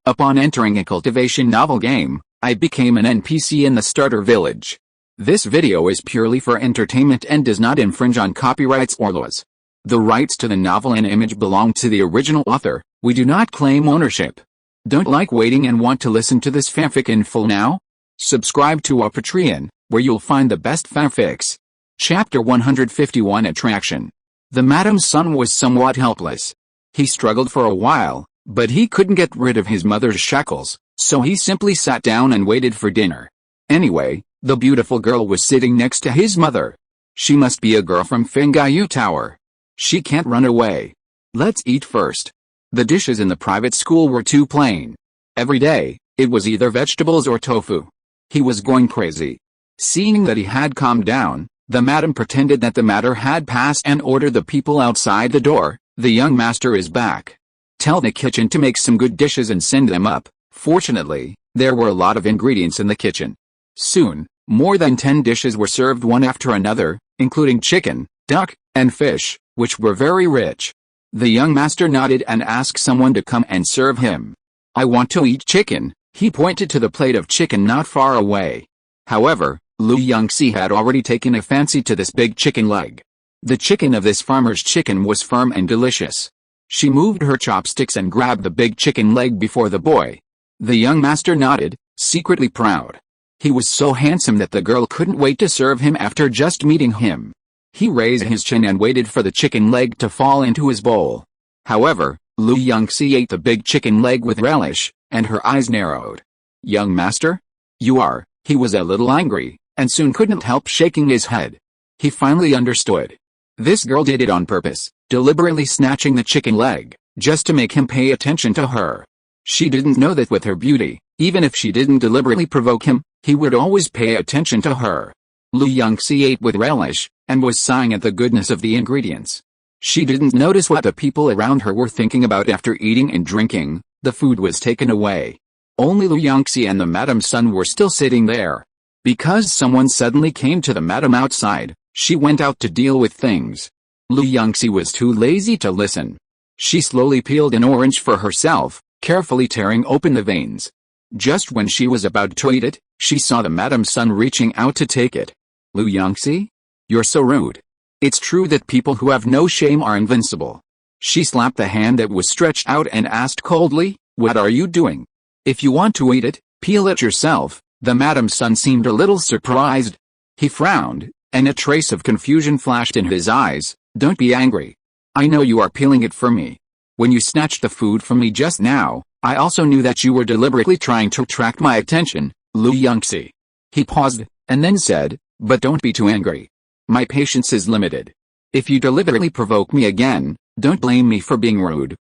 Upon entering a Cultivation novel game, I became an NPC in the starter village. This video is purely for entertainment and does not infringe on copyrights or laws. The rights to the novel and image belong to the original author. We do not claim ownership. Don't like waiting and want to listen to this fanfic in full now? Subscribe to our Patreon, where you'll find the best fanfics. Chapter 151 Attraction. The Madam's son was somewhat helpless. He struggled for a while, but he couldn't get rid of his mother's shackles, so he simply sat down and waited for dinner. Anyway, the beautiful girl was sitting next to his mother. She must be a girl from Fengaiyu Tower. She can't run away. Let's eat first. The dishes in the private school were too plain. Every day, it was either vegetables or tofu. He was going crazy. Seeing that he had calmed down, the madam pretended that the matter had passed and ordered the people outside the door. The young master is back. Tell the kitchen to make some good dishes and send them up. Fortunately, there were a lot of ingredients in the kitchen. Soon, more than 10 dishes were served one after another, including chicken, duck, and fish, which were very rich. The young master nodded and asked someone to come and serve him. I want to eat chicken. He pointed to the plate of chicken not far away. However, Yunxi had already taken a fancy to this big chicken leg. The chicken of this farmer's chicken was firm and delicious. She moved her chopsticks and grabbed the big chicken leg before the boy. The young master nodded, secretly proud. He was so handsome that the girl couldn't wait to serve him after just meeting him. He raised his chin and waited for the chicken leg to fall into his bowl. However, Yunxi ate the big chicken leg with relish, and her eyes narrowed. Young master? You are. He was a little angry, and soon couldn't help shaking his head. He finally understood. This girl did it on purpose, deliberately snatching the chicken leg, just to make him pay attention to her. She didn't know that with her beauty, even if she didn't deliberately provoke him, he would always pay attention to her. Yunxi ate with relish, and was sighing at the goodness of the ingredients. She didn't notice what the people around her were thinking about after eating and drinking. The food was taken away. Only Yunxi and the madam's son were still sitting there. Because someone suddenly came to the madam outside, she went out to deal with things. Yunxi was too lazy to listen. She slowly peeled an orange for herself, carefully tearing open the veins. Just when she was about to eat it, she saw the madam's son reaching out to take it. Yunxi? You're so rude. It's true that people who have no shame are invincible. She slapped the hand that was stretched out and asked coldly, what are you doing? If you want to eat it, peel it yourself. The madam's son seemed a little surprised. He frowned, and a trace of confusion flashed in his eyes. Don't be angry. I know you are peeling it for me. When you snatched the food from me just now, I also knew that you were deliberately trying to attract my attention, Yunxi. He paused, and then said, but don't be too angry. My patience is limited. If you deliberately provoke me again, don't blame me for being rude.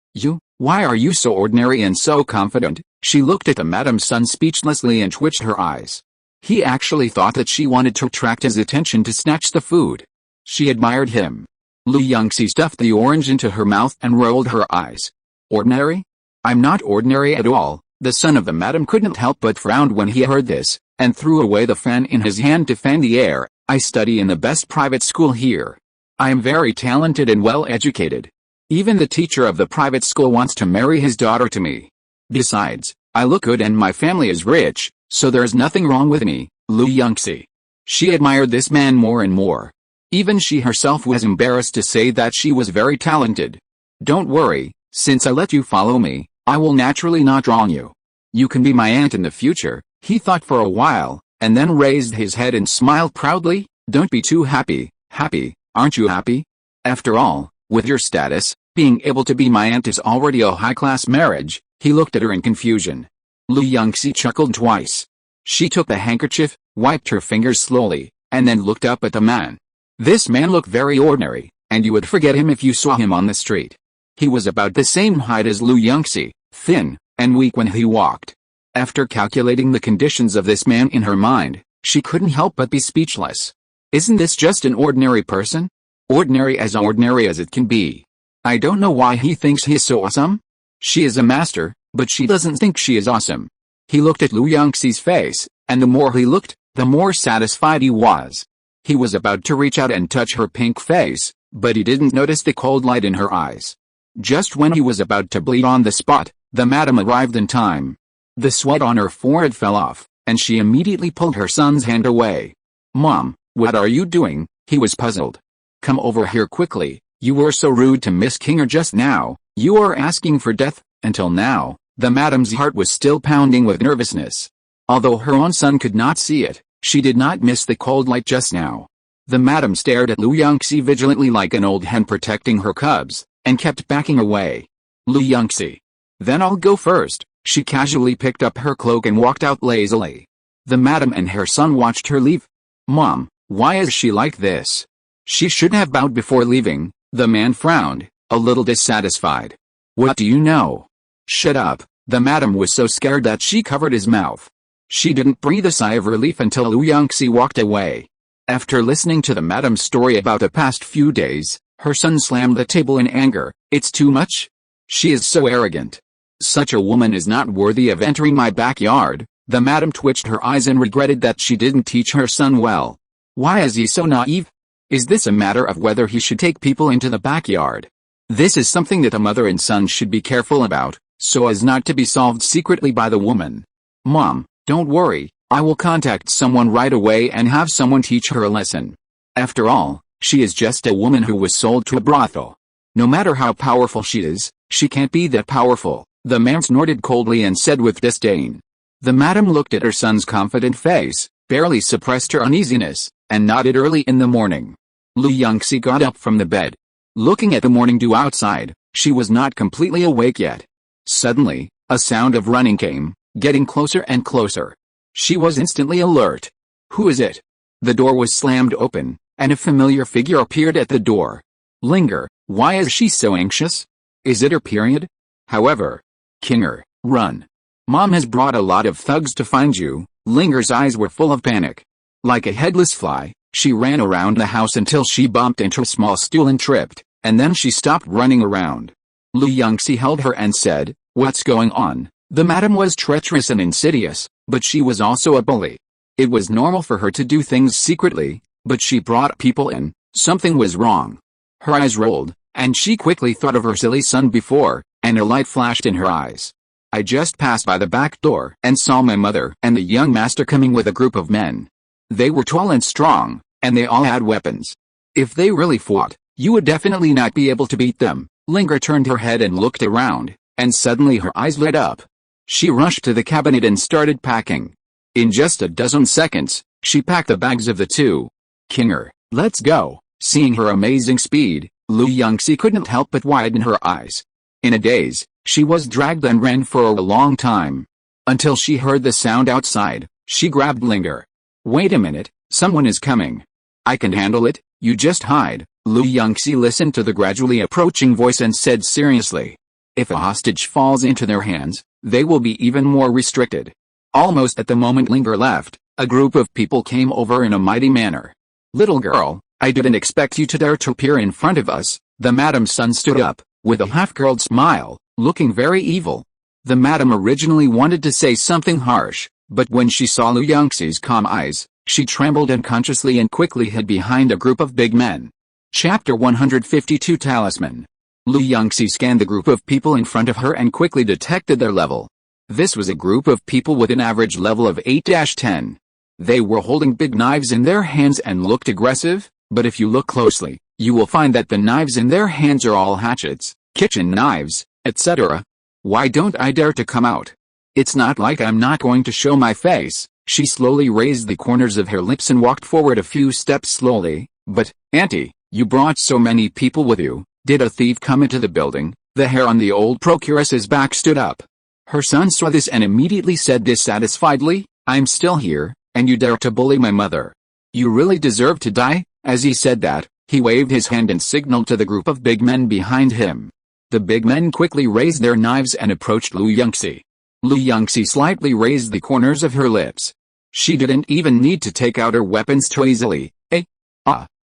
Why are you so ordinary and so confident? She looked at the madam's son speechlessly and twitched her eyes. He actually thought that she wanted to attract his attention to snatch the food. She admired him. Yunxi stuffed the orange into her mouth and rolled her eyes. Ordinary? I'm not ordinary at all. The son of the madam couldn't help but frown when he heard this, and threw away the fan in his hand to fan the air. I study in the best private school here. I am very talented and well educated. Even the teacher of the private school wants to marry his daughter to me. Besides, I look good and my family is rich, so there's nothing wrong with me, Yunxi. She admired this man more and more. Even she herself was embarrassed to say that she was very talented. Don't worry, since I let you follow me, I will naturally not wrong you. You can be my aunt in the future. He thought for a while, and then raised his head and smiled proudly. Don't be too happy. Happy, aren't you happy? After all, with your status, being able to be my aunt is already a high-class marriage. He looked at her in confusion. Yunxi chuckled twice. She took the handkerchief, wiped her fingers slowly, and then looked up at the man. This man looked very ordinary, and you would forget him if you saw him on the street. He was about the same height as Yunxi, thin, and weak when he walked. After calculating the conditions of this man in her mind, she couldn't help but be speechless. Isn't this just an ordinary person? Ordinary as it can be. I don't know why he thinks he's so awesome. She is a master, but she doesn't think she is awesome. He looked at Yunxi's face, and the more he looked, the more satisfied he was. He was about to reach out and touch her pink face, but he didn't notice the cold light in her eyes. Just when he was about to bleed on the spot, the madam arrived in time. The sweat on her forehead fell off, and she immediately pulled her son's hand away. "Mom, what are you doing?" He was puzzled. "Come over here quickly, you were so rude to Miss Kinger just now, you are asking for death." Until now, the madam's heart was still pounding with nervousness. Although her own son could not see it, she did not miss the cold light just now. The madam stared at Yunxi vigilantly like an old hen protecting her cubs, and kept backing away. "Yunxi. Then I'll go first." She casually picked up her cloak and walked out lazily. The madam and her son watched her leave. "Mom, why is she like this?" "She should have bowed before leaving." The man frowned, a little dissatisfied. "What do you know?" "Shut up." The madam was so scared that she covered his mouth. She didn't breathe a sigh of relief until Yunxi walked away. After listening to the madam's story about the past few days, her son slammed the table in anger. "It's too much. She is so arrogant. Such a woman is not worthy of entering my backyard." The madam twitched her eyes and regretted that she didn't teach her son well. Why is he so naive? Is this a matter of whether he should take people into the backyard? This is something that a mother and son should be careful about, so as not to be solved secretly by the woman. "Mom, don't worry, I will contact someone right away and have someone teach her a lesson. After all, she is just a woman who was sold to a brothel. No matter how powerful she is, she can't be that powerful." The man snorted coldly and said with disdain. The madam looked at her son's confident face, barely suppressed her uneasiness, and nodded. Early in the morning, Yunxi got up from the bed. Looking at the morning dew outside, she was not completely awake yet. Suddenly, a sound of running came, getting closer and closer. She was instantly alert. "Who is it?" The door was slammed open, and a familiar figure appeared at the door. "Linger, why is she so anxious? Is it her period?" "However, Kinger, run. Mom has brought a lot of thugs to find you." Linger's eyes were full of panic. Like a headless fly, she ran around the house until she bumped into a small stool and tripped, and then she stopped running around. Yunxi held her and said, "What's going on?" The madam was treacherous and insidious, but she was also a bully. It was normal for her to do things secretly, but she brought people in. Something was wrong. Her eyes rolled, and she quickly thought of her silly son before, and a light flashed in her eyes. "I just passed by the back door and saw my mother and the young master coming with a group of men. They were tall and strong, and they all had weapons. If they really fought, you would definitely not be able to beat them." Linger turned her head and looked around, and suddenly her eyes lit up. She rushed to the cabinet and started packing. In just a dozen seconds, she packed the bags of the two. "Kinger, let's go." Seeing her amazing speed, Yunxi couldn't help but widen her eyes. In a daze, she was dragged and ran for a long time. Until she heard the sound outside, she grabbed Linger. "Wait a minute, someone is coming. I can handle it, you just hide." Yunxi listened to the gradually approaching voice and said seriously, "If a hostage falls into their hands, they will be even more restricted." Almost at the moment Linger left, a group of people came over in a mighty manner. "Little girl, I didn't expect you to dare to appear in front of us." The madam's son stood up, with a half-curled smile, looking very evil. The madam originally wanted to say something harsh, but when she saw Yunxi's calm eyes, she trembled unconsciously and quickly hid behind a group of big men. Chapter 152 Talisman. Yunxi scanned the group of people in front of her and quickly detected their level. This was a group of people with an average level of 8-10. They were holding big knives in their hands and looked aggressive, but if you look closely, you will find that the knives in their hands are all hatchets, kitchen knives, etc. "Why don't I dare to come out? It's not like I'm not going to show my face." She slowly raised the corners of her lips and walked forward a few steps slowly. "But, Auntie, you brought so many people with you. Did a thief come into the building?" The hair on the old procuress's back stood up. Her son saw this and immediately said dissatisfiedly, "I'm still here, and you dare to bully my mother. You really deserve to die." As he said that, he waved his hand and signaled to the group of big men behind him. The big men quickly raised their knives and approached Yunxi. Yunxi slightly raised the corners of her lips. She didn't even need to take out her weapons too easily.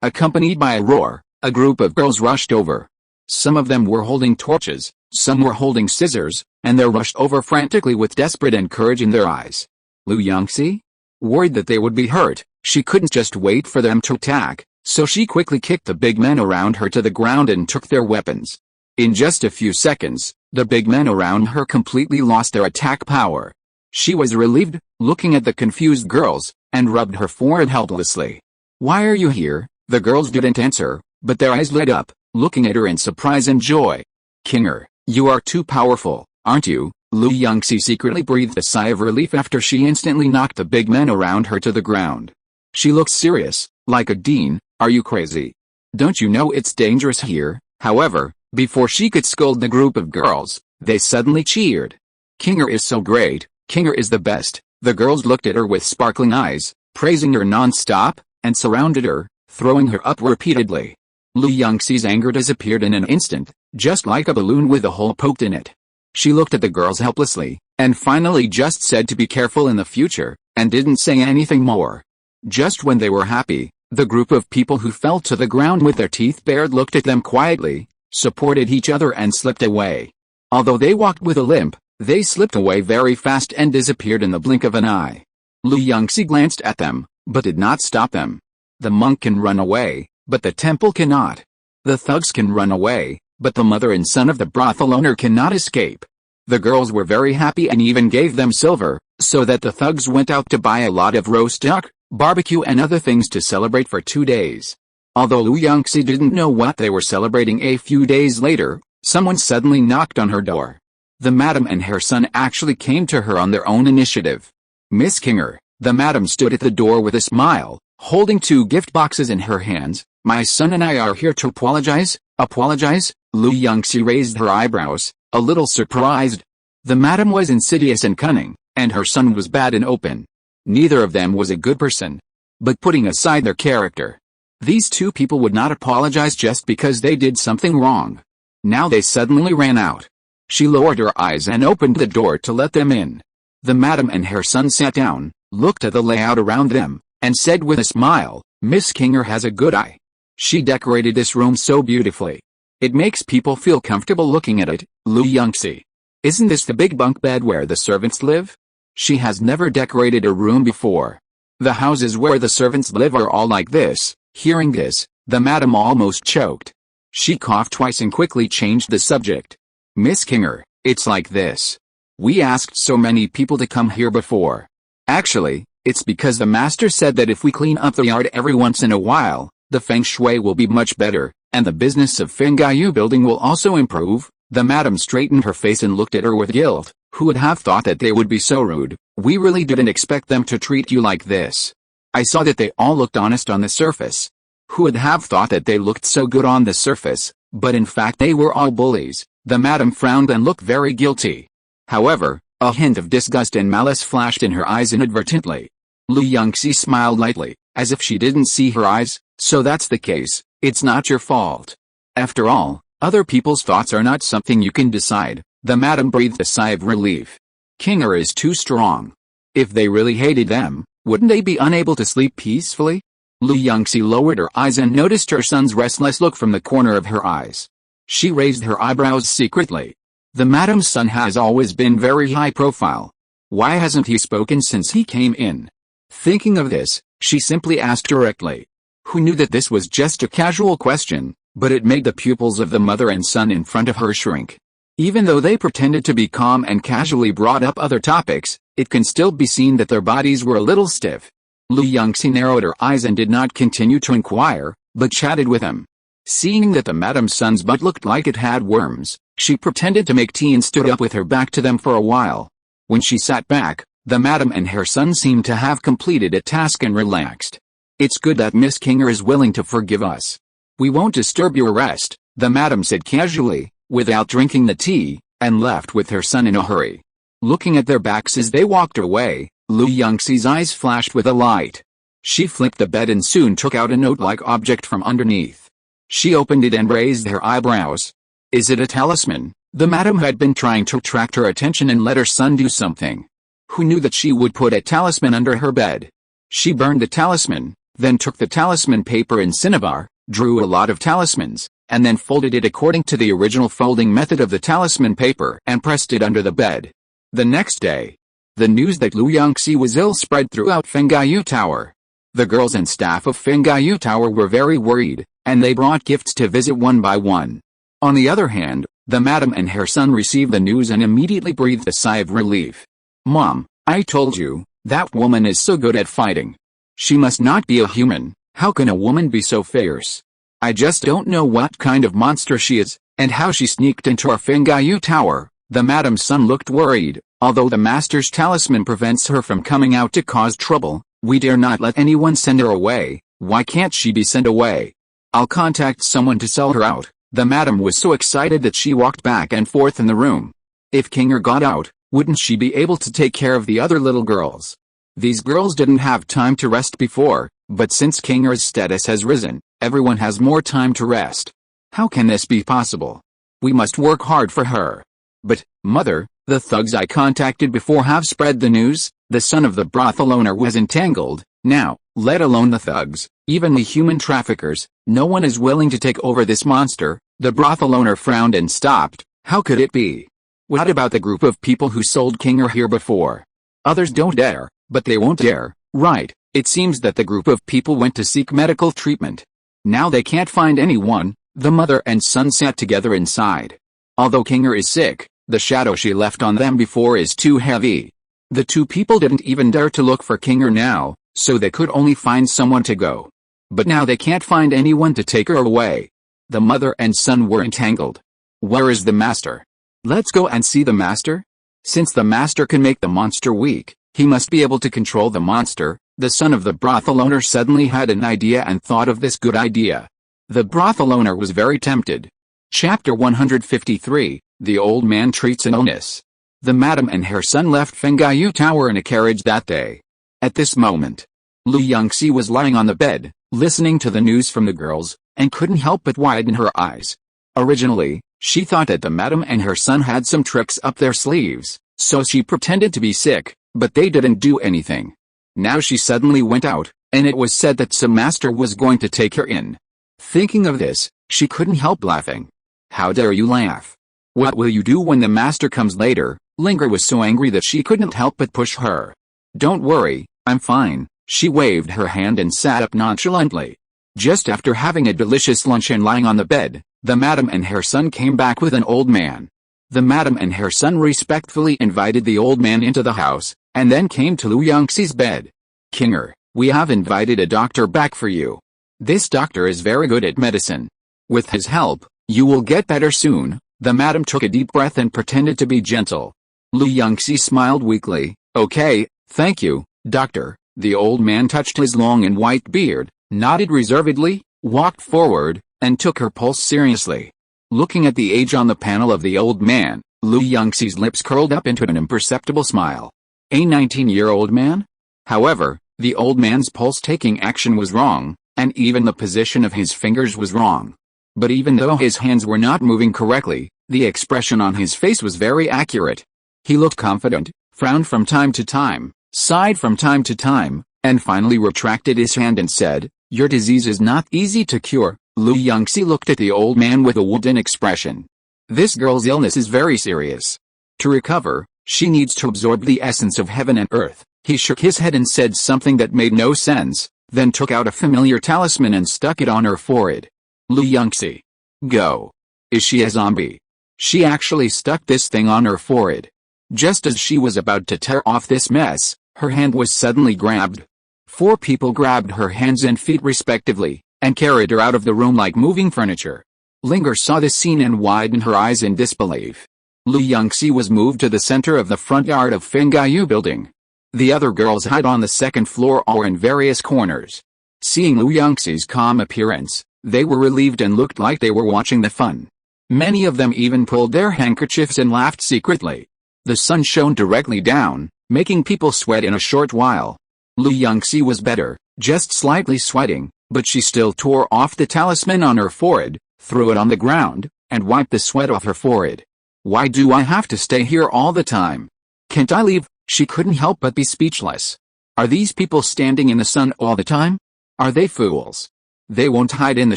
Accompanied by a roar, a group of girls rushed over. Some of them were holding torches, some were holding scissors, and they rushed over frantically with desperate and courage in their eyes. Yunxi? Worried that they would be hurt, she couldn't just wait for them to attack, so she quickly kicked the big men around her to the ground and took their weapons. In just a few seconds, the big men around her completely lost their attack power. She was relieved, looking at the confused girls, and rubbed her forehead helplessly. "Why are you here?" The girls didn't answer, but their eyes lit up, looking at her in surprise and joy. "Kinger, you are too powerful, aren't you?" Yunxi secretly breathed a sigh of relief after she instantly knocked the big men around her to the ground. She looked serious, like a dean. "Are you crazy? Don't you know it's dangerous here?" However, before she could scold the group of girls, they suddenly cheered. "Kinger is so great, Kinger is the best." The girls looked at her with sparkling eyes, praising her non-stop, and surrounded her, throwing her up repeatedly. Yunxi's anger disappeared in an instant, just like a balloon with a hole poked in it. She looked at the girls helplessly, and finally just said to be careful in the future, and didn't say anything more. Just when they were happy, the group of people who fell to the ground with their teeth bared looked at them quietly, supported each other and slipped away. Although they walked with a limp, they slipped away very fast and disappeared in the blink of an eye. Yunxi glanced at them, but did not stop them. The monk can run away, but the temple cannot. The thugs can run away, but the mother and son of the brothel owner cannot escape. The girls were very happy and even gave them silver, so that the thugs went out to buy a lot of roast duck, barbecue and other things to celebrate for 2 days. Although Yunxi didn't know what they were celebrating, a few days later, someone suddenly knocked on her door. The madam and her son actually came to her on their own initiative. "Miss Kinger," the madam stood at the door with a smile, holding 2 gift boxes in her hands. "My son and I are here to apologize." "Apologize?" Yunxi raised her eyebrows, a little surprised. The madam was insidious and cunning, and her son was bad and open. Neither of them was a good person. But putting aside their character, these 2 people would not apologize just because they did something wrong. Now they suddenly ran out. She lowered her eyes and opened the door to let them in. The madam and her son sat down, looked at the layout around them, and said with a smile, "Miss Kinger has a good eye. She decorated this room so beautifully. It makes people feel comfortable looking at it." Yunxi, "Isn't this the big bunk bed where the servants live?" She has never decorated a room before. The houses where the servants live are all like this. Hearing this, the madam almost choked. She coughed twice and quickly changed the subject. "Miss Kinger, it's like this. We asked so many people to come here before. Actually, it's because the master said that if we clean up the yard every once in a while, the feng shui will be much better, and the business of Fengaiyu building will also improve." The madam straightened her face and looked at her with guilt. "Who would have thought that they would be so rude? We really didn't expect them to treat you like this. I saw that they all looked honest on the surface. Who would have thought that they looked so good on the surface, but in fact they were all bullies." The madam frowned and looked very guilty. However, a hint of disgust and malice flashed in her eyes inadvertently. Yunxi smiled lightly, as if she didn't see her eyes. "So that's the case, it's not your fault. After all, other people's thoughts are not something you can decide." The madam breathed a sigh of relief. "Kinger is too strong. If they really hated them, wouldn't they be unable to sleep peacefully?" Yunxi lowered her eyes and noticed her son's restless look from the corner of her eyes. She raised her eyebrows secretly. The madam's son has always been very high profile. Why hasn't he spoken since he came in? Thinking of this, she simply asked directly. Who knew that this was just a casual question, but it made the pupils of the mother and son in front of her shrink. Even though they pretended to be calm and casually brought up other topics, it can still be seen that their bodies were a little stiff. Yunxi narrowed her eyes and did not continue to inquire, but chatted with him. Seeing that the madam's son's butt looked like it had worms, she pretended to make tea and stood up with her back to them for a while. When she sat back, the madam and her son seemed to have completed a task and relaxed. "It's good that Miss Kinger is willing to forgive us. We won't disturb your rest," the madam said casually, without drinking the tea, and left with her son in a hurry. Looking at their backs as they walked away, Yunxi's eyes flashed with a light. She flipped the bed and soon took out a note-like object from underneath. She opened it and raised her eyebrows. "Is it a talisman?" The madam had been trying to attract her attention and let her son do something. Who knew that she would put a talisman under her bed? She burned the talisman, then took the talisman paper in cinnabar, drew a lot of talismans, and then folded it according to the original folding method of the talisman paper and pressed it under the bed. The next day, the news that Yunxi was ill spread throughout Fengaiyu Tower. The girls and staff of Fengaiyu Tower were very worried, and they brought gifts to visit one by one. On the other hand, the madam and her son received the news and immediately breathed a sigh of relief. Mom, I told you, that woman is so good at fighting. She must not be a human. How can a woman be so fierce? I just don't know what kind of monster she is, and how she sneaked into our Fengyu tower. The madam's son looked worried. Although the master's talisman prevents her from coming out to cause trouble, we dare not let anyone send her away. Why can't she be sent away? I'll contact someone to sell her out. The madam was so excited that she walked back and forth in the room. If Kinger got out, wouldn't she be able to take care of the other little girls? These girls didn't have time to rest before, but since Kinger's status has risen, everyone has more time to rest. How can this be possible? We must work hard for her. But, mother, the thugs I contacted before have spread the news. The son of the brothel owner was entangled. Now, let alone the thugs, even the human traffickers, no one is willing to take over this monster. The brothel owner frowned and stopped. How could it be? What about the group of people who sold Kinger here before? Others don't dare, but they won't dare, right? It seems that the group of people went to seek medical treatment. Now they can't find anyone. The mother and son sat together inside. Although Kinger is sick, the shadow she left on them before is too heavy. The two people didn't even dare to look for Kinger now, so they could only find someone to go. But now they can't find anyone to take her away. The mother and son were entangled. Where is the master? Let's go and see the master. Since the master can make the monster weak, he must be able to control the monster. The son of the brothel owner suddenly had an idea and thought of this good idea. The brothel owner was very tempted. Chapter 153, The Old Man Treats an Illness. The madam and her son left Fengyu Tower in a carriage that day. At this moment, Yunxi was lying on the bed, listening to the news from the girls, and couldn't help but widen her eyes. Originally, she thought that the madam and her son had some tricks up their sleeves, so she pretended to be sick, but they didn't do anything. Now she suddenly went out, and it was said that some master was going to take her in. Thinking of this, she couldn't help laughing. How dare you laugh? What will you do when the master comes later? Linger was so angry that she couldn't help but push her. Don't worry, I'm fine. She waved her hand and sat up nonchalantly. Just after having a delicious lunch and lying on the bed, the madam and her son came back with an old man. The madam and her son respectfully invited the old man into the house, and then came to Yunxi's bed. Kinger, we have invited a doctor back for you. This doctor is very good at medicine. With his help, you will get better soon. The madam took a deep breath and pretended to be gentle. Yunxi smiled weakly. Okay, thank you, doctor. The old man touched his long and white beard, nodded reservedly, walked forward, and took her pulse seriously. Looking at the age on the panel of the old man, Yunxi's lips curled up into an imperceptible smile. A 19-year-old man? However, the old man's pulse-taking action was wrong, and even the position of his fingers was wrong. But even though his hands were not moving correctly, the expression on his face was very accurate. He looked confident, frowned from time to time, sighed from time to time, and finally retracted his hand and said, "Your disease is not easy to cure." Yunxi looked at the old man with a wooden expression. This girl's illness is very serious. To recover, she needs to absorb the essence of heaven and earth. He shook his head and said something that made no sense, then took out a familiar talisman and stuck it on her forehead. Yunxi. Go. Is she a zombie? She actually stuck this thing on her forehead. Just as she was about to tear off this mess, her hand was suddenly grabbed. 4 people grabbed her hands and feet respectively, and carried her out of the room like moving furniture. Linger saw this scene and widened her eyes in disbelief. Yunxi was moved to the center of the front yard of Fengyu building. The other girls hid on the second floor or in various corners. Seeing Yunxi's calm appearance, they were relieved and looked like they were watching the fun. Many of them even pulled their handkerchiefs and laughed secretly. The sun shone directly down, making people sweat in a short while. Yunxi was better, just slightly sweating, but she still tore off the talisman on her forehead, threw it on the ground, and wiped the sweat off her forehead. Why do I have to stay here all the time? Can't I leave? She couldn't help but be speechless. Are these people standing in the sun all the time? Are they fools? They won't hide in the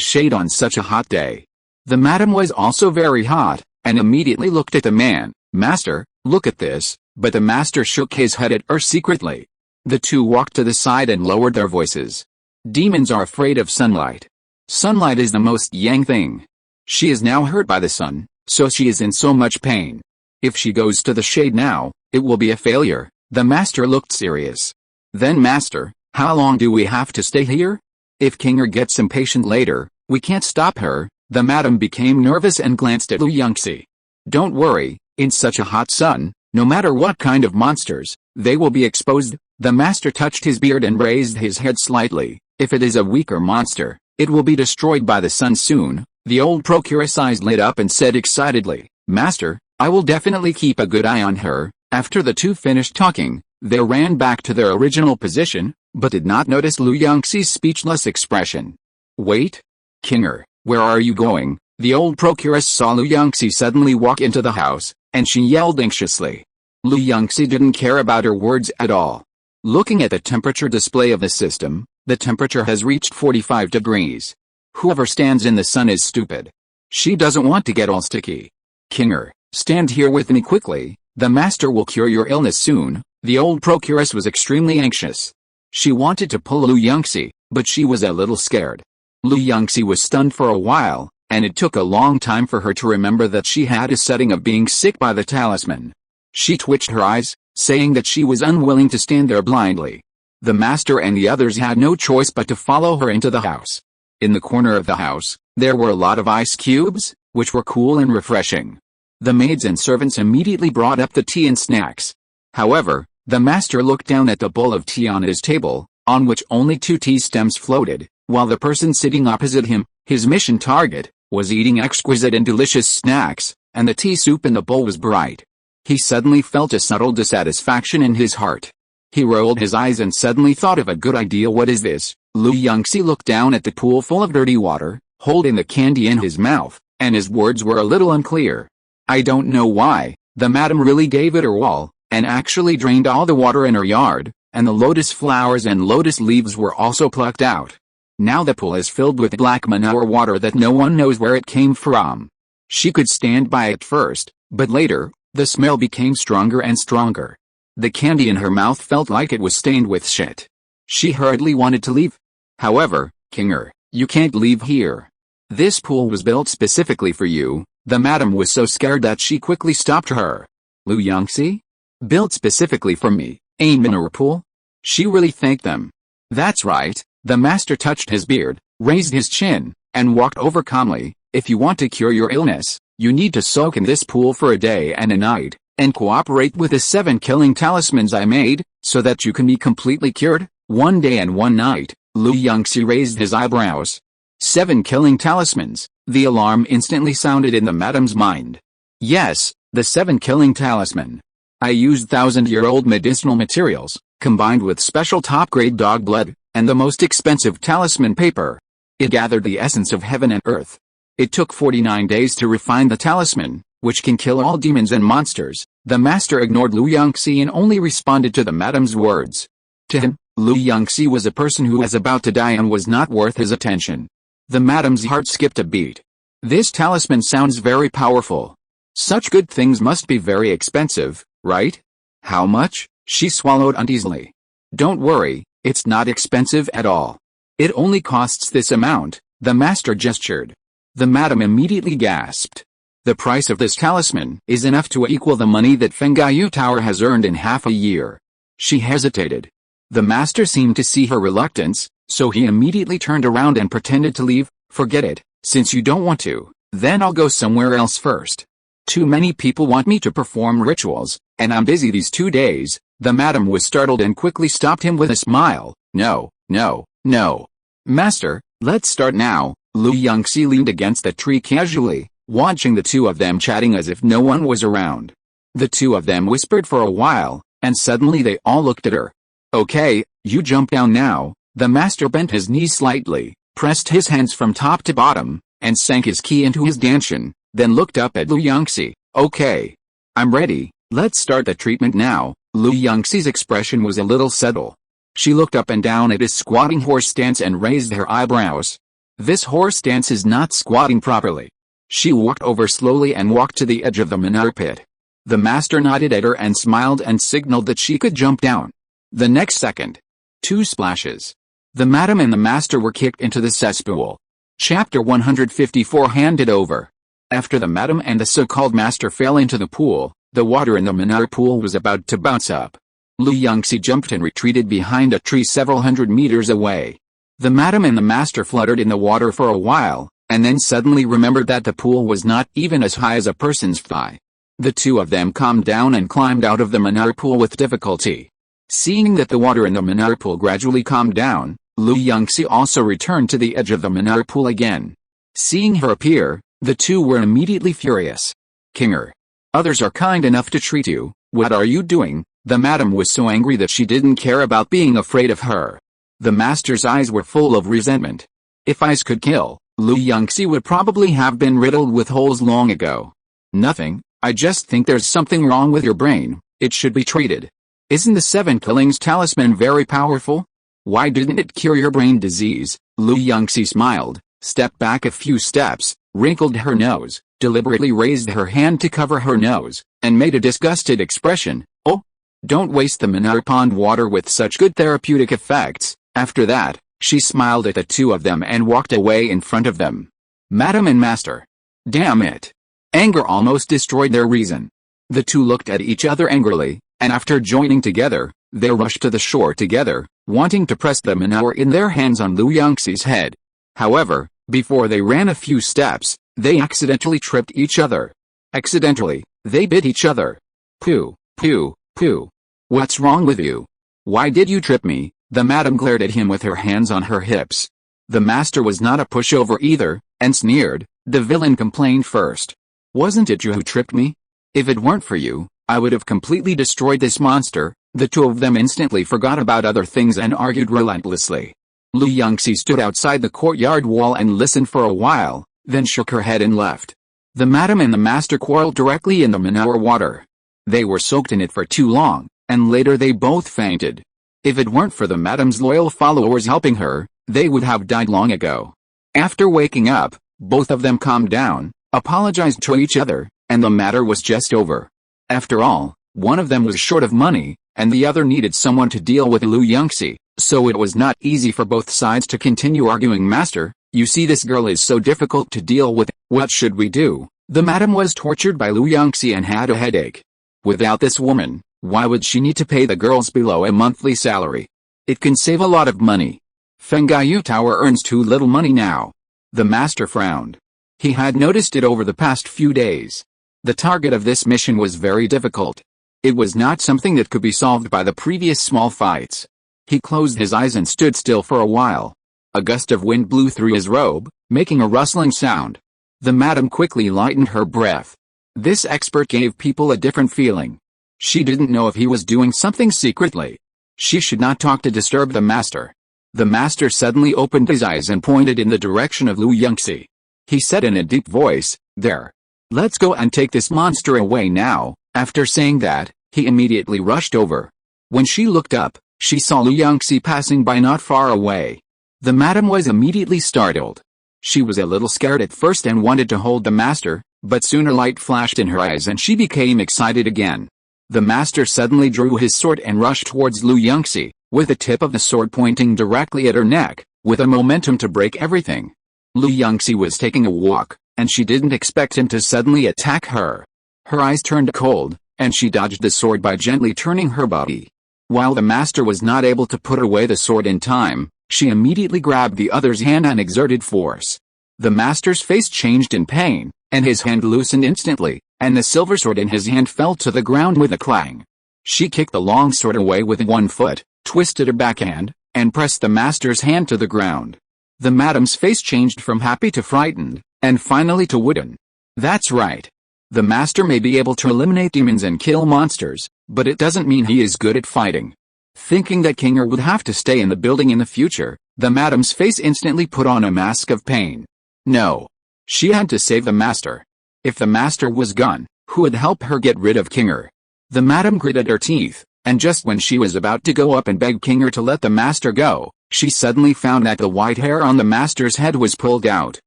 shade on such a hot day. The madam was also very hot, and immediately looked at the man. Master, look at this, but the master shook his head at her secretly. The two walked to the side and lowered their voices. Demons are afraid of sunlight. Sunlight is the most yang thing. She is now hurt by the sun, so she is in so much pain. If she goes to the shade now, it will be a failure." The master looked serious. "Then master, how long do we have to stay here? If Kinger gets impatient later, we can't stop her." The madam became nervous and glanced at Yunxi. "Don't worry, in such a hot sun, no matter what kind of monsters, they will be exposed." The master touched his beard and raised his head slightly. "If it is a weaker monster, it will be destroyed by the sun soon." The old procuress' eyes lit up and said excitedly, "Master, I will definitely keep a good eye on her." After the two finished talking, they ran back to their original position, but did not notice Yunxi's speechless expression. "Wait! Kinger, where are you going?" The old procuress saw Yunxi suddenly walk into the house, and she yelled anxiously. Yunxi didn't care about her words at all. Looking at the temperature display of the system, the temperature has reached 45 degrees. Whoever stands in the sun is stupid. She doesn't want to get all sticky. "Kinger, stand here with me quickly. The master will cure your illness soon." The old procuress was extremely anxious. She wanted to pull Yunxi, but she was a little scared. Yunxi was stunned for a while, and it took a long time for her to remember that she had a setting of being sick by the talisman. She twitched her eyes, saying that she was unwilling to stand there blindly. The master and the others had no choice but to follow her into the house. In the corner of the house, there were a lot of ice cubes, which were cool and refreshing. The maids and servants immediately brought up the tea and snacks. However, the master looked down at the bowl of tea on his table, on which only 2 tea stems floated, while the person sitting opposite him, his mission target, was eating exquisite and delicious snacks, and the tea soup in the bowl was bright. He suddenly felt a subtle dissatisfaction in his heart. He rolled his eyes and suddenly thought of a good idea. "What is this?" Yunxi looked down at the pool full of dirty water, holding the candy in his mouth, and his words were a little unclear. "I don't know why, the madam really gave it her all, and actually drained all the water in her yard, and the lotus flowers and lotus leaves were also plucked out. Now the pool is filled with black manure water that no one knows where it came from." She could stand by it first, but later, the smell became stronger and stronger. The candy in her mouth felt like it was stained with shit. She hurriedly wanted to leave. "However, Kinger, you can't leave here. This pool was built specifically for you." The madam was so scared that she quickly stopped her. "Yunxi? Built specifically for me, a mineral pool?" She really thanked them. "That's right." The master touched his beard, raised his chin, and walked over calmly. "If you want to cure your illness, you need to soak in this pool for a day and a night, and cooperate with the 7 killing talismans I made, so that you can be completely cured." 1 day and 1 night, Yunxi raised his eyebrows. 7 killing talismans, the alarm instantly sounded in the madam's mind. "Yes, the 7 killing talisman. I used 1,000-year-old medicinal materials, combined with special top-grade dog blood, and the most expensive talisman paper. It gathered the essence of heaven and earth. It took 49 days to refine the talisman, which can kill all demons and monsters." The master ignored Yunxi and only responded to the madam's words. To him, Yunxi was a person who was about to die and was not worth his attention. The madam's heart skipped a beat. "This talisman sounds very powerful. Such good things must be very expensive, right? How much?" She swallowed uneasily. "Don't worry, it's not expensive at all. It only costs this amount." The master gestured. The madam immediately gasped. "The price of this talisman is enough to equal the money that Fengaiyu Tower has earned in half a year." She hesitated. The master seemed to see her reluctance, so he immediately turned around and pretended to leave. "Forget it, since you don't want to, then I'll go somewhere else first. Too many people want me to perform rituals, and I'm busy these 2 days. The madam was startled and quickly stopped him with a smile. "No, no, no. Master, let's start now." Yunxi leaned against the tree casually, watching the two of them chatting as if no one was around. The two of them whispered for a while, and suddenly they all looked at her. "Okay, you jump down now." The master bent his knees slightly, pressed his hands from top to bottom, and sank his ki into his danshin, then looked up at Yunxi. "Okay. I'm ready, let's start the treatment now." Yunxi's expression was a little subtle. She looked up and down at his squatting horse stance and raised her eyebrows. "This horse stance is not squatting properly." She walked over slowly and walked to the edge of the manure pit. The master nodded at her and smiled and signaled that she could jump down. The next second, 2 splashes. The madam and the master were kicked into the cesspool. Chapter 154 Handed Over. After the madam and the so-called master fell into the pool, the water in the manure pool was about to bounce up. Yunxi jumped and retreated behind a tree several hundred meters away. The madam and the master fluttered in the water for a while, and then suddenly remembered that the pool was not even as high as a person's thigh. The two of them calmed down and climbed out of the manure pool with difficulty. Seeing that the water in the manure pool gradually calmed down, Yunxi also returned to the edge of the manure pool again. Seeing her appear, the two were immediately furious. "Kinger, others are kind enough to treat you, what are you doing?" The madam was so angry that she didn't care about being afraid of her. The master's eyes were full of resentment. If eyes could kill, Yunxi would probably have been riddled with holes long ago. "Nothing, I just think there's something wrong with your brain, it should be treated. Isn't the 7 Killings talisman very powerful? Why didn't it cure your brain disease?" Yunxi smiled, stepped back a few steps, wrinkled her nose, deliberately raised her hand to cover her nose, and made a disgusted expression. "Oh, don't waste the manure pond water with such good therapeutic effects." After that, she smiled at the two of them and walked away in front of them. Madam and master. Damn it. Anger almost destroyed their reason. The two looked at each other angrily, and after joining together, they rushed to the shore together, wanting to press the manure in their hands on Yunxi's head. However, before they ran a few steps, they accidentally tripped each other. Accidentally, they bit each other. "Pooh, pooh, pooh. What's wrong with you? Why did you trip me?" The madam glared at him with her hands on her hips. The master was not a pushover either, and sneered. The villain complained first. "Wasn't it you who tripped me? If it weren't for you, I would have completely destroyed this monster." The two of them instantly forgot about other things and argued relentlessly. Yunxi stood outside the courtyard wall and listened for a while, then shook her head and left. The madam and the master quarreled directly in the manure water. They were soaked in it for too long, and later they both fainted. If it weren't for the madam's loyal followers helping her, they would have died long ago. After waking up, both of them calmed down, apologized to each other, and the matter was just over. After all, one of them was short of money, and the other needed someone to deal with Yunxi, so it was not easy for both sides to continue arguing. "Master, you see this girl is so difficult to deal with, what should we do?" The madam was tortured by Yunxi and had a headache. "Without this woman, why would she need to pay the girls below a monthly salary? It can save a lot of money. Fengaiyu Tower earns too little money now." The master frowned. He had noticed it over the past few days. The target of this mission was very difficult. It was not something that could be solved by the previous small fights. He closed his eyes and stood still for a while. A gust of wind blew through his robe, making a rustling sound. The madam quickly lightened her breath. This expert gave people a different feeling. She didn't know if he was doing something secretly. She should not talk to disturb the master. The master suddenly opened his eyes and pointed in the direction of Yunxi. He said in a deep voice, "There. Let's go and take this monster away now." After saying that, he immediately rushed over. When she looked up, she saw Yunxi passing by not far away. The madam was immediately startled. She was a little scared at first and wanted to hold the master, but soon a light flashed in her eyes and she became excited again. The master suddenly drew his sword and rushed towards Yunxi, with the tip of the sword pointing directly at her neck, with a momentum to break everything. Yunxi was taking a walk, and she didn't expect him to suddenly attack her. Her eyes turned cold, and she dodged the sword by gently turning her body. While the master was not able to put away the sword in time, she immediately grabbed the other's hand and exerted force. The master's face changed in pain, and his hand loosened instantly, and the silver sword in his hand fell to the ground with a clang. She kicked the long sword away with one foot, twisted her backhand, and pressed the master's hand to the ground. The madam's face changed from happy to frightened, and finally to wooden. That's right. The master may be able to eliminate demons and kill monsters, but it doesn't mean he is good at fighting. Thinking that Kinger would have to stay in the building in the future, the madam's face instantly put on a mask of pain. No. She had to save the master. If the master was gone, who would help her get rid of Kinger? The madam gritted her teeth, and just when she was about to go up and beg Kinger to let the master go, she suddenly found that the white hair on the master's head was pulled out.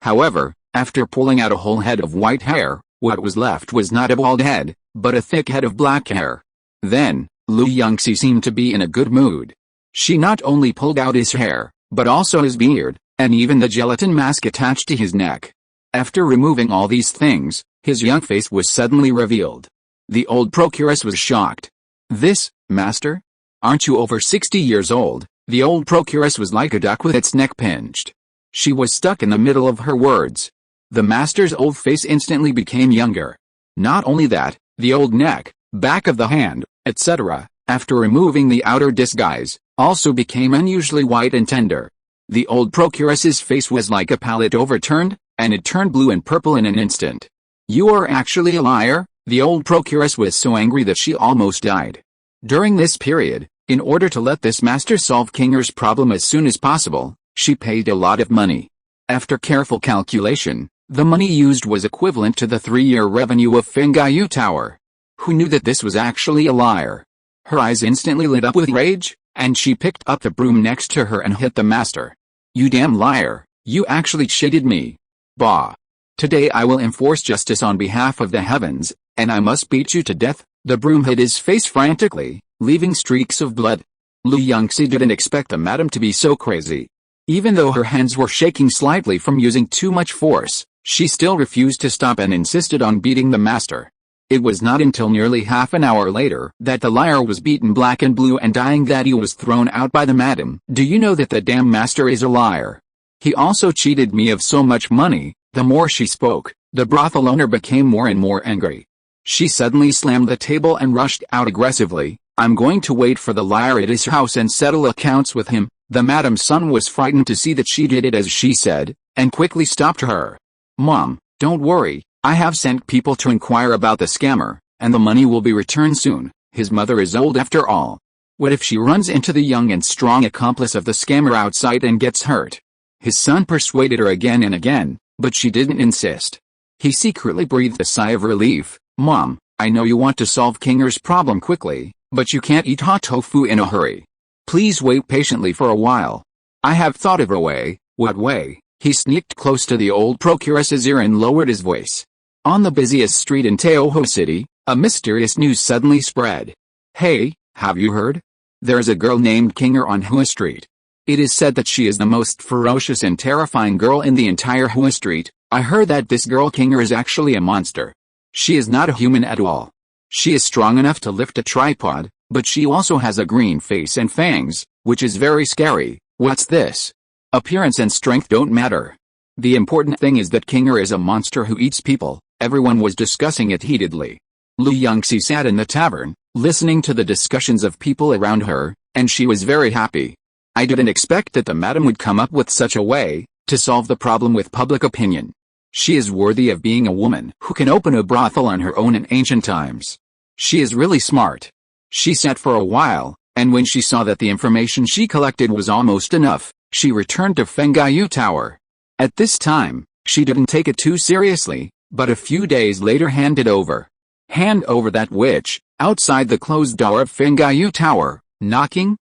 However, after pulling out a whole head of white hair, what was left was not a bald head, but a thick head of black hair. Then, Yunxi seemed to be in a good mood. She not only pulled out his hair, but also his beard, and even the gelatin mask attached to his neck. After removing all these things, his young face was suddenly revealed. The old procuress was shocked. "This, master? Aren't you over 60 years old?" The old procuress was like a duck with its neck pinched. She was stuck in the middle of her words. The master's old face instantly became younger. Not only that, the old neck, back of the hand, etc., after removing the outer disguise, also became unusually white and tender. The old procuress's face was like a palette overturned, and it turned blue and purple in an instant. "You are actually a liar?" The old procuress was so angry that she almost died. During this period, in order to let this master solve Kinger's problem as soon as possible, she paid a lot of money. After careful calculation, the money used was equivalent to the 3-year revenue of Fengaiyu Tower. Who knew that this was actually a liar? Her eyes instantly lit up with rage, and she picked up the broom next to her and hit the master. "You damn liar, you actually cheated me. Bah! Today I will enforce justice on behalf of the heavens, and I must beat you to death." The broom hit his face frantically, leaving streaks of blood. Lu Yunxi didn't expect the madam to be so crazy. Even though her hands were shaking slightly from using too much force, she still refused to stop and insisted on beating the master. It was not until nearly half an hour later that the liar was beaten black and blue and dying that he was thrown out by the madam. "Do you know that the damn master is a liar? He also cheated me of so much money." The more she spoke, the brothel owner became more and more angry. She suddenly slammed the table and rushed out aggressively. "I'm going to wait for the liar at his house and settle accounts with him." The madam's son was frightened to see that she did it as she said, and quickly stopped her. "Mom, don't worry, I have sent people to inquire about the scammer, and the money will be returned soon. His mother is old after all. What if she runs into the young and strong accomplice of the scammer outside and gets hurt?" His son persuaded her again and again, but she didn't insist. He secretly breathed a sigh of relief. "Mom, I know you want to solve Kinger's problem quickly, but you can't eat hot tofu in a hurry. Please wait patiently for a while. I have thought of a way." "What way?" He sneaked close to the old procuress's ear and lowered his voice. On the busiest street in Teoho City, a mysterious news suddenly spread. "Hey, have you heard? There's a girl named Kinger on Hua Street. It is said that she is the most ferocious and terrifying girl in the entire Hua Street. I heard that this girl Kinger is actually a monster. She is not a human at all. She is strong enough to lift a tripod, but she also has a green face and fangs, which is very scary." "What's this? Appearance and strength don't matter. The important thing is that Kinger is a monster who eats people." Everyone was discussing it heatedly. Lu Yunxi sat in the tavern, listening to the discussions of people around her, and she was very happy. "I didn't expect that the madam would come up with such a way to solve the problem with public opinion. She is worthy of being a woman who can open a brothel on her own in ancient times. She is really smart." She sat for a while, and when she saw that the information she collected was almost enough, she returned to Fengaiyu Tower. At this time, she didn't take it too seriously, but a few days later handed over. "Hand over that witch." Outside the closed door of Fengaiyu Tower, knocking,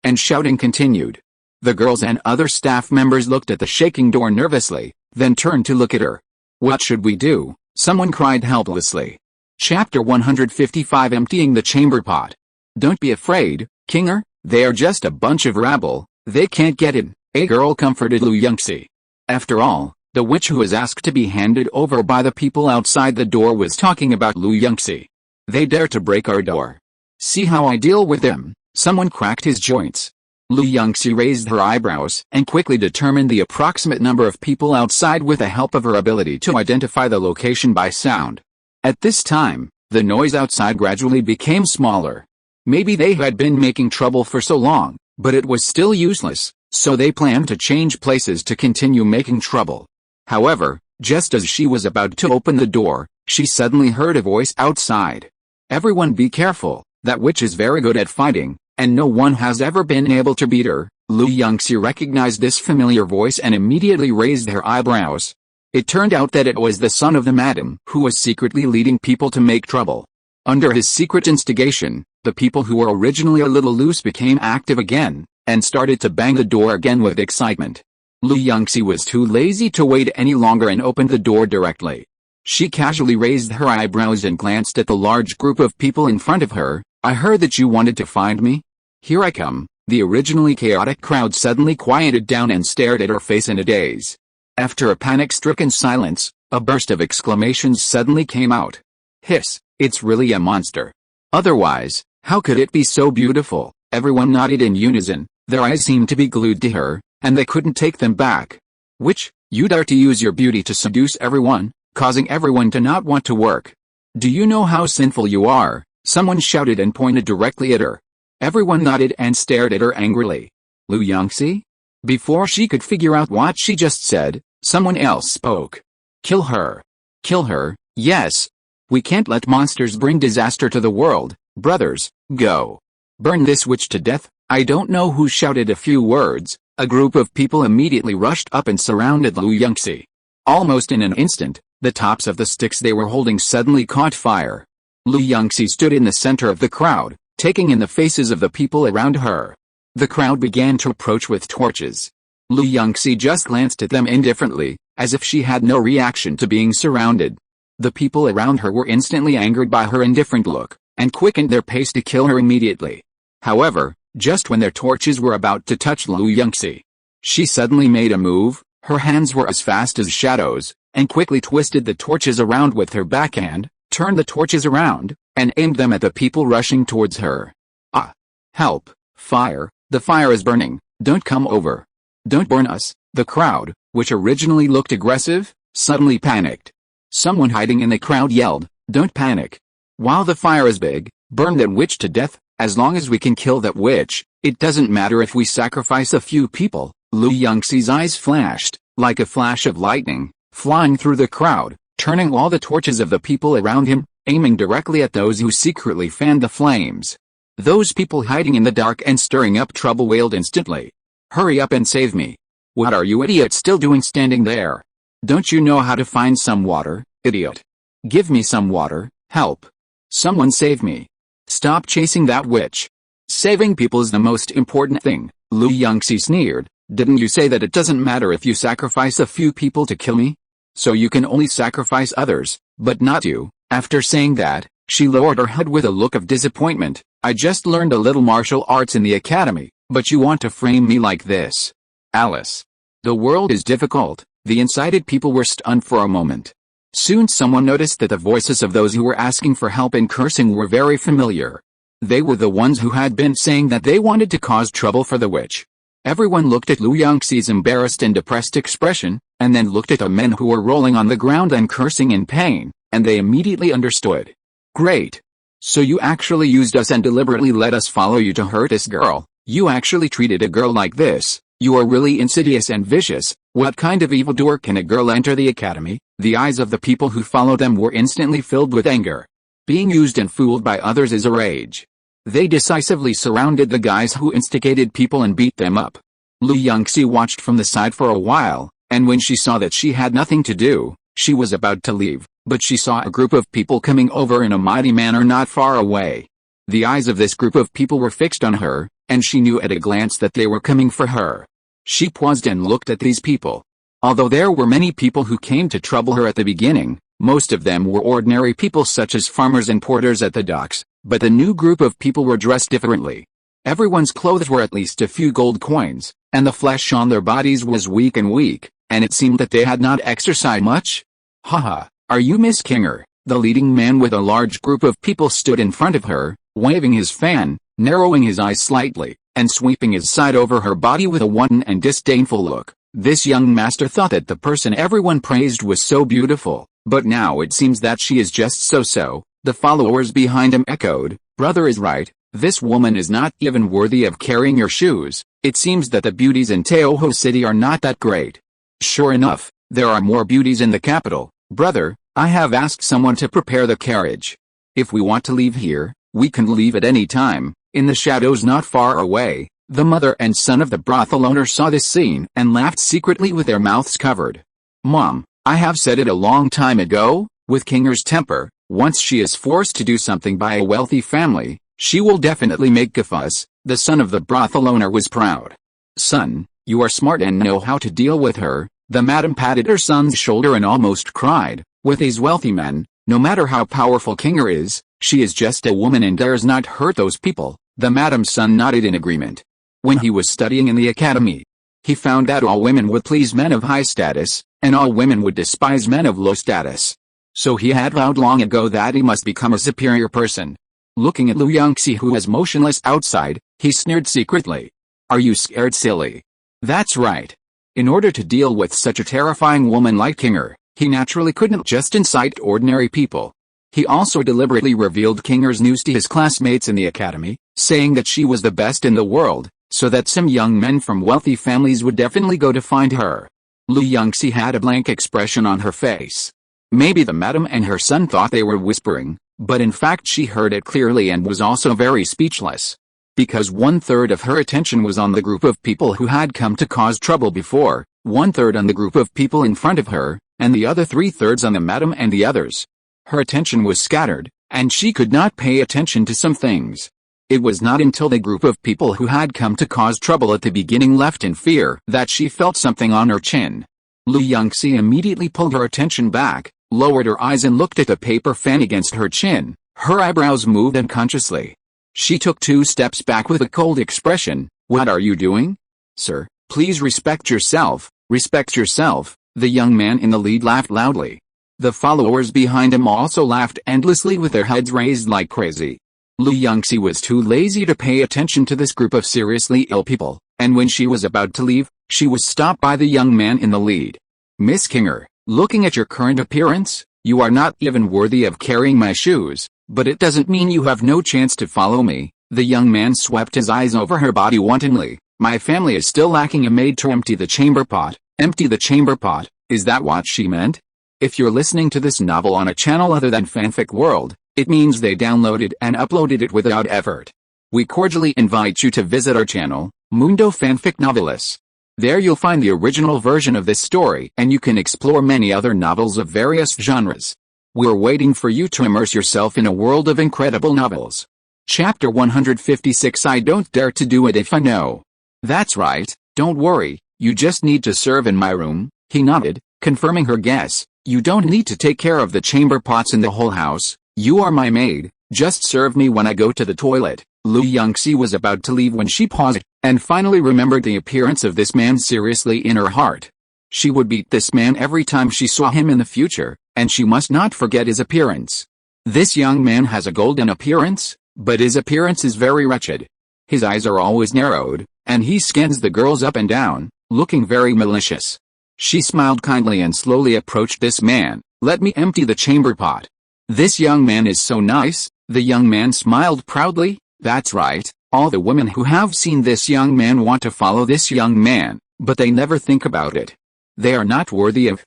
and shouting continued. The girls and other staff members looked at the shaking door nervously, then turned to look at her. "What should we do?" someone cried helplessly. Chapter 155 Emptying the Chamber Pot. "Don't be afraid, Kinger, they are just a bunch of rabble, they can't get in," a girl comforted Lu Yunxi. After all, the witch who was asked to be handed over by the people outside the door was talking about Lu Yunxi. "They dare to break our door. See how I deal with them." Someone cracked his joints. Lu Yunxi raised her eyebrows and quickly determined the approximate number of people outside with the help of her ability to identify the location by sound. At this time, the noise outside gradually became smaller. Maybe they had been making trouble for so long, but it was still useless, so they planned to change places to continue making trouble. However, just as she was about to open the door, she suddenly heard a voice outside. "Everyone be careful, that witch is very good at fighting, and no one has ever been able to beat her." Lu Yunxi recognized this familiar voice and immediately raised her eyebrows. It turned out that it was the son of the madam who was secretly leading people to make trouble. Under his secret instigation, the people who were originally a little loose became active again, and started to bang the door again with excitement. Lu Yunxi was too lazy to wait any longer and opened the door directly. She casually raised her eyebrows and glanced at the large group of people in front of her. "I heard that you wanted to find me. Here I come." The originally chaotic crowd suddenly quieted down and stared at her face in a daze. After a panic-stricken silence, a burst of exclamations suddenly came out. Hiss, it's really a monster. Otherwise, how could it be so beautiful? Everyone nodded in unison, their eyes seemed to be glued to her, and they couldn't take them back. Which, you dare to use your beauty to seduce everyone, causing everyone to not want to work. Do you know how sinful you are? Someone shouted and pointed directly at her. Everyone nodded and stared at her angrily. Yunxi? Before she could figure out what she just said, someone else spoke. Kill her. Kill her, yes. We can't let monsters bring disaster to the world. Brothers, go. Burn this witch to death. I don't know who shouted a few words. A group of people immediately rushed up and surrounded Yunxi. Almost in an instant, the tops of the sticks they were holding suddenly caught fire. Yunxi stood in the center of the crowd, taking in the faces of the people around her. The crowd began to approach with torches. Yunxi just glanced at them indifferently, as if she had no reaction to being surrounded. The people around her were instantly angered by her indifferent look, and quickened their pace to kill her immediately. However, just when their torches were about to touch Yunxi, she suddenly made a move. Her hands were as fast as shadows, and quickly twisted the torches around with her backhand, turned the torches around, and aimed them at the people rushing towards her. Ah! Help! Fire! The fire is burning! Don't come over! Don't burn us! The crowd, which originally looked aggressive, suddenly panicked. Someone hiding in the crowd yelled, "Don't panic! While the fire is big, burn that witch to death. As long as we can kill that witch, it doesn't matter if we sacrifice a few people." Yunxi's eyes flashed, like a flash of lightning, flying through the crowd, turning all the torches of the people around him, aiming directly at those who secretly fanned the flames. Those people hiding in the dark and stirring up trouble wailed instantly. "Hurry up and save me! What are you idiots still doing standing there? Don't you know how to find some water, idiot? Give me some water, help! Someone save me! Stop chasing that witch! Saving people is the most important thing," Yunxi sneered. "Didn't you say that it doesn't matter if you sacrifice a few people to kill me? So you can only sacrifice others, but not you." After saying that, she lowered her head with a look of disappointment. "I just learned a little martial arts in the academy, but you want to frame me like this? Alice. The world is difficult." The incited people were stunned for a moment. Soon someone noticed that the voices of those who were asking for help and cursing were very familiar. They were the ones who had been saying that they wanted to cause trouble for the witch. Everyone looked at Yunxi's embarrassed and depressed expression, and then looked at the men who were rolling on the ground and cursing in pain, and they immediately understood. "Great. So you actually used us and deliberately let us follow you to hurt this girl. You actually treated a girl like this. You are really insidious and vicious. What kind of evildoer can a girl enter the academy?" The eyes of the people who followed them were instantly filled with anger. Being used and fooled by others is a rage. They decisively surrounded the guys who instigated people and beat them up. Yunxi watched from the side for a while, and when she saw that she had nothing to do, she was about to leave, but she saw a group of people coming over in a mighty manner not far away. The eyes of this group of people were fixed on her, and she knew at a glance that they were coming for her. She paused and looked at these people. Although there were many people who came to trouble her at the beginning, most of them were ordinary people such as farmers and porters at the docks, but the new group of people were dressed differently. Everyone's clothes were at least a few gold coins, and the flesh on their bodies was weak, and it seemed that they had not exercised much. "Haha, are you Miss Kinger?" The leading man with a large group of people stood in front of her, waving his fan, narrowing his eyes slightly, and sweeping his side over her body with a wanton and disdainful look. This young master thought that the person everyone praised was so beautiful, but now it seems that she is just so-so. The followers behind him echoed, "Brother is right, this woman is not even worthy of carrying your shoes. It seems that the beauties in Teoho City are not that great." "Sure enough, there are more beauties in the capital. Brother, I have asked someone to prepare the carriage. If we want to leave here, we can leave at any time." In the shadows not far away, the mother and son of the brothel owner saw this scene and laughed secretly with their mouths covered. "Mom, I have said it a long time ago, with Kinger's temper, once she is forced to do something by a wealthy family, she will definitely make a fuss." The son of the brothel owner was proud. "Son, you are smart and know how to deal with her." The madam patted her son's shoulder and almost cried. "With these wealthy men, no matter how powerful Kinger is, she is just a woman and dares not hurt those people." The madam's son nodded in agreement. When he was studying in the academy, he found that all women would please men of high status, and all women would despise men of low status. So he had vowed long ago that he must become a superior person. Looking at Yunxi, who was motionless outside, he sneered secretly. Are you scared, silly? That's right. In order to deal with such a terrifying woman like Kinger, he naturally couldn't just incite ordinary people. He also deliberately revealed Kinger's news to his classmates in the academy, saying that she was the best in the world, so that some young men from wealthy families would definitely go to find her. Yunxi had a blank expression on her face. Maybe the madam and her son thought they were whispering, but in fact she heard it clearly and was also very speechless. Because 1/3 of her attention was on the group of people who had come to cause trouble before, 1/3 on the group of people in front of her, and the other 3/3 on the madam and the others. Her attention was scattered, and she could not pay attention to some things. It was not until the group of people who had come to cause trouble at the beginning left in fear that she felt something on her chin. Yunxi immediately pulled her attention back, lowered her eyes and looked at the paper fan against her chin. Her eyebrows moved unconsciously. She took 2 steps back with a cold expression. What are you doing? Sir, please respect yourself, the young man in the lead laughed loudly. The followers behind him also laughed endlessly with their heads raised like crazy. Yunxi was too lazy to pay attention to this group of seriously ill people, and when she was about to leave, she was stopped by the young man in the lead. Miss Kinger, looking at your current appearance, you are not even worthy of carrying my shoes, but it doesn't mean you have no chance to follow me. The young man swept his eyes over her body wantonly. My family is still lacking a maid to empty the chamber pot. Empty the chamber pot, is that what she meant? If you're listening to this novel on a channel other than Fanfic World, it means they downloaded and uploaded it without effort. We cordially invite you to visit our channel, Mundo Fanfic Novelis. There you'll find the original version of this story and you can explore many other novels of various genres. We're waiting for you to immerse yourself in a world of incredible novels. Chapter 156. I don't dare to do it if I know. That's right, don't worry, you just need to serve in my room. He nodded, confirming her guess. You don't need to take care of the chamber pots in the whole house. You are my maid, just serve me when I go to the toilet. Yunxi was about to leave when she paused, and finally remembered the appearance of this man seriously in her heart. She would beat this man every time she saw him in the future, and she must not forget his appearance. This young man has a golden appearance, but his appearance is very wretched. His eyes are always narrowed, and he scans the girls up and down, looking very malicious. She smiled kindly and slowly approached this man. Let me empty the chamber pot. This young man is so nice. The young man smiled proudly. That's right, all the women who have seen this young man want to follow this young man, but they never think about it. They are not worthy of.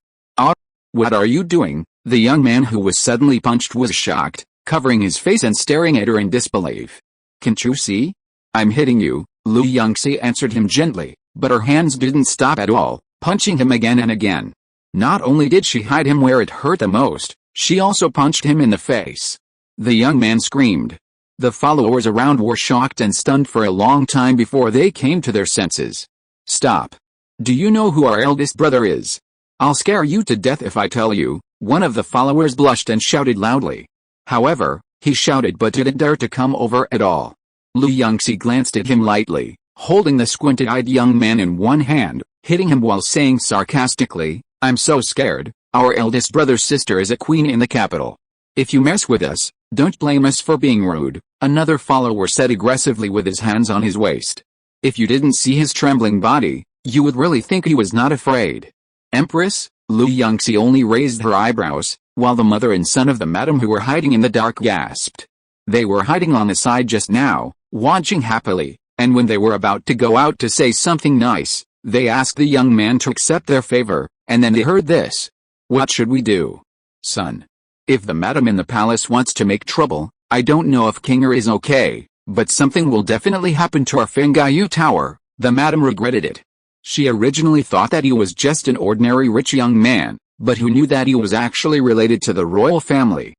What are you doing? The young man who was suddenly punched was shocked, covering his face and staring at her in disbelief. Can't you see? I'm hitting you, Yunxi answered him gently, but her hands didn't stop at all, punching him again and again. Not only did she hit him where it hurt the most, she also punched him in the face. The young man screamed. The followers around were shocked and stunned for a long time before they came to their senses. Stop. Do you know who our eldest brother is? I'll scare you to death if I tell you. One of the followers blushed and shouted loudly. However, he shouted but didn't dare to come over at all. Yunxi glanced at him lightly, holding the squinty-eyed young man in one hand, hitting him while saying sarcastically, I'm so scared. Our eldest brother's sister is a queen in the capital. If you mess with us, don't blame us for being rude, another follower said aggressively with his hands on his waist. If you didn't see his trembling body, you would really think he was not afraid. Empress? Yunxi only raised her eyebrows, while the mother and son of the madam who were hiding in the dark gasped. They were hiding on the side just now, watching happily, and when they were about to go out to say something nice, they asked the young man to accept their favor, and then they heard this. What should we do? Son. If the madam in the palace wants to make trouble, I don't know if Kinger is okay, but something will definitely happen to our Fangayu tower. The madam regretted it. She originally thought that he was just an ordinary rich young man, but who knew that he was actually related to the royal family.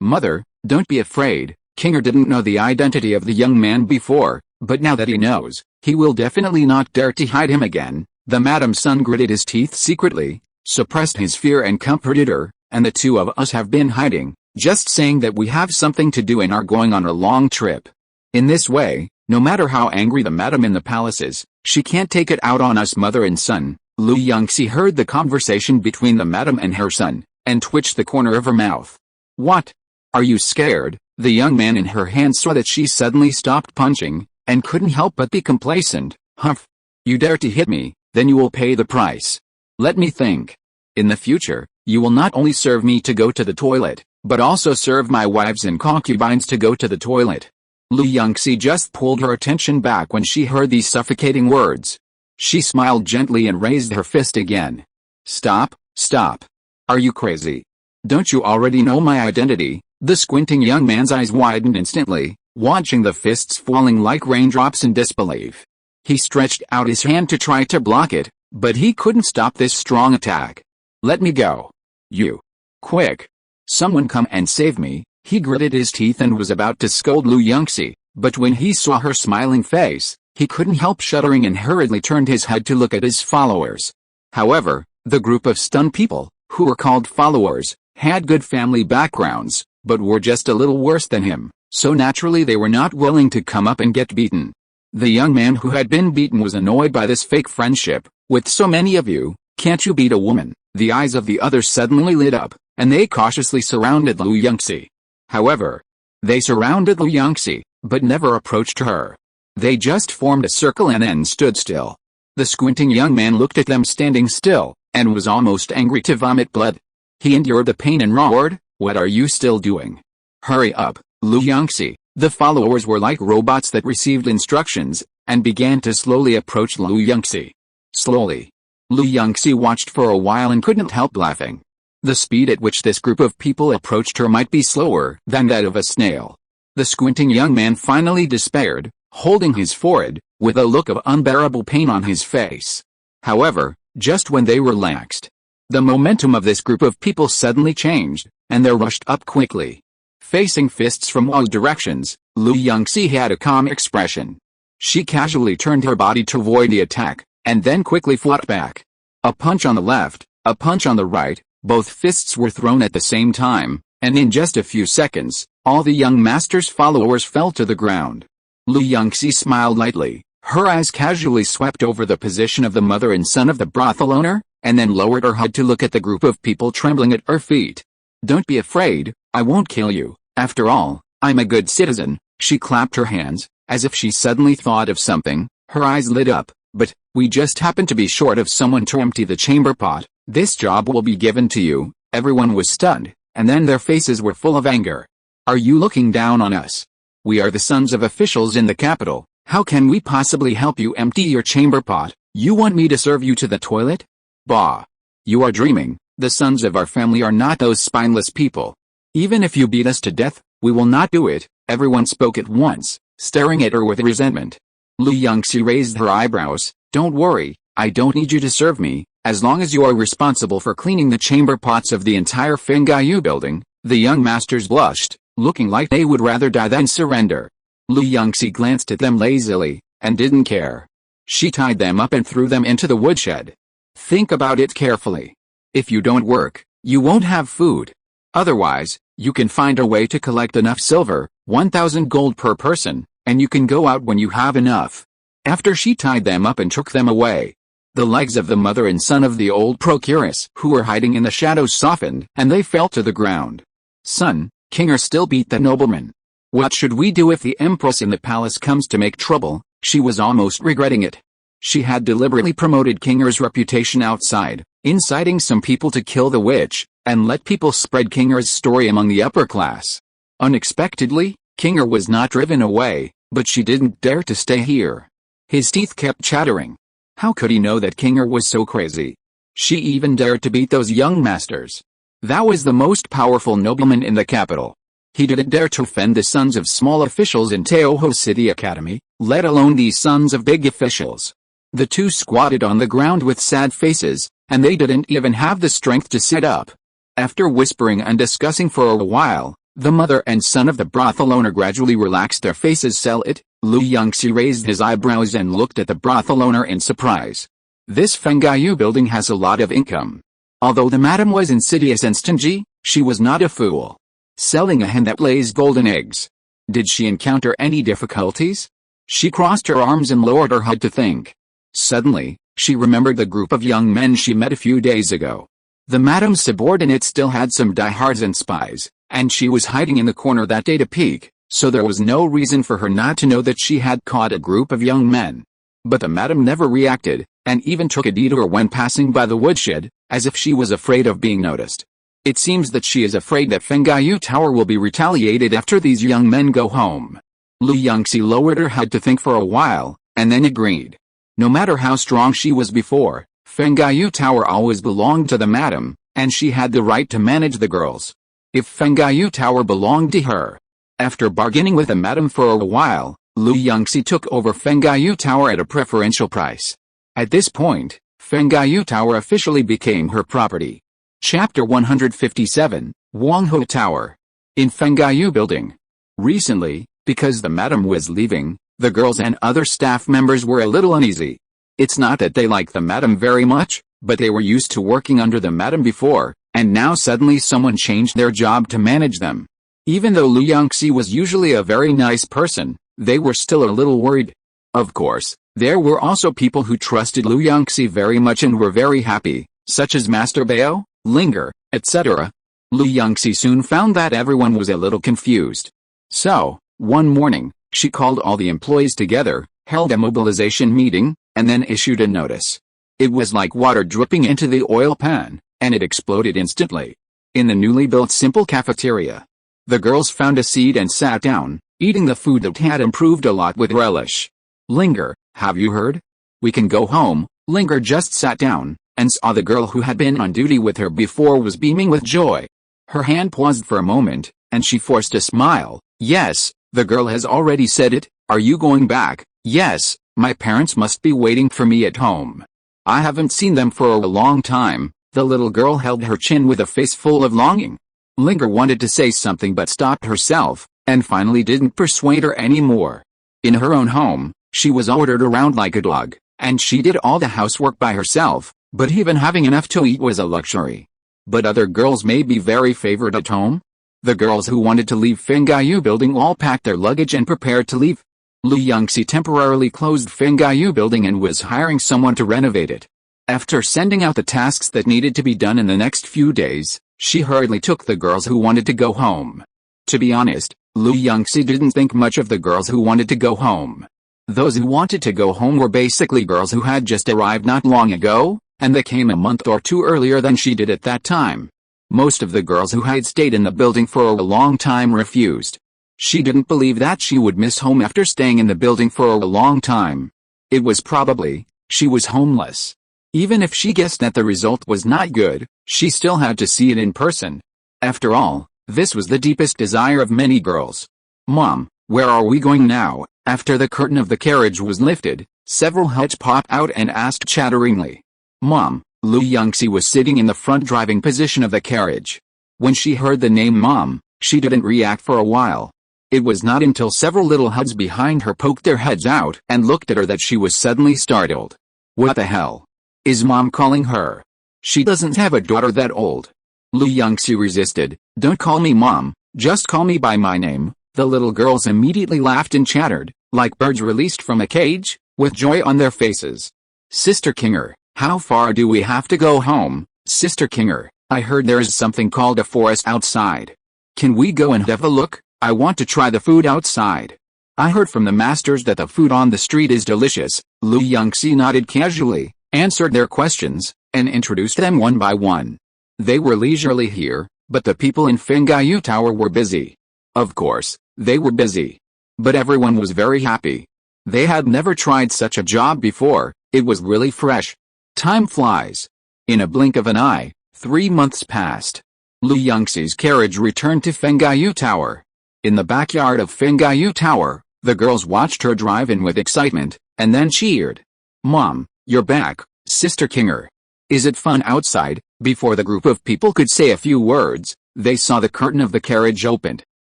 Mother, don't be afraid. Kinger didn't know the identity of the young man before, but now that he knows, he will definitely not dare to hide him again. The madam's son gritted his teeth secretly, suppressed his fear and comforted her, and the two of us have been hiding, just saying that we have something to do and are going on a long trip. In this way, No matter how angry the madam in the palace is, she can't take it out on us mother and son. Lu Yunxi heard the conversation between the madam and her son, and twitched the corner of her mouth. What? Are you scared? The young man in her hand saw that she suddenly stopped punching, and couldn't help but be complacent. Humph! You dare to hit me, then you will pay the price. Let me think. In the future, you will not only serve me to go to the toilet, but also serve my wives and concubines to go to the toilet. Lu Yunxi just pulled her attention back when she heard these suffocating words. She smiled gently and raised her fist again. Stop, stop. Are you crazy? Don't you already know my identity? The squinting young man's eyes widened instantly, watching the fists falling like raindrops in disbelief. He stretched out his hand to try to block it, but he couldn't stop this strong attack. Let me go. You. Quick. Someone come and save me. He gritted his teeth and was about to scold Lu Yunxi, but when he saw her smiling face, he couldn't help shuddering and hurriedly turned his head to look at his followers. However, the group of stunned people, who were called followers, had good family backgrounds, but were just a little worse than him, so naturally they were not willing to come up and get beaten. The young man who had been beaten was annoyed by this fake friendship. With so many of you, can't you beat a woman? The eyes of the others suddenly lit up, and they cautiously surrounded Lu Yunxi. However, they surrounded Lu Yunxi, but never approached her. They just formed a circle and then stood still. The squinting young man looked at them standing still, and was almost angry to vomit blood. He endured the pain and roared, "What are you still doing? Hurry up, Lu Yunxi." The followers were like robots that received instructions, and began to slowly approach Lu Yunxi. Slowly. Lu Yunxi watched for a while and couldn't help laughing. The speed at which this group of people approached her might be slower than that of a snail. The squinting young man finally despaired, holding his forehead, with a look of unbearable pain on his face. However, just when they relaxed, the momentum of this group of people suddenly changed, and they rushed up quickly. Facing fists from all directions, Lu Yunxi had a calm expression. She casually turned her body to avoid the attack, and then quickly fought back. A punch on the left, a punch on the right, both fists were thrown at the same time, and in just a few seconds, all the young master's followers fell to the ground. Lu Yunxi smiled lightly, her eyes casually swept over the position of the mother and son of the brothel owner, and then lowered her head to look at the group of people trembling at her feet. Don't be afraid, I won't kill you. After all, I'm a good citizen. She clapped her hands, as if she suddenly thought of something. Her eyes lit up. But, we just happen to be short of someone to empty the chamber pot. This job will be given to you. Everyone was stunned, and then their faces were full of anger. Are you looking down on us? We are the sons of officials in the capital. How can we possibly help you empty your chamber pot? You want me to serve you to the toilet? Bah! You are dreaming. The sons of our family are not those spineless people. Even if you beat us to death, we will not do it. Everyone spoke at once, staring at her with resentment. Lu Yunxi raised her eyebrows. Don't worry, I don't need you to serve me, as long as you are responsible for cleaning the chamber pots of the entire Fengaiyu building. The young masters blushed, looking like they would rather die than surrender. Lu Yunxi glanced at them lazily, and didn't care. She tied them up and threw them into the woodshed. Think about it carefully. If you don't work, you won't have food. Otherwise, you can find a way to collect enough silver, 1,000 gold per person, and you can go out when you have enough. After she tied them up and took them away, the legs of the mother and son of the old procuress who were hiding in the shadows softened, and they fell to the ground. Son, Kinger still beat the nobleman. What should we do if the empress in the palace comes to make trouble? She was almost regretting it. She had deliberately promoted Kinger's reputation outside, inciting some people to kill the witch, and let people spread Kinger's story among the upper class. Unexpectedly, Kinger was not driven away, but she didn't dare to stay here. His teeth kept chattering. How could he know that Kinger was so crazy? She even dared to beat those young masters. That was the most powerful nobleman in the capital. He didn't dare to offend the sons of small officials in Teoho City Academy, let alone these sons of big officials. The two squatted on the ground with sad faces, and they didn't even have the strength to sit up. After whispering and discussing for a while, the mother and son of the brothel owner gradually relaxed their faces. Sell it? Lu Yunxi raised his eyebrows and looked at the brothel owner in surprise. This Fengaiyu building has a lot of income. Although the madam was insidious and stingy, she was not a fool. Selling a hen that lays golden eggs. Did she encounter any difficulties? She crossed her arms and lowered her head to think. Suddenly, she remembered the group of young men she met a few days ago. The madam's subordinates still had some diehards and spies, and she was hiding in the corner that day to peek, so there was no reason for her not to know that she had caught a group of young men. But the madam never reacted, and even took a detour when passing by the woodshed, as if she was afraid of being noticed. It seems that she is afraid that Fengaiyu Tower will be retaliated after these young men go home. Lu Yunxi lowered her head to think for a while, and then agreed. No matter how strong she was before, Fengaiyu Tower always belonged to the madam, and she had the right to manage the girls. If Fengaiyu Tower belonged to her. After bargaining with the madam for a while, Lu Yunxi took over Fengaiyu Tower at a preferential price. At this point, Fengaiyu Tower officially became her property. Chapter 157, Wanghe Tower. In Fengaiyu Building. Recently, because the madam was leaving, the girls and other staff members were a little uneasy. It's not that they like the madam very much, but they were used to working under the madam before, and now suddenly someone changed their job to manage them. Even though Lu Yunxi was usually a very nice person, they were still a little worried. Of course, there were also people who trusted Lu Yunxi very much and were very happy, such as Master Bao, Linger, etc. Lu Yunxi soon found that everyone was a little confused. So, one morning, she called all the employees together, held a mobilization meeting, and then issued a notice. It was like water dripping into the oil pan, and it exploded instantly. In the newly built simple cafeteria, the girls found a seat and sat down, eating the food that had improved a lot with relish. Linger, have you heard? We can go home. Linger just sat down, and saw the girl who had been on duty with her before was beaming with joy. Her hand paused for a moment, and she forced a smile. Yes, the girl has already said it. Are you going back? Yes, my parents must be waiting for me at home. I haven't seen them for a long time. The little girl held her chin with a face full of longing. Linger wanted to say something but stopped herself, and finally didn't persuade her anymore. In her own home, she was ordered around like a dog, and she did all the housework by herself, but even having enough to eat was a luxury. But other girls may be very favored at home. The girls who wanted to leave Fengaiyu Building all packed their luggage and prepared to leave. Lu Yunxi temporarily closed Fengaiyu Building and was hiring someone to renovate it. After sending out the tasks that needed to be done in the next few days, she hurriedly took the girls who wanted to go home. To be honest, Lu Yunxi didn't think much of the girls who wanted to go home. Those who wanted to go home were basically girls who had just arrived not long ago, and they came a month or two earlier than she did at that time. Most of the girls who had stayed in the building for a long time refused. She didn't believe that she would miss home after staying in the building for a long time. It was probably, she was homeless. Even if she guessed that the result was not good, she still had to see it in person. After all, this was the deepest desire of many girls. Mom, where are we going now? After the curtain of the carriage was lifted, several heads popped out and asked chatteringly. Mom, Lu Yunxi was sitting in the front driving position of the carriage. When she heard the name Mom, she didn't react for a while. It was not until several little heads behind her poked their heads out and looked at her that she was suddenly startled. What the hell? Is Mom calling her? She doesn't have a daughter that old. Lu Yunxi resisted. Don't call me Mom, just call me by my name. The little girls immediately laughed and chattered, like birds released from a cage, with joy on their faces. Sister Kinger, how far do we have to go home? Sister Kinger, I heard there is something called a forest outside. Can we go and have a look? I want to try the food outside. I heard from the masters that the food on the street is delicious. Lu Yunxi nodded casually, answered their questions, and introduced them one by one. They were leisurely here, but the people in Fengaiyu Tower were busy. Of course, they were busy. But everyone was very happy. They had never tried such a job before. It was really fresh. Time flies. In a blink of an eye, 3 months passed. Lu Yunxi's carriage returned to Fengaiyu Tower. In the backyard of Fengaiyu Tower, the girls watched her drive in with excitement, and then cheered. Mom, you're back, Sister Kinger. Is it fun outside? Before the group of people could say a few words, they saw the curtain of the carriage opened.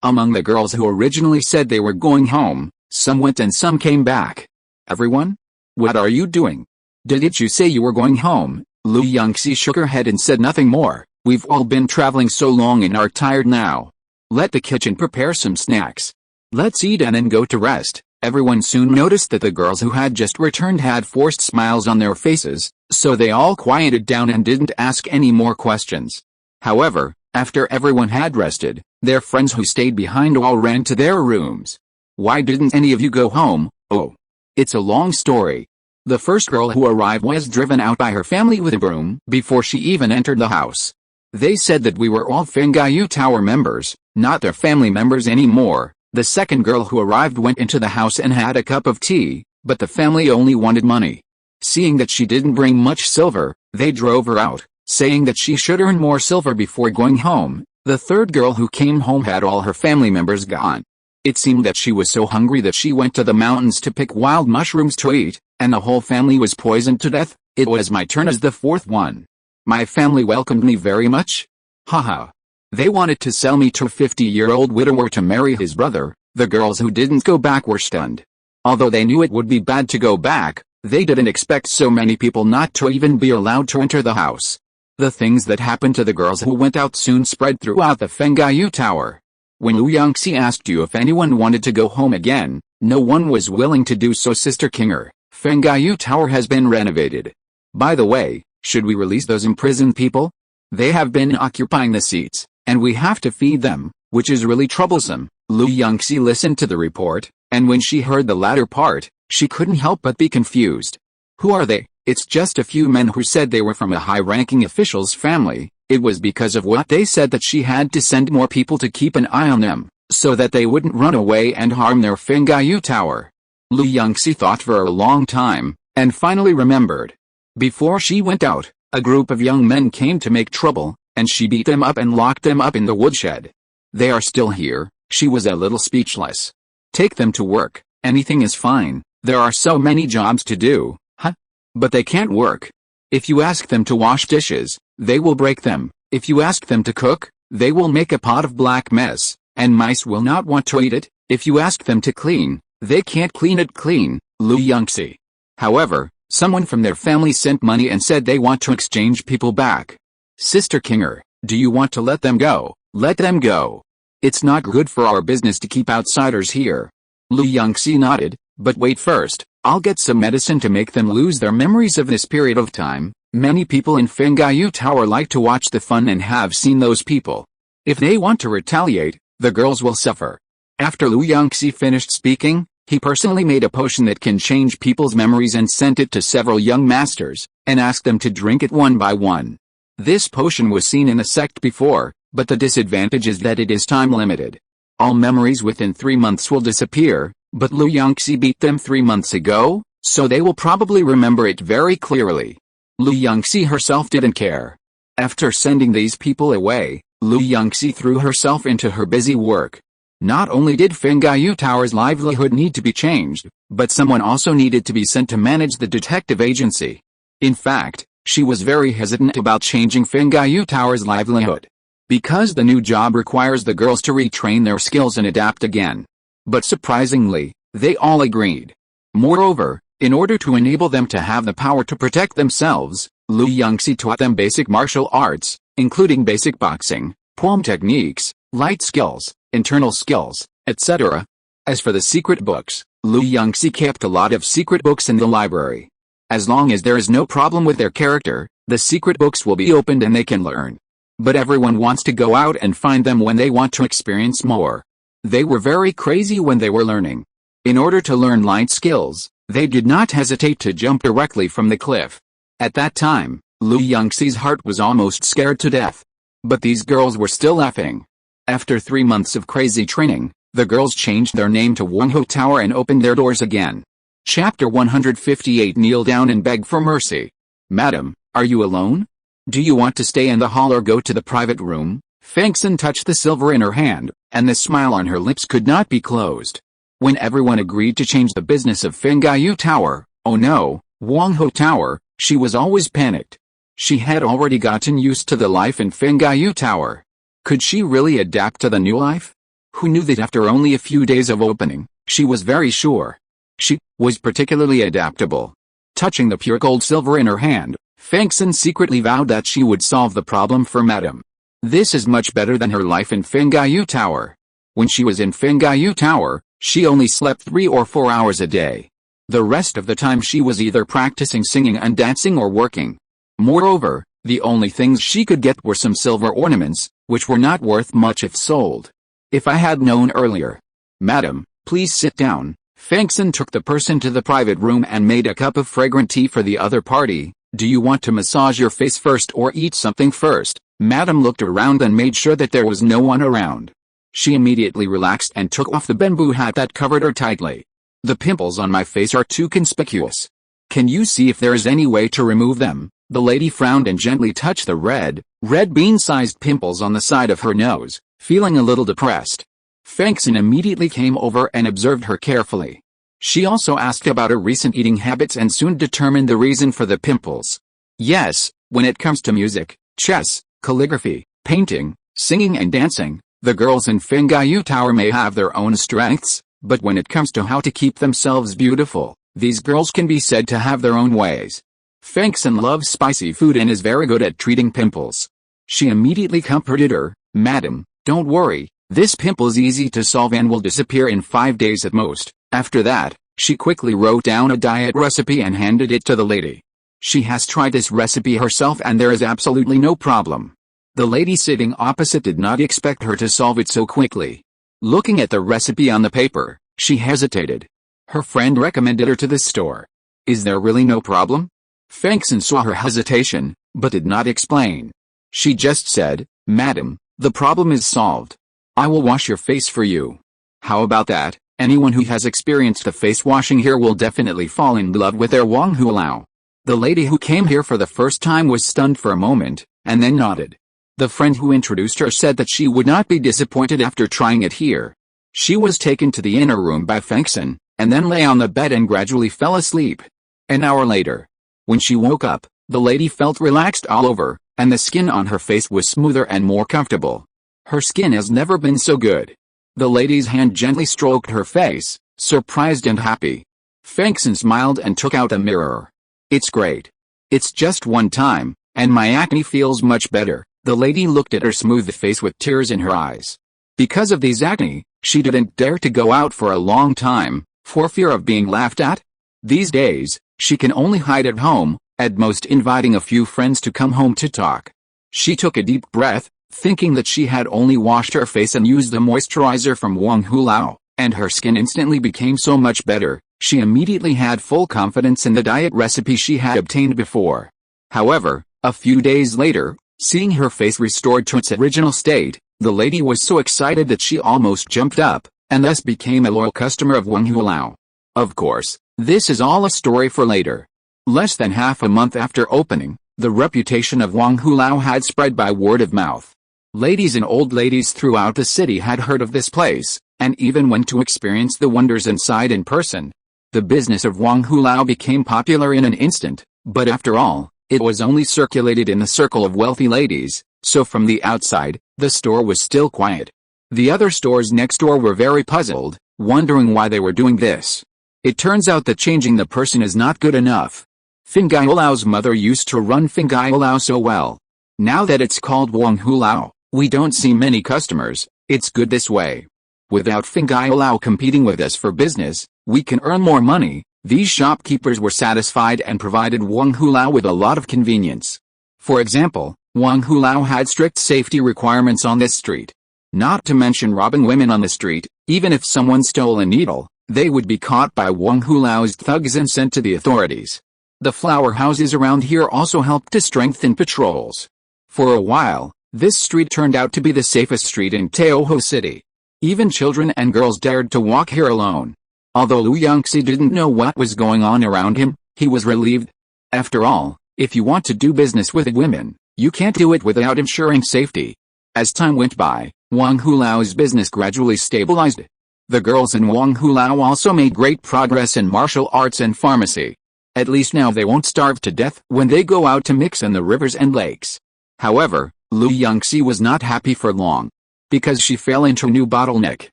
Among the girls who originally said they were going home, some went and some came back. Everyone? What are you doing? Didn't you say you were going home? Lu Yunxi shook her head and said nothing more. We've all been traveling so long and are tired now. Let the kitchen prepare some snacks. Let's eat and then go to rest. Everyone soon noticed that the girls who had just returned had forced smiles on their faces, so they all quieted down and didn't ask any more questions. However, after everyone had rested, their friends who stayed behind all ran to their rooms. "Why didn't any of you go home?" "Oh, it's a long story. The first girl who arrived was driven out by her family with a broom before she even entered the house. They said that we were all Fengaiyu Tower members, not their family members anymore. The second girl who arrived went into the house and had a cup of tea, but the family only wanted money. Seeing that she didn't bring much silver, they drove her out, saying that she should earn more silver before going home. The third girl who came home had all her family members gone. It seemed that she was so hungry that she went to the mountains to pick wild mushrooms to eat, and the whole family was poisoned to death. It was my turn as the fourth one. My family welcomed me very much. Haha. They wanted to sell me to a 50-year-old widower to marry his brother. The girls who didn't go back were stunned. Although they knew it would be bad to go back, they didn't expect so many people not to even be allowed to enter the house. The things that happened to the girls who went out soon spread throughout the Fengaiyu Tower. When Yunxi asked you if anyone wanted to go home again, no one was willing to do so. Sister Kinger, Fengaiyu Tower has been renovated. By the way, should we release those imprisoned people? They have been occupying the seats, and we have to feed them, which is really troublesome. Yunxi listened to the report, and when she heard the latter part, she couldn't help but be confused. Who are they? It's just a few men who said they were from a high-ranking official's family. It was because of what they said that she had to send more people to keep an eye on them, so that they wouldn't run away and harm their Fengaiyu Tower. Yunxi thought for a long time, and finally remembered. Before she went out, a group of young men came to make trouble, and she beat them up and locked them up in the woodshed. They are still here. She was a little speechless. Take them to work, anything is fine, there are so many jobs to do, huh? But they can't work. If you ask them to wash dishes, they will break them. If you ask them to cook, they will make a pot of black mess, and mice will not want to eat it. If you ask them to clean, they can't clean it clean. Yunxi. However, someone from their family sent money and said they want to exchange people back. Sister Kinger, do you want to let them go? Let them go. It's not good for our business to keep outsiders here. Yunxi nodded, but wait first, I'll get some medicine to make them lose their memories of this period of time. Many people in Fengaiyu Tower like to watch the fun and have seen those people. If they want to retaliate, the girls will suffer. After Yunxi finished speaking, he personally made a potion that can change people's memories and sent it to several young masters, and asked them to drink it one by one. This potion was seen in a sect before, but the disadvantage is that it is time-limited. All memories within 3 months will disappear, but Yunxi beat them 3 months ago, so they will probably remember it very clearly. Yunxi herself didn't care. After sending these people away, Yunxi threw herself into her busy work. Not only did Fengaiyu Tower's livelihood need to be changed, but someone also needed to be sent to manage the detective agency. In fact, she was very hesitant about changing Fengaiyu Tower's livelihood, because the new job requires the girls to retrain their skills and adapt again. But surprisingly, they all agreed. Moreover, in order to enable them to have the power to protect themselves, Yunxi taught them basic martial arts, including basic boxing, palm techniques, light skills, internal skills, etc. As for the secret books, Yunxi kept a lot of secret books in the library. As long as there is no problem with their character, the secret books will be opened and they can learn. But everyone wants to go out and find them when they want to experience more. They were very crazy when they were learning. In order to learn light skills, they did not hesitate to jump directly from the cliff. At that time, Yunxi's heart was almost scared to death. But these girls were still laughing. After 3 months of crazy training, the girls changed their name to Wongho Tower and opened their doors again. Chapter 158. Kneel down and beg for mercy. Madam, are you alone? Do you want to stay in the hall or go to the private room? Fengxin touched the silver in her hand, and the smile on her lips could not be closed. When everyone agreed to change the business of Fengaiyu Tower, oh no, Wongho Tower, she was always panicked. She had already gotten used to the life in Fengaiyu Tower. Could she really adapt to the new life? Who knew that after only a few days of opening, she was very sure. She was particularly adaptable. Touching the pure gold silver in her hand, Fengxin secretly vowed that she would solve the problem for Madame. This is much better than her life in Fengaiyu Tower. When she was in Fengaiyu Tower, She only slept 3 or 4 hours a day. The rest of the time she was either practicing singing and dancing or working. Moreover, the only things she could get were some silver ornaments, which were not worth much if sold. If I had known earlier. Madam, please sit down. Fengson took the person to the private room and made a cup of fragrant tea for the other party. Do you want to massage your face first or eat something first? Madam looked around and made sure that there was no one around. She immediately relaxed and took off the bamboo hat that covered her tightly. The pimples on my face are too conspicuous. Can you see if there is any way to remove them? The lady frowned and gently touched the red bean-sized pimples on the side of her nose, feeling a little depressed. Fengson immediately came over and observed her carefully. She also asked about her recent eating habits and soon determined the reason for the pimples. Yes, when it comes to music, chess, calligraphy, painting, singing and dancing, the girls in Fengyu Tower may have their own strengths, but when it comes to how to keep themselves beautiful, these girls can be said to have their own ways. Fengson loves spicy food and is very good at treating pimples. She immediately comforted her. Madam, don't worry, this pimple is easy to solve and will disappear in 5 days at most. After that, she quickly wrote down a diet recipe and handed it to the lady. She has tried this recipe herself and there is absolutely no problem. The lady sitting opposite did not expect her to solve it so quickly. Looking at the recipe on the paper, she hesitated. Her friend recommended her to this store. Is there really no problem? Fengson saw her hesitation, but did not explain. She just said, Madam, the problem is solved. I will wash your face for you. How about that? Anyone who has experienced the face washing here will definitely fall in love with their Wang Hulao. The lady who came here for the first time was stunned for a moment, and then nodded. The friend who introduced her said that she would not be disappointed after trying it here. She was taken to the inner room by Fengson, and then lay on the bed and gradually fell asleep. An hour later, when she woke up, the lady felt relaxed all over, and the skin on her face was smoother and more comfortable. Her skin has never been so good. The lady's hand gently stroked her face, surprised and happy. Fengson smiled and took out a mirror. It's great. It's just one time, and my acne feels much better. The lady looked at her smooth face with tears in her eyes. Because of these acne, she didn't dare to go out for a long time, for fear of being laughed at. These days, she can only hide at home, at most inviting a few friends to come home to talk. She took a deep breath, thinking that she had only washed her face and used the moisturizer from Wang Hulao, and her skin instantly became so much better. She immediately had full confidence in the diet recipe she had obtained before. However, a few days later, seeing her face restored to its original state, the lady was so excited that she almost jumped up, and thus became a loyal customer of Wang Hulao. Of course, this is all a story for later. Less than half a month after opening, the reputation of Wang Hulao had spread by word of mouth. Ladies and old ladies throughout the city had heard of this place, and even went to experience the wonders inside in person. The business of Wang Hulao became popular in an instant, but after all, it was only circulated in the circle of wealthy ladies, so from the outside, the store was still quiet. The other stores next door were very puzzled, wondering why they were doing this. It turns out that changing the person is not good enough. Fengyu Lao's mother used to run Fengyu Lao so well. Now that it's called Wang Hulao, we don't see many customers. It's good this way. Without Fengyu Lao competing with us for business, we can earn more money. These shopkeepers were satisfied and provided Wang Hulao with a lot of convenience. For example, Wang Hulao had strict safety requirements on this street. Not to mention robbing women on the street. Even if someone stole a needle, they would be caught by Wang Hulao's thugs and sent to the authorities. The flower houses around here also helped to strengthen patrols. For a while, this street turned out to be the safest street in Teoho City. Even children and girls dared to walk here alone. Although Yunxi didn't know what was going on around him, he was relieved. After all, if you want to do business with women, you can't do it without ensuring safety. As time went by, Wang Hulao's business gradually stabilized. The girls in Wang Hulao also made great progress in martial arts and pharmacy. At least now they won't starve to death when they go out to mix in the rivers and lakes. However, Yunxi was not happy for long. Because she fell into a new bottleneck.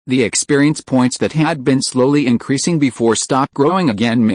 The experience points that had been slowly increasing before stopped growing again.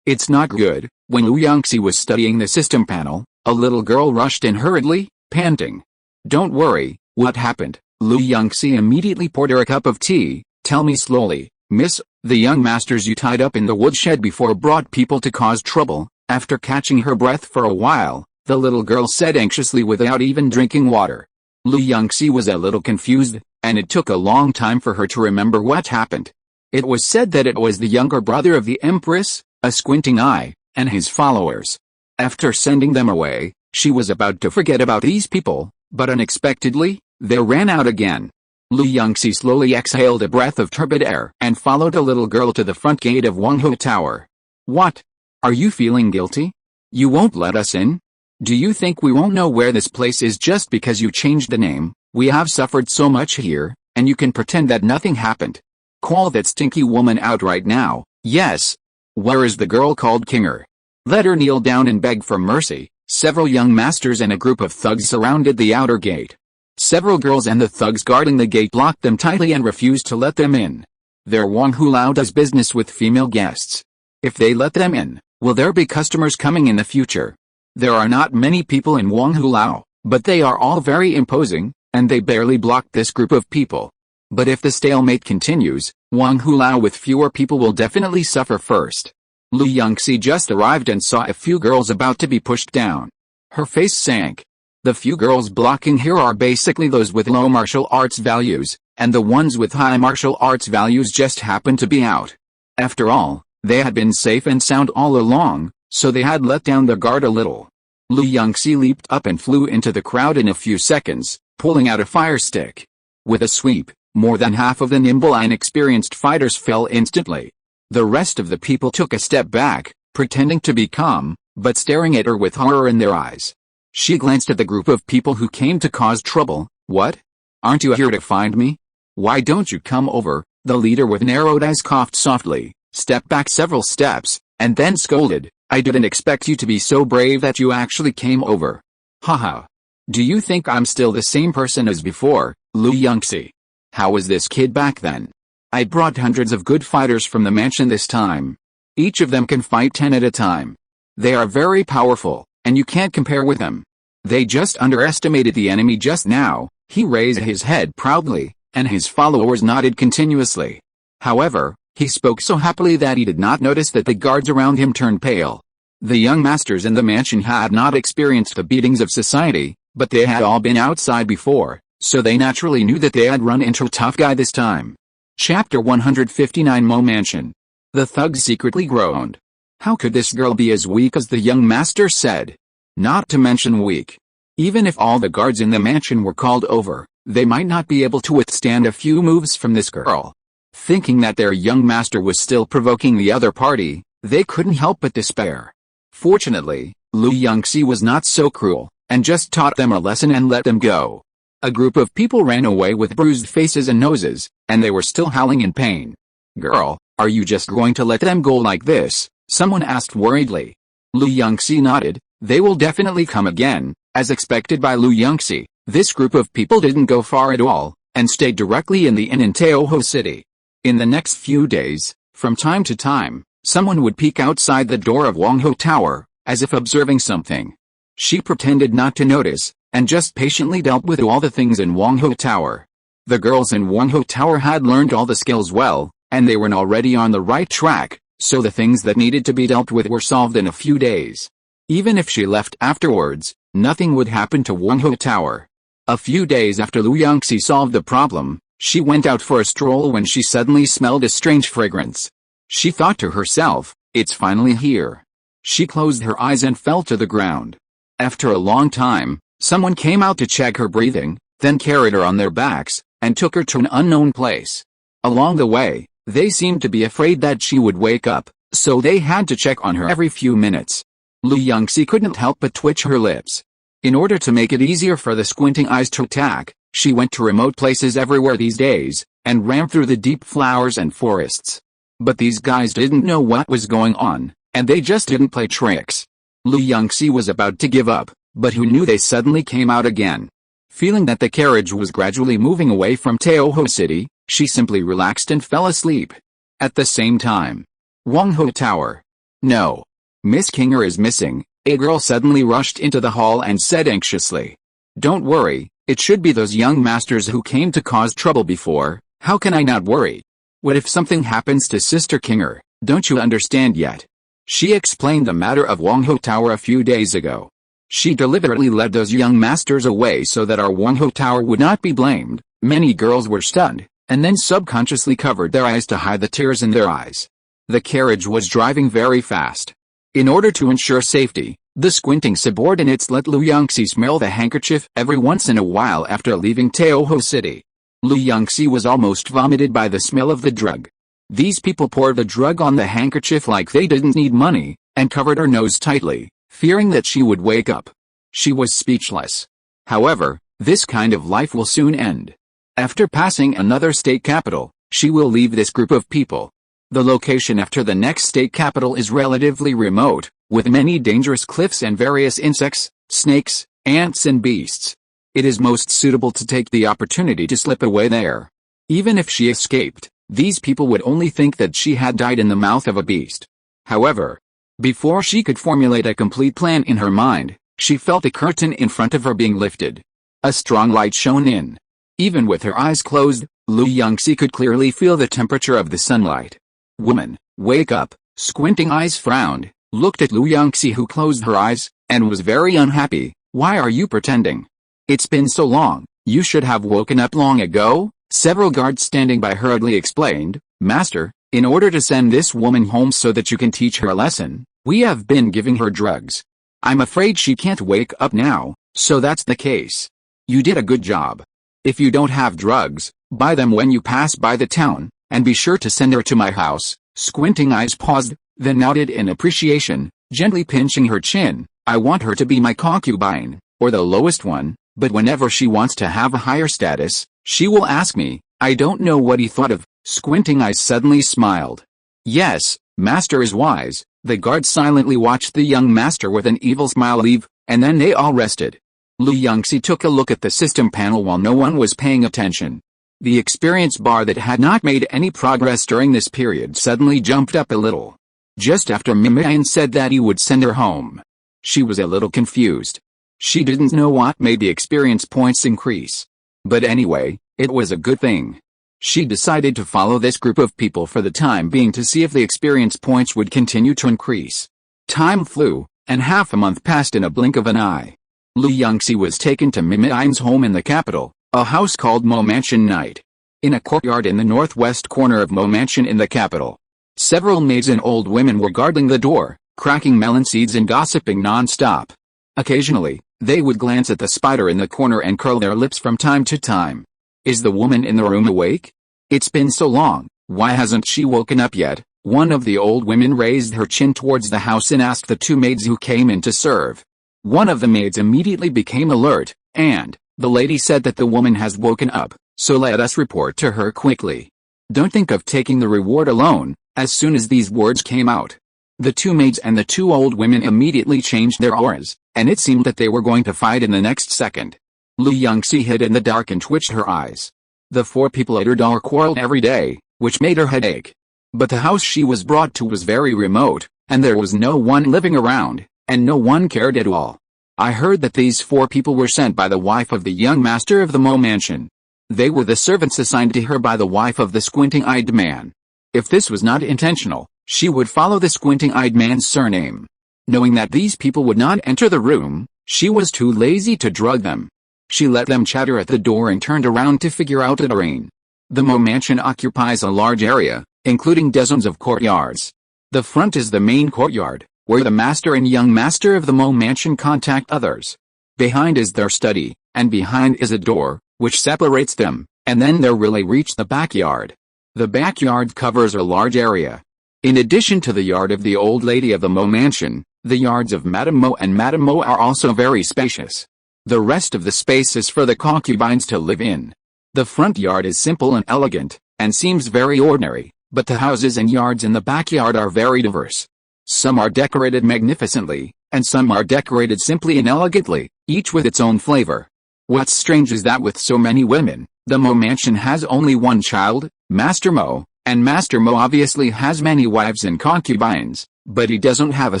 It's not good. When Yunxi was studying the system panel, a little girl rushed in hurriedly, panting. Don't worry, what happened? Yunxi immediately poured her a cup of tea. Tell me slowly, Miss, the young masters you tied up in the woodshed before brought people to cause trouble. After catching her breath for a while, the little girl said anxiously without even drinking water. Lu Yunxi was a little confused, and it took a long time for her to remember what happened. It was said that it was the younger brother of the Empress, a squinting eye, and his followers. After sending them away, she was about to forget about these people, but unexpectedly, they ran out again. Lu Yunxi slowly exhaled a breath of turbid air and followed the little girl to the front gate of Wangho Tower. What? Are you feeling guilty? You won't let us in? Do you think we won't know where this place is just because you changed the name? We have suffered so much here, and you can pretend that nothing happened. Call that stinky woman out right now. Yes. Where is the girl called Kinger? Let her kneel down and beg for mercy. Several young masters and a group of thugs surrounded the outer gate. Several girls and the thugs guarding the gate blocked them tightly and refused to let them in. Their Wang Hulao does business with female guests. If they let them in, will there be customers coming in the future? There are not many people in Wang Hulao, but they are all very imposing, and they barely blocked this group of people. But if the stalemate continues, Wang Hulao with fewer people will definitely suffer first. Lu Yunxi just arrived and saw a few girls about to be pushed down. Her face sank. The few girls blocking here are basically those with low martial arts values, and the ones with high martial arts values just happen to be out. After all, they had been safe and sound all along, so they had let down their guard a little. Lu Yunxi leaped up and flew into the crowd in a few seconds, pulling out a fire stick. With a sweep, more than half of the nimble and experienced fighters fell instantly. The rest of the people took a step back, pretending to be calm, but staring at her with horror in their eyes. She glanced at the group of people who came to cause trouble. What? Aren't you here to find me? Why don't you come over? The leader with narrowed eyes coughed softly, stepped back several steps, and then scolded. I didn't expect you to be so brave that you actually came over. Haha. Do you think I'm still the same person as before, Lu Yunxi? How was this kid back then? I brought hundreds of good fighters from the mansion this time. Each of them can fight 10 at a time. They are very powerful, and you can't compare with them. They just underestimated the enemy just now. He raised his head proudly, and his followers nodded continuously. However, he spoke so happily that he did not notice that the guards around him turned pale. The young masters in the mansion had not experienced the beatings of society, but they had all been outside before, so they naturally knew that they had run into a tough guy this time. Chapter 159 Mo Mansion. The thugs secretly groaned. How could this girl be as weak as the young master said? Not to mention weak. Even if all the guards in the mansion were called over, they might not be able to withstand a few moves from this girl. Thinking that their young master was still provoking the other party, they couldn't help but despair. Fortunately, Lu Yunxi was not so cruel, and just taught them a lesson and let them go. A group of people ran away with bruised faces and noses, and they were still howling in pain. Girl, are you just going to let them go like this? Someone asked worriedly. Lu Yunxi nodded. They will definitely come again. As expected by Lu Yunxi, this group of people didn't go far at all, and stayed directly in the inn in Taoho City. In the next few days, from time to time, someone would peek outside the door of Wangho Tower, as if observing something. She pretended not to notice, and just patiently dealt with all the things in Wangho Tower. The girls in Wangho Tower had learned all the skills well, and they were already on the right track, so the things that needed to be dealt with were solved in a few days. Even if she left afterwards, nothing would happen to Wangho Tower. A few days after Lu Yunxi solved the problem, she went out for a stroll when she suddenly smelled a strange fragrance. She thought to herself, it's finally here. She closed her eyes and fell to the ground. After a long time, someone came out to check her breathing, then carried her on their backs, and took her to an unknown place. Along the way, they seemed to be afraid that she would wake up, so they had to check on her every few minutes. Lu Yunxi couldn't help but twitch her lips. In order to make it easier for the squinting eyes to attack, she went to remote places everywhere these days, and ran through the deep flowers and forests. But these guys didn't know what was going on, and they just didn't play tricks. Lu Yunxi was about to give up, but who knew they suddenly came out again. Feeling that the carriage was gradually moving away from Taoho City, she simply relaxed and fell asleep. At the same time, Wangho Tower. No. Miss Kinger is missing, a girl suddenly rushed into the hall and said anxiously. Don't worry, it should be those young masters who came to cause trouble before. How can I not worry? What if something happens to Sister Kinger? Don't you understand yet? She explained the matter of Wangho Tower a few days ago. She deliberately led those young masters away so that our Wangho Tower would not be blamed. Many girls were stunned, and then subconsciously covered their eyes to hide the tears in their eyes. The carriage was driving very fast. In order to ensure safety, the squinting subordinates let Lu Yunxi smell the handkerchief every once in a while after leaving Teoho City. Lu Yunxi was almost vomited by the smell of the drug. These people poured the drug on the handkerchief like they didn't need money, and covered her nose tightly, fearing that she would wake up. She was speechless. However, this kind of life will soon end. After passing another state capital, she will leave this group of people. The location after the next state capital is relatively remote, with many dangerous cliffs and various insects, snakes, ants and beasts. It is most suitable to take the opportunity to slip away there. Even if she escaped, these people would only think that she had died in the mouth of a beast. However, before she could formulate a complete plan in her mind, she felt a curtain in front of her being lifted. A strong light shone in. Even with her eyes closed, Lu Yunxi could clearly feel the temperature of the sunlight. "Woman, wake up." Squinting eyes frowned, looked at Lu Yunxi, who closed her eyes, and was very unhappy. "Why are you pretending? It's been so long, you should have woken up long ago." Several guards standing by hurriedly explained, "Master, in order to send this woman home so that you can teach her a lesson, we have been giving her drugs. I'm afraid she can't wake up now, so that's the case. You did a good job. If you don't have drugs, buy them when you pass by the town, and be sure to send her to my house." Squinting eyes paused, then nodded in appreciation, gently pinching her chin. "I want her to be my concubine, or the lowest one, but whenever she wants to have a higher status, she will ask me." I don't know what he thought of. Squinting eyes suddenly smiled. "Yes, master is wise." The guards silently watched the young master with an evil smile leave, and then they all rested. Lu Yunxi took a look at the system panel while no one was paying attention. The experience bar that had not made any progress during this period suddenly jumped up a little. Just after Mimian said that he would send her home. She was a little confused. She didn't know what made the experience points increase. But anyway, it was a good thing. She decided to follow this group of people for the time being to see if the experience points would continue to increase. Time flew, and half a month passed in a blink of an eye. Lu Yunxi was taken to Mimian's home in the capital, a house called Mo Mansion Night. In a courtyard in the northwest corner of Mo Mansion in the capital. Several maids and old women were guarding the door, cracking melon seeds and gossiping non-stop. Occasionally, they would glance at the spider in the corner and curl their lips from time to time. "Is the woman in the room awake? It's been so long, why hasn't she woken up yet?" One of the old women raised her chin towards the house and asked the two maids who came in to serve. One of the maids immediately became alert, and the lady said that the woman has woken up, so let us report to her quickly. Don't think of taking the reward alone. As soon as these words came out, the two maids and the two old women immediately changed their auras, and it seemed that they were going to fight in the next second. Lu Yunxi hid in the dark and twitched her eyes. The four people at her door quarreled every day, which made her headache. But the house she was brought to was very remote, and there was no one living around, and no one cared at all. I heard that these four people were sent by the wife of the young master of the Mo Mansion. They were the servants assigned to her by the wife of the squinting-eyed man. If this was not intentional, she would follow the squinting-eyed man's surname. Knowing that these people would not enter the room, she was too lazy to drug them. She let them chatter at the door and turned around to figure out a terrain. The Mo Mansion occupies a large area, including dozens of courtyards. The front is the main courtyard, where the master and young master of the Mo Mansion contact others. Behind is their study, and behind is a door, which separates them, and then they really reach the backyard. The backyard covers a large area. In addition to the yard of the old lady of the Mo Mansion, the yards of Madame Mo and Madame Mo are also very spacious. The rest of the space is for the concubines to live in. The front yard is simple and elegant, and seems very ordinary, but the houses and yards in the backyard are very diverse. Some are decorated magnificently, and some are decorated simply and elegantly, each with its own flavor. What's strange is that with so many women, the Mo Mansion has only one child, Master Mo, and Master Mo obviously has many wives and concubines, but he doesn't have a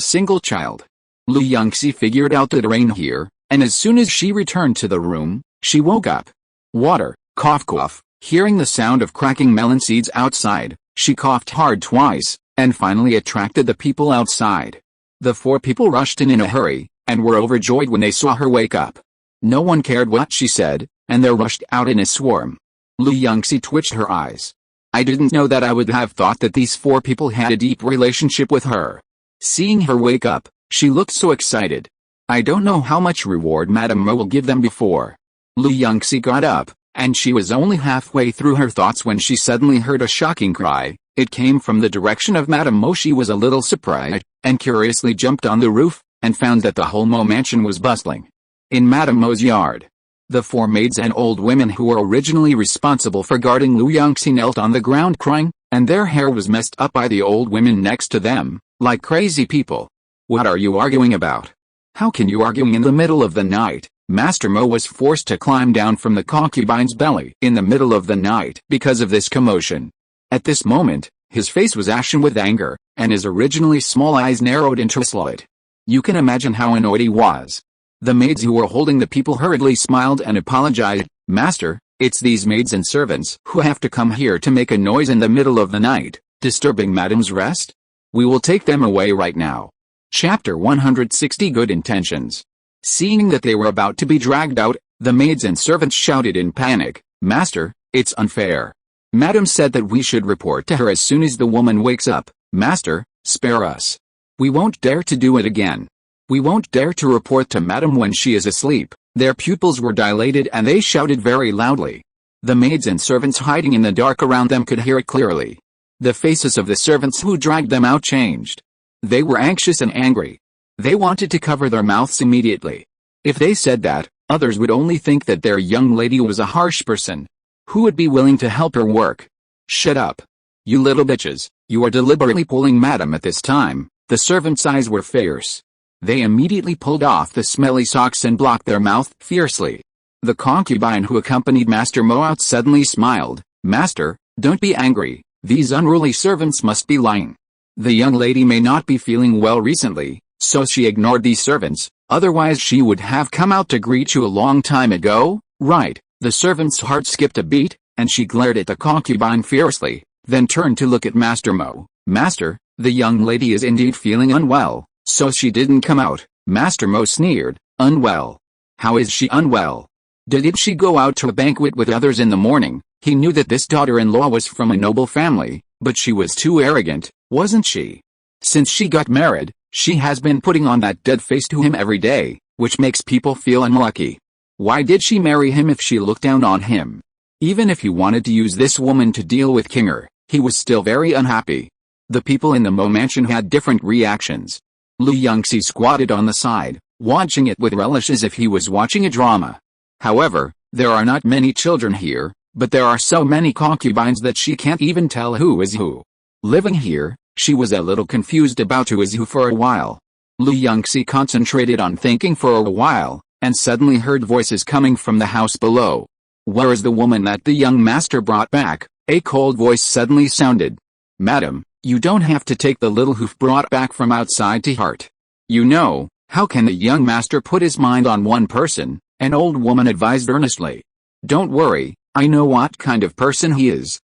single child. Lu Yunxi figured out the terrain here, and as soon as she returned to the room, she woke up. Water, cough cough, Hearing the sound of cracking melon seeds outside, she coughed hard twice, and finally attracted the people outside. The 4 people rushed in a hurry, and were overjoyed when they saw her wake up. No one cared what she said, and they rushed out in a swarm. Yunxi twitched her eyes. I didn't know that. I would have thought that these 4 people had a deep relationship with her. Seeing her wake up, she looked so excited. I don't know how much reward Madame Mo will give them before. Yunxi got up, and she was only halfway through her thoughts when she suddenly heard a shocking cry. It came from the direction of Madame Mo. She was a little surprised, and curiously jumped on the roof, and found that the whole Mo mansion was bustling. In Madame Mo's yard, the 4 maids and old women who were originally responsible for guarding Yunxi knelt on the ground crying, and their hair was messed up by the old women next to them, like crazy people. What are you arguing about? How can you argue in the middle of the night? Master Mo was forced to climb down from the concubine's belly in the middle of the night because of this commotion. At this moment, his face was ashen with anger, and his originally small eyes narrowed into a slit. You can imagine how annoyed he was. The maids who were holding the people hurriedly smiled and apologized. Master, it's these maids and servants who have to come here to make a noise in the middle of the night, disturbing Madame's rest? We will take them away right now. Chapter 160 Good Intentions. Seeing that they were about to be dragged out, the maids and servants shouted in panic, Master, it's unfair. Madame said that we should report to her as soon as the woman wakes up. Master, spare us. We won't dare to do it again. We won't dare to report to Madame when she is asleep. Their pupils were dilated and they shouted very loudly. The maids and servants hiding in the dark around them could hear it clearly. The faces of the servants who dragged them out changed. They were anxious and angry. They wanted to cover their mouths immediately. If they said that, others would only think that their young lady was a harsh person. Who would be willing to help her work? Shut up. You little bitches, you are deliberately pulling Madame at this time. The servants' eyes were fierce. They immediately pulled off the smelly socks and blocked their mouth fiercely. The concubine who accompanied Master Mo out suddenly smiled. Master, don't be angry. These unruly servants must be lying. The young lady may not be feeling well recently, so she ignored these servants, otherwise she would have come out to greet you a long time ago, right? The servant's heart skipped a beat, and she glared at the concubine fiercely, then turned to look at Master Mo. Master, the young lady is indeed feeling unwell, so she didn't come out. Master Mo sneered. Unwell? How is she unwell? Did she go out to a banquet with others in the morning? He knew that this daughter-in-law was from a noble family, but she was too arrogant, wasn't she? Since she got married, she has been putting on that dead face to him every day, which makes people feel unlucky. Why did she marry him if she looked down on him? Even if he wanted to use this woman to deal with Kinger, he was still very unhappy. The people in the Mo mansion had different reactions. Yunxi squatted on the side, watching it with relish as if he was watching a drama. However, there are not many children here, but there are so many concubines that she can't even tell who is who. Living here, she was a little confused about who is who for a while. Yunxi concentrated on thinking for a while, and suddenly heard voices coming from the house below. Where is the woman that the young master brought back? A cold voice suddenly sounded. Madam, you don't have to take the little hoof brought back from outside to heart. You know, how can the young master put his mind on one person? An old woman advised earnestly. Don't worry, I know what kind of person he is.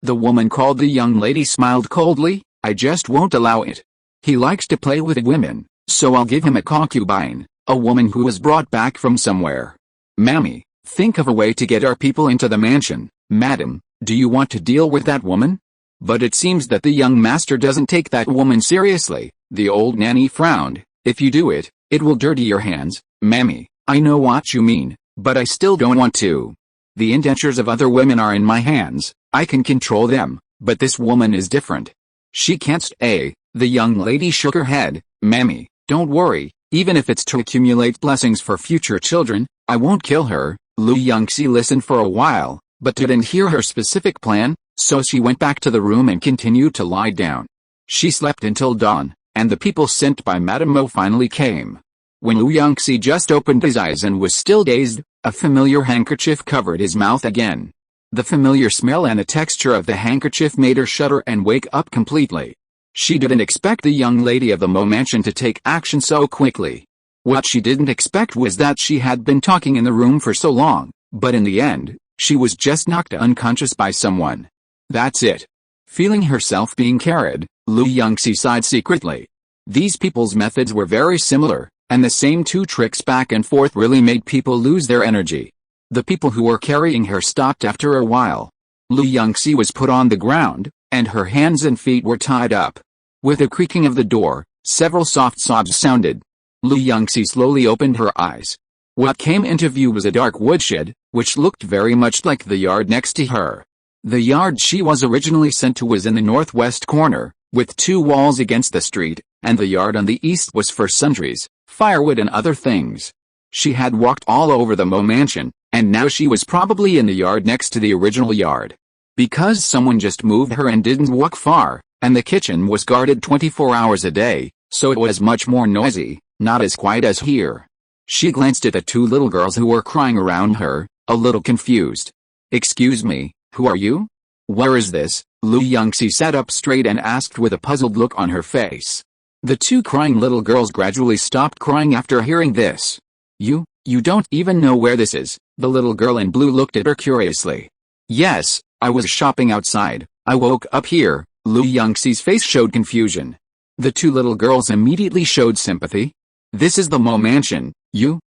The woman called the young lady smiled coldly, I just won't allow it. He likes to play with women, so I'll give him a concubine, a woman who was brought back from somewhere. Mammy, think of a way to get our people into the mansion. Madam, do you want to deal with that woman? But it seems that the young master doesn't take that woman seriously. The old nanny frowned. If you do it, it will dirty your hands. Mammy, I know what you mean, but I still don't want to. The indentures of other women are in my hands. I can control them, but this woman is different. She can't stay. The young lady shook her head. Mammy, don't worry, even if it's to accumulate blessings for future children, I won't kill her. Yunxi listened for a while, but didn't hear her specific plan, so she went back to the room and continued to lie down. She slept until dawn, and the people sent by Madame Mo finally came. When Yunxi just opened his eyes and was still dazed, a familiar handkerchief covered his mouth again. The familiar smell and the texture of the handkerchief made her shudder and wake up completely. She didn't expect the young lady of the Mo mansion to take action so quickly. What she didn't expect was that she had been talking in the room for so long, but in the end, She was just knocked unconscious by someone. That's it. Feeling herself being carried, Lu Yunxi sighed secretly. These people's methods were very similar, and the same two tricks back and forth really made people lose their energy. The people who were carrying her stopped after a while. Lu Yunxi was put on the ground, and her hands and feet were tied up. With a creaking of the door, several soft sobs sounded. Lu Yunxi slowly opened her eyes. What came into view was a dark woodshed, which looked very much like the yard next to her. The yard she was originally sent to was in the northwest corner, with two walls against the street, and the yard on the east was for sundries, firewood and other things. She had walked all over the Mo mansion, and now she was probably in the yard next to the original yard. Because someone just moved her and didn't walk far, and the kitchen was guarded 24 hours a day, so it was much more noisy, not as quiet as here. She glanced at the two little girls who were crying around her, a little confused. "Excuse me, who are you? Where is this?" Lu Yunxi sat up straight and asked with a puzzled look on her face. The two crying little girls gradually stopped crying after hearing this. You don't even know where this is?" The little girl in blue looked at her curiously. "Yes, I was shopping outside. I woke up here." Lu Yunxi's face showed confusion. The two little girls immediately showed sympathy. "This is the Mo mansion.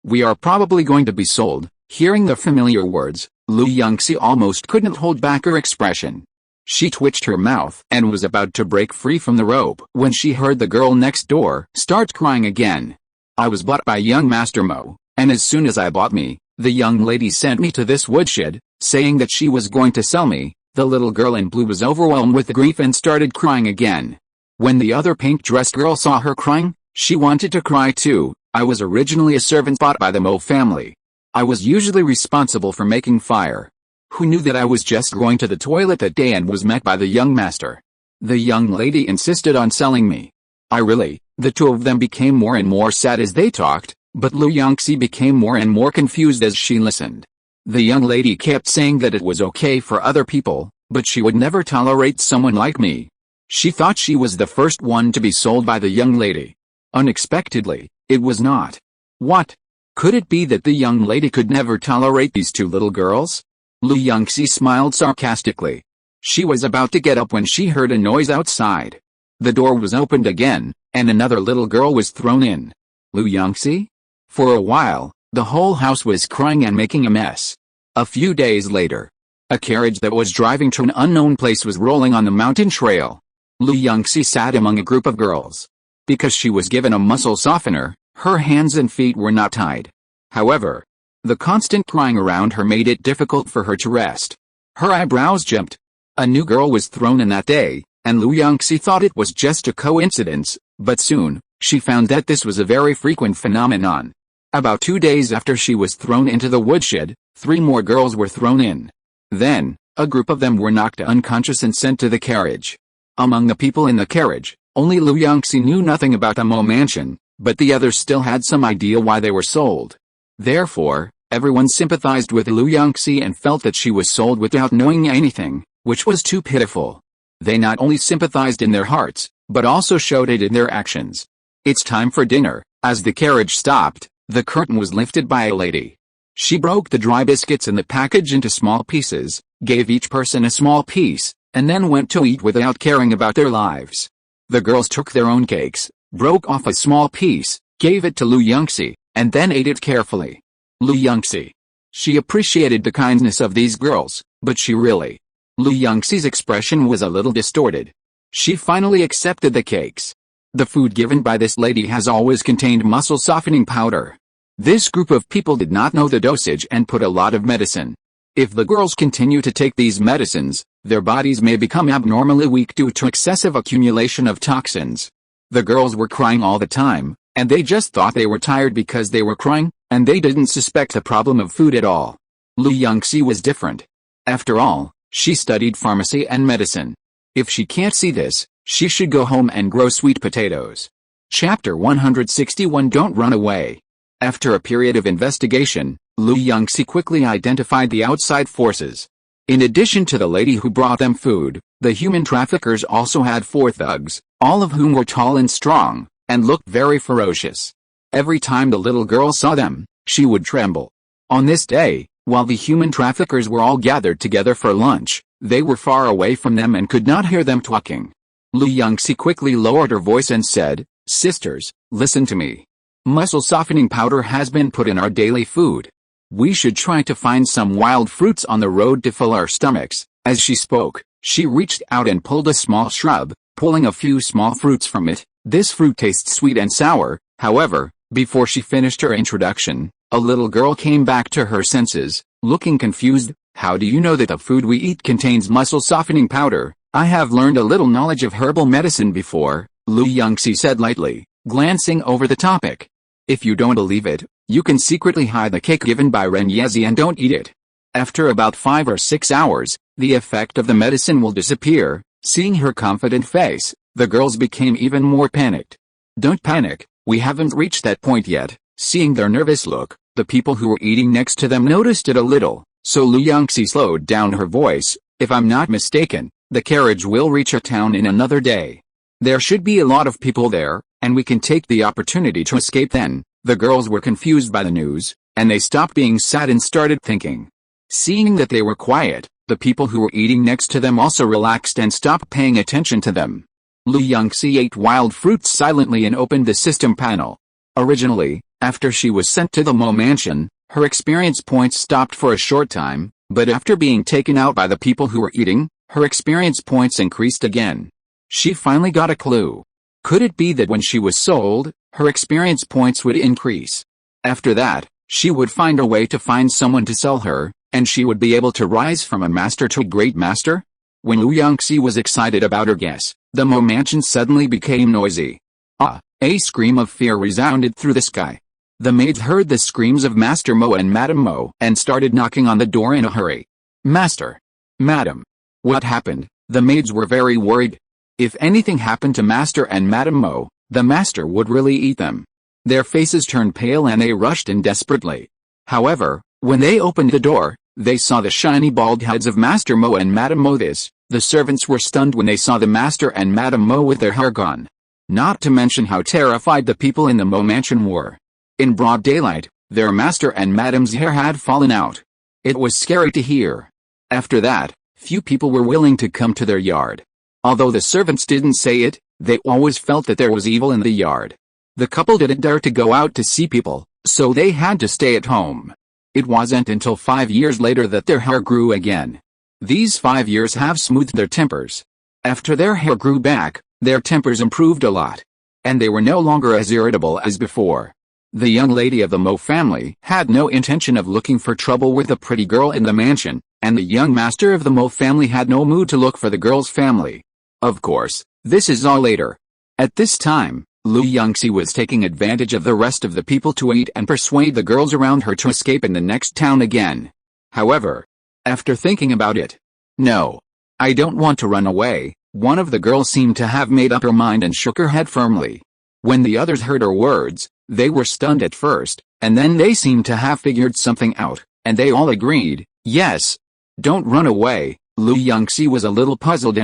We are probably going to be sold." Hearing the familiar words, Lu Yunxi almost couldn't hold back her expression. She twitched her mouth and was about to break free from the rope when she heard the girl next door start crying again. "I was bought by young Master Mo, and as soon as I bought me, the young lady sent me to this woodshed, saying that she was going to sell me." The little girl in blue was overwhelmed with grief and started crying again. When the other pink-dressed girl saw her crying, she wanted to cry too. "I was originally a servant bought by the Mo family. I was usually responsible for making fire. Who knew that I was just going to the toilet that day and was met by the young master? The young lady insisted on selling me. The two of them became more and more sad as they talked, but Lu Yunxi became more and more confused as she listened. The young lady kept saying that it was okay for other people, but she would never tolerate someone like me. She thought she was the first one to be sold by the young lady. Unexpectedly, it was not. What? Could it be that the young lady could never tolerate these two little girls? Lu Yunxi smiled sarcastically. She was about to get up when she heard a noise outside. The door was opened again, and another little girl was thrown in. Lu Yunxi? For a while, the whole house was crying and making a mess. A few days later, a carriage that was driving to an unknown place was rolling on the mountain trail. Lu Yunxi sat among a group of girls. Because she was given a muscle softener, her hands and feet were not tied. However, the constant crying around her made it difficult for her to rest. Her eyebrows jumped. A new girl was thrown in that day, and Lu Yunxi thought it was just a coincidence, but soon, she found that this was a very frequent phenomenon. About 2 days after she was thrown into the woodshed, 3 more girls were thrown in. Then, a group of them were knocked unconscious and sent to the carriage. Among the people in the carriage, only Lu Yunxi knew nothing about the Mo mansion, but the others still had some idea why they were sold. Therefore, everyone sympathized with Lu Yunxi and felt that she was sold without knowing anything, which was too pitiful. They not only sympathized in their hearts, but also showed it in their actions. "It's time for dinner." As the carriage stopped, the curtain was lifted by a lady. She broke the dry biscuits in the package into small pieces, gave each person a small piece, and then went to eat without caring about their lives. The girls took their own cakes, broke off a small piece, gave it to Lu Yunxi, and then ate it carefully. Lu Yunxi. She appreciated the kindness of these girls, but Lu Yunxi's expression was a little distorted. She finally accepted the cakes. The food given by this lady has always contained muscle softening powder. This group of people did not know the dosage and put a lot of medicine. If the girls continue to take these medicines, their bodies may become abnormally weak due to excessive accumulation of toxins. The girls were crying all the time, and they just thought they were tired because they were crying, and they didn't suspect the problem of food at all. Lu Yunxi was different. After all, she studied pharmacy and medicine. If she can't see this, she should go home and grow sweet potatoes. Chapter 161 Don't Run Away. After a period of investigation, Lu Yunxi quickly identified the outside forces. In addition to the lady who brought them food, the human traffickers also had 4 thugs, all of whom were tall and strong, and looked very ferocious. Every time the little girl saw them, she would tremble. On this day, While the human traffickers were all gathered together for lunch, they were far away from them and could not hear them talking. Yunxi quickly lowered her voice and said, "Sisters, listen to me. Muscle softening powder has been put in our daily food. We should try to find some wild fruits on the road to fill our stomachs." As she spoke, she reached out and pulled a small shrub, pulling a few small fruits from it. This fruit tastes sweet and sour. However, before she finished her introduction, a little girl came back to her senses, looking confused. "How do you know that the food we eat contains muscle softening powder?" "I have learned a little knowledge of herbal medicine before," Yunxi said lightly, glancing over the topic. "If you don't believe it, you can secretly hide the cake given by Reincarnated and don't eat it. After about 5 or 6 hours, the effect of the medicine will disappear." Seeing her confident face, the girls became even more panicked. "Don't panic, we haven't reached that point yet." Seeing their nervous look, the people who were eating next to them noticed it a little, so Yunxi slowed down her voice. "If I'm not mistaken, the carriage will reach a town in another day. There should be a lot of people there, and we can take the opportunity to escape then." The girls were confused by the news, and they stopped being sad and started thinking. Seeing that they were quiet, the people who were eating next to them also relaxed and stopped paying attention to them. Yunxi ate wild fruits silently and opened the system panel. Originally, after she was sent to the Mo Mansion, her experience points stopped for a short time, but after being taken out by the people who were eating, her experience points increased again. She finally got a clue. Could it be that when she was sold, her experience points would increase? After that, she would find a way to find someone to sell her, and she would be able to rise from a master to a great master? When Yunxi was excited about her guess, the Mo Mansion suddenly became noisy. Ah! A scream of fear resounded through the sky. The maids heard the screams of Master Mo and Madam Mo and started knocking on the door in a hurry. "Master! Madam! What happened?" The maids were very worried. If anything happened to Master and Madam Mo, the master would really eat them. Their faces turned pale and they rushed in desperately. However, when they opened the door, they saw the shiny bald heads of Master Mo and Madam Mo. The servants were stunned when they saw the Master and Madam Mo with their hair gone. Not to mention how terrified the people in the Mo Mansion were. In broad daylight, their Master and Madam's hair had fallen out. It was scary to hear. After that, few people were willing to come to their yard. Although the servants didn't say it, they always felt that there was evil in the yard. The couple didn't dare to go out to see people, so they had to stay at home. It wasn't until 5 years later that their hair grew again. These 5 years have smoothed their tempers. After their hair grew back, their tempers improved a lot. And they were no longer as irritable as before. The young lady of the Mo family had no intention of looking for trouble with the pretty girl in the mansion, and the young master of the Mo family had no mood to look for the girl's family. Of course, this is all later. At this time, Yunxi was taking advantage of the rest of the people to eat and persuade the girls around her to escape in the next town again. However, after thinking about it, "No. I don't want to run away." One of the girls seemed to have made up her mind and shook her head firmly. When the others heard her words, they were stunned at first, and then they seemed to have figured something out, and they all agreed, "Yes. Don't run away." Yunxi was a little puzzled.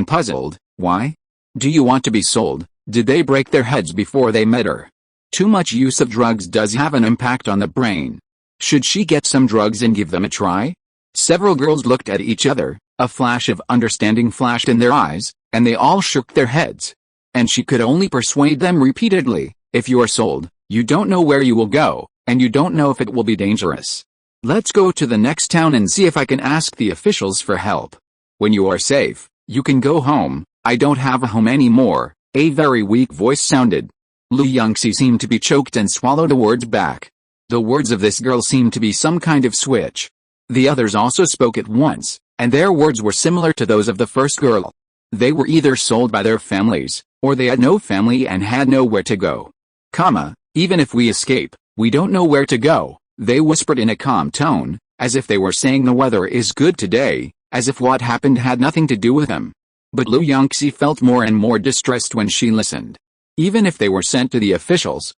"Why? Do you want to be sold? Did they break their heads before they met her?" Too much use of drugs does have an impact on the brain. Should she get some drugs and give them a try? Several girls looked at each other, a flash of understanding flashed in their eyes, and they all shook their heads. And she could only persuade them repeatedly, "If you are sold, you don't know where you will go, and you don't know if it will be dangerous. Let's go to the next town and see if I can ask the officials for help. When you are safe, you can go home." "I don't have a home anymore," a very weak voice sounded. Yunxi seemed to be choked and swallowed the words back. The words of this girl seemed to be some kind of switch. The others also spoke at once, and their words were similar to those of the first girl. They were either sold by their families, or they had no family and had nowhere to go. Even if we escape, we don't know where to go," they whispered in a calm tone, as if they were saying the weather is good today, as if what happened had nothing to do with them. But Yunxi felt more and more distressed when she listened. Even if they were sent to the officials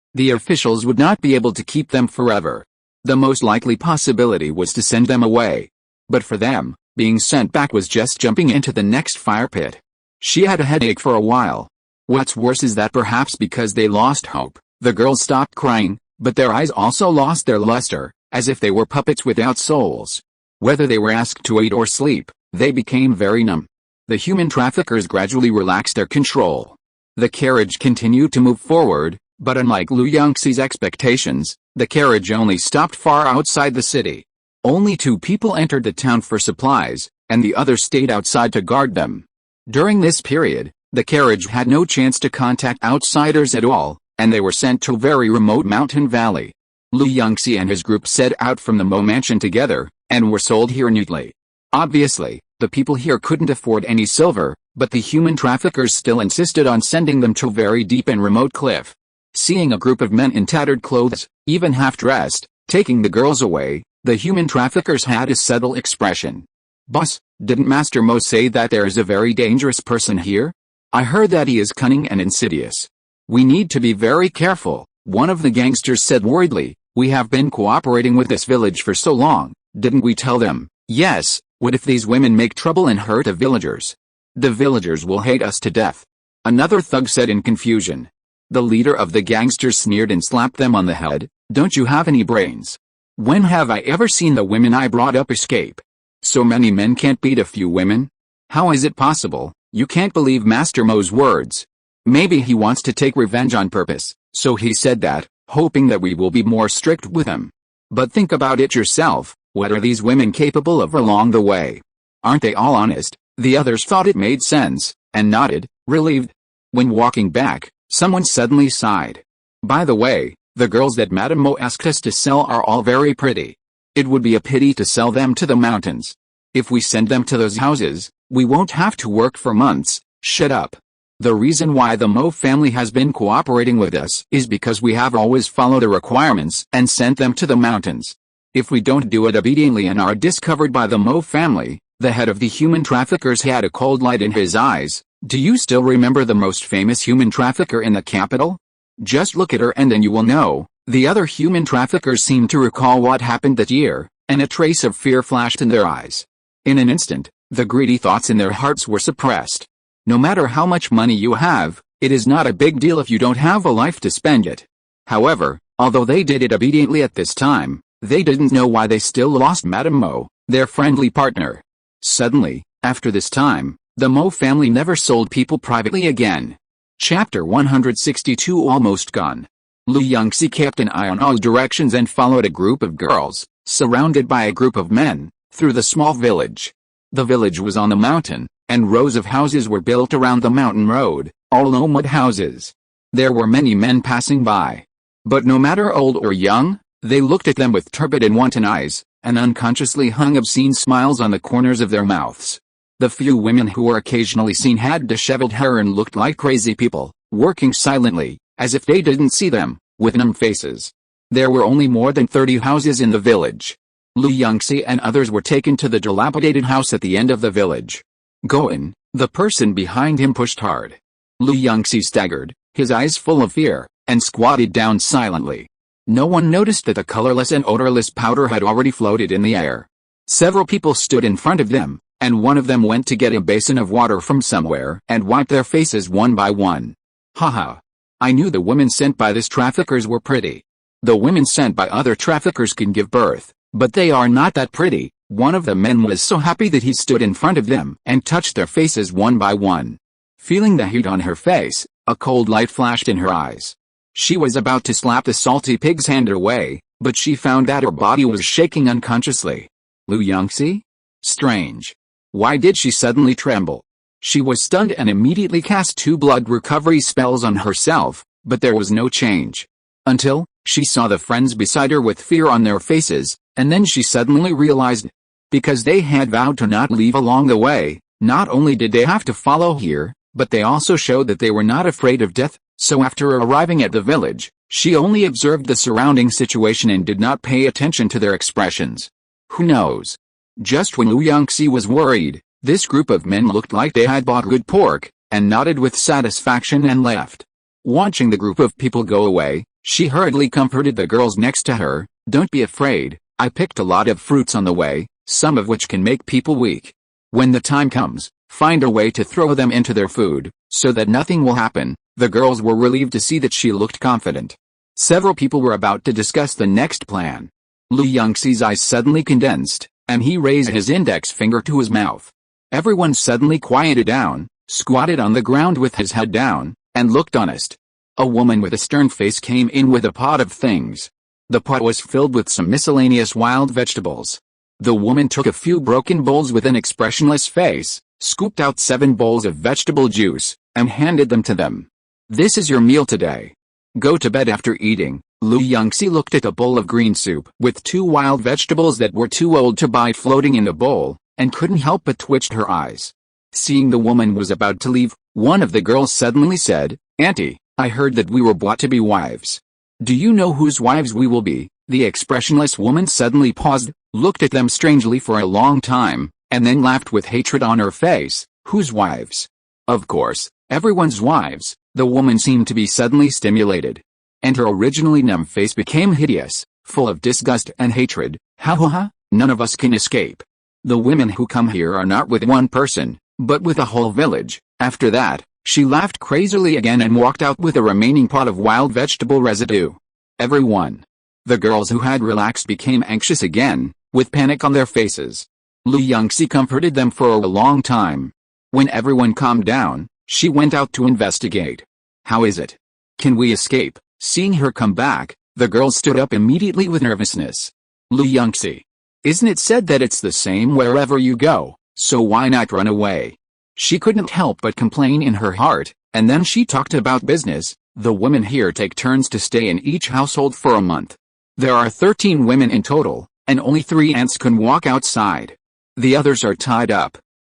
would not be able to keep them forever. The most likely possibility was to send them away. But for them, being sent back was just jumping into the next fire pit. She had a headache for a while. What's worse is that perhaps because they lost hope, the girls stopped crying, but their eyes also lost their luster, as if they were puppets without souls. Whether they were asked to eat or sleep, they became very numb. The human traffickers gradually relaxed their control. The carriage continued to move forward, but unlike Lu Yunxi's expectations, the carriage only stopped far outside the city. Only 2 people entered the town for supplies, and the others stayed outside to guard them. During this period, the carriage had no chance to contact outsiders at all, and they were sent to a very remote mountain valley. Lu Yunxi and his group set out from the Mo mansion together, and were sold here neatly. Obviously, the people here couldn't afford any silver, but the human traffickers still insisted on sending them to a very deep and remote cliff. Seeing a group of men in tattered clothes, even half-dressed, taking the girls away, the human traffickers had a subtle expression. "Boss, didn't Master Mo say that there is a very dangerous person here? I heard that he is cunning and insidious. We need to be very careful," one of the gangsters said worriedly. "We have been cooperating with this village for so long, didn't we tell them?" "Yes, what if these women make trouble and hurt the villagers? The villagers will hate us to death," another thug said in confusion. The leader of the gangsters sneered and slapped them on the head. "Don't you have any brains? When have I ever seen the women I brought up escape? So many men can't beat a few women? How is it possible? You can't believe Master Mo's words. Maybe he wants to take revenge on purpose, so he said that, hoping that we will be more strict with him. But think about it yourself, what are these women capable of along the way? Aren't they all honest?" The others thought it made sense, and nodded, relieved. When walking back, someone suddenly sighed. "By the way, the girls that Madame Mo asked us to sell are all very pretty. It would be a pity to sell them to the mountains. If we send them to those houses, we won't have to work for months." "Shut up. The reason why the Mo family has been cooperating with us is because we have always followed the requirements and sent them to the mountains. If we don't do it obediently and are discovered by the Mo family," the head of the human traffickers had a cold light in his eyes. "Do you still remember the most famous human trafficker in the capital? Just look at her and then you will know." The other human traffickers seemed to recall what happened that year, and a trace of fear flashed in their eyes. In an instant, the greedy thoughts in their hearts were suppressed. No matter how much money you have, it is not a big deal if you don't have a life to spend it. However, although they did it obediently at this time, they didn't know why they still lost Madame Mo, their friendly partner. Suddenly, after this time, the Mo family never sold people privately again. Chapter 162 Almost Gone. Lu Yunxi kept an eye on all directions and followed a group of girls, surrounded by a group of men, through the small village. The village was on the mountain, and rows of houses were built around the mountain road, all low mud houses. There were many men passing by. But no matter old or young, they looked at them with turbid and wanton eyes, and unconsciously hung obscene smiles on the corners of their mouths. The few women who were occasionally seen had disheveled hair and looked like crazy people, working silently, as if they didn't see them, with numb faces. There were only more than 30 houses in the village. Lu Yunxi and others were taken to the dilapidated house at the end of the village. "Go in," the person behind him pushed hard. Lu Yunxi staggered, his eyes full of fear, and squatted down silently. No one noticed that the colorless and odorless powder had already floated in the air. Several people stood in front of them, and one of them went to get a basin of water from somewhere and wiped their faces one by one. "Haha. I knew the women sent by these traffickers were pretty. The women sent by other traffickers can give birth, but they are not that pretty." One of the men was so happy that he stood in front of them and touched their faces one by one. Feeling the heat on her face, a cold light flashed in her eyes. She was about to slap the salty pig's hand away, but she found that her body was shaking unconsciously. Lu Yunxi? Strange. Why did she suddenly tremble? She was stunned and immediately cast 2 blood recovery spells on herself, but there was no change. Until she saw the friends beside her with fear on their faces, and then she suddenly realized. Because they had vowed to not leave along the way, not only did they have to follow here, but they also showed that they were not afraid of death. So after arriving at the village, she only observed the surrounding situation and did not pay attention to their expressions. Who knows? Just when Lu Yunxi was worried, this group of men looked like they had bought good pork, and nodded with satisfaction and left. Watching the group of people go away, she hurriedly comforted the girls next to her. "Don't be afraid, I picked a lot of fruits on the way, some of which can make people weak. When the time comes, find a way to throw them into their food, so that nothing will happen." The girls were relieved to see that she looked confident. Several people were about to discuss the next plan. Lu Yunxi's eyes suddenly condensed, and he raised his index finger to his mouth. Everyone suddenly quieted down, squatted on the ground with his head down, and looked honest. A woman with a stern face came in with a pot of things. The pot was filled with some miscellaneous wild vegetables. The woman took a few broken bowls with an expressionless face, scooped out 7 bowls of vegetable juice, and handed them to them. "This is your meal today. Go to bed after eating." Yunxi looked at a bowl of green soup with 2 wild vegetables that were too old to bite floating in the bowl, and couldn't help but twitched her eyes. Seeing the woman was about to leave, one of the girls suddenly said, "Auntie, I heard that we were brought to be wives. Do you know whose wives we will be?" The expressionless woman suddenly paused, looked at them strangely for a long time, and then laughed with hatred on her face. "Whose wives?" "Of course, everyone's wives." The woman seemed to be suddenly stimulated, and her originally numb face became hideous, full of disgust and hatred. "Ha ha ha, none of us can escape. The women who come here are not with one person, but with a whole village." After that, she laughed crazily again and walked out with the remaining pot of wild vegetable residue. Everyone, the girls who had relaxed, became anxious again, with panic on their faces. Yunxi comforted them for a long time. When everyone calmed down, she went out to investigate. "How is it? Can we escape?" Seeing her come back, the girls stood up immediately with nervousness. "Yunxi, isn't it said that it's the same wherever you go, so why not run away?" She couldn't help but complain in her heart, and then she talked about business. "The women here take turns to stay in each household for a month. There are 13 women in total, and only 3 ants can walk outside. The others are tied up.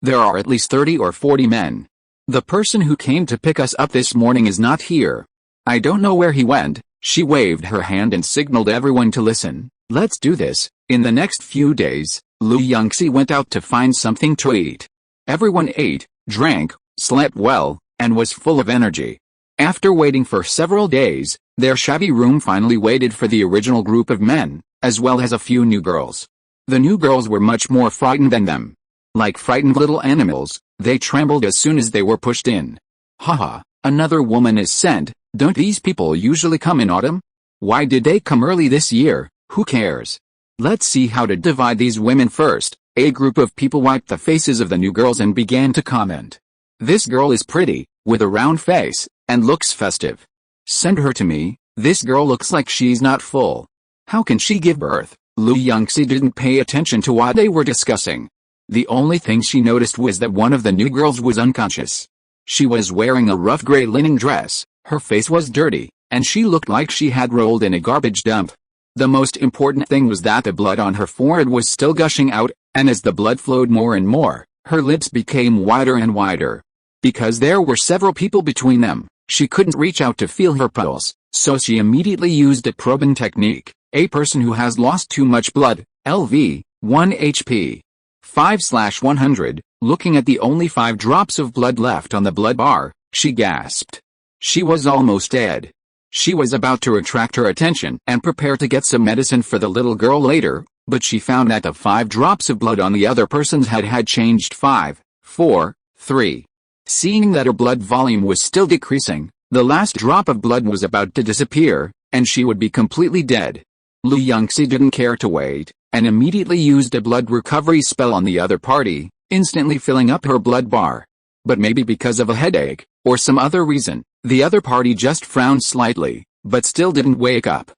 There are at least 30 or 40 men. The person who came to pick us up this morning is not here. I don't know where he went." She waved her hand and signaled everyone to listen. "Let's do this." In the next few days, Yunxi went out to find something to eat. Everyone ate, drank, slept well, and was full of energy. After waiting for several days, their shabby room finally waited for the original group of men, as well as a few new girls. The new girls were much more frightened than them. Like frightened little animals, they trembled as soon as they were pushed in. "Haha, another woman is sent. Don't these people usually come in autumn? Why did they come early this year? Who cares? Let's see how to divide these women first." A group of people wiped the faces of the new girls and began to comment. "This girl is pretty, with a round face, and looks festive. Send her to me. This girl looks like she's not full. How can she give birth?" Yunxi didn't pay attention to what they were discussing. The only thing she noticed was that one of the new girls was unconscious. She was wearing a rough gray linen dress, her face was dirty, and she looked like she had rolled in a garbage dump. The most important thing was that the blood on her forehead was still gushing out, and as the blood flowed more and more, her lips became wider and wider. Because there were several people between them, she couldn't reach out to feel her pulse, so she immediately used a probing technique. A person who has lost too much blood, LV, 1 HP. 5/100, looking at the only 5 drops of blood left on the blood bar, she gasped. She was almost dead. She was about to retract her attention and prepare to get some medicine for the little girl later, but she found that the 5 drops of blood on the other person's head had changed 5, 4, 3. Seeing that her blood volume was still decreasing, the last drop of blood was about to disappear, and she would be completely dead. Yunxi didn't care to wait, and immediately used a blood recovery spell on the other party, instantly filling up her blood bar. But maybe because of a headache, or some other reason, the other party just frowned slightly, but still didn't wake up.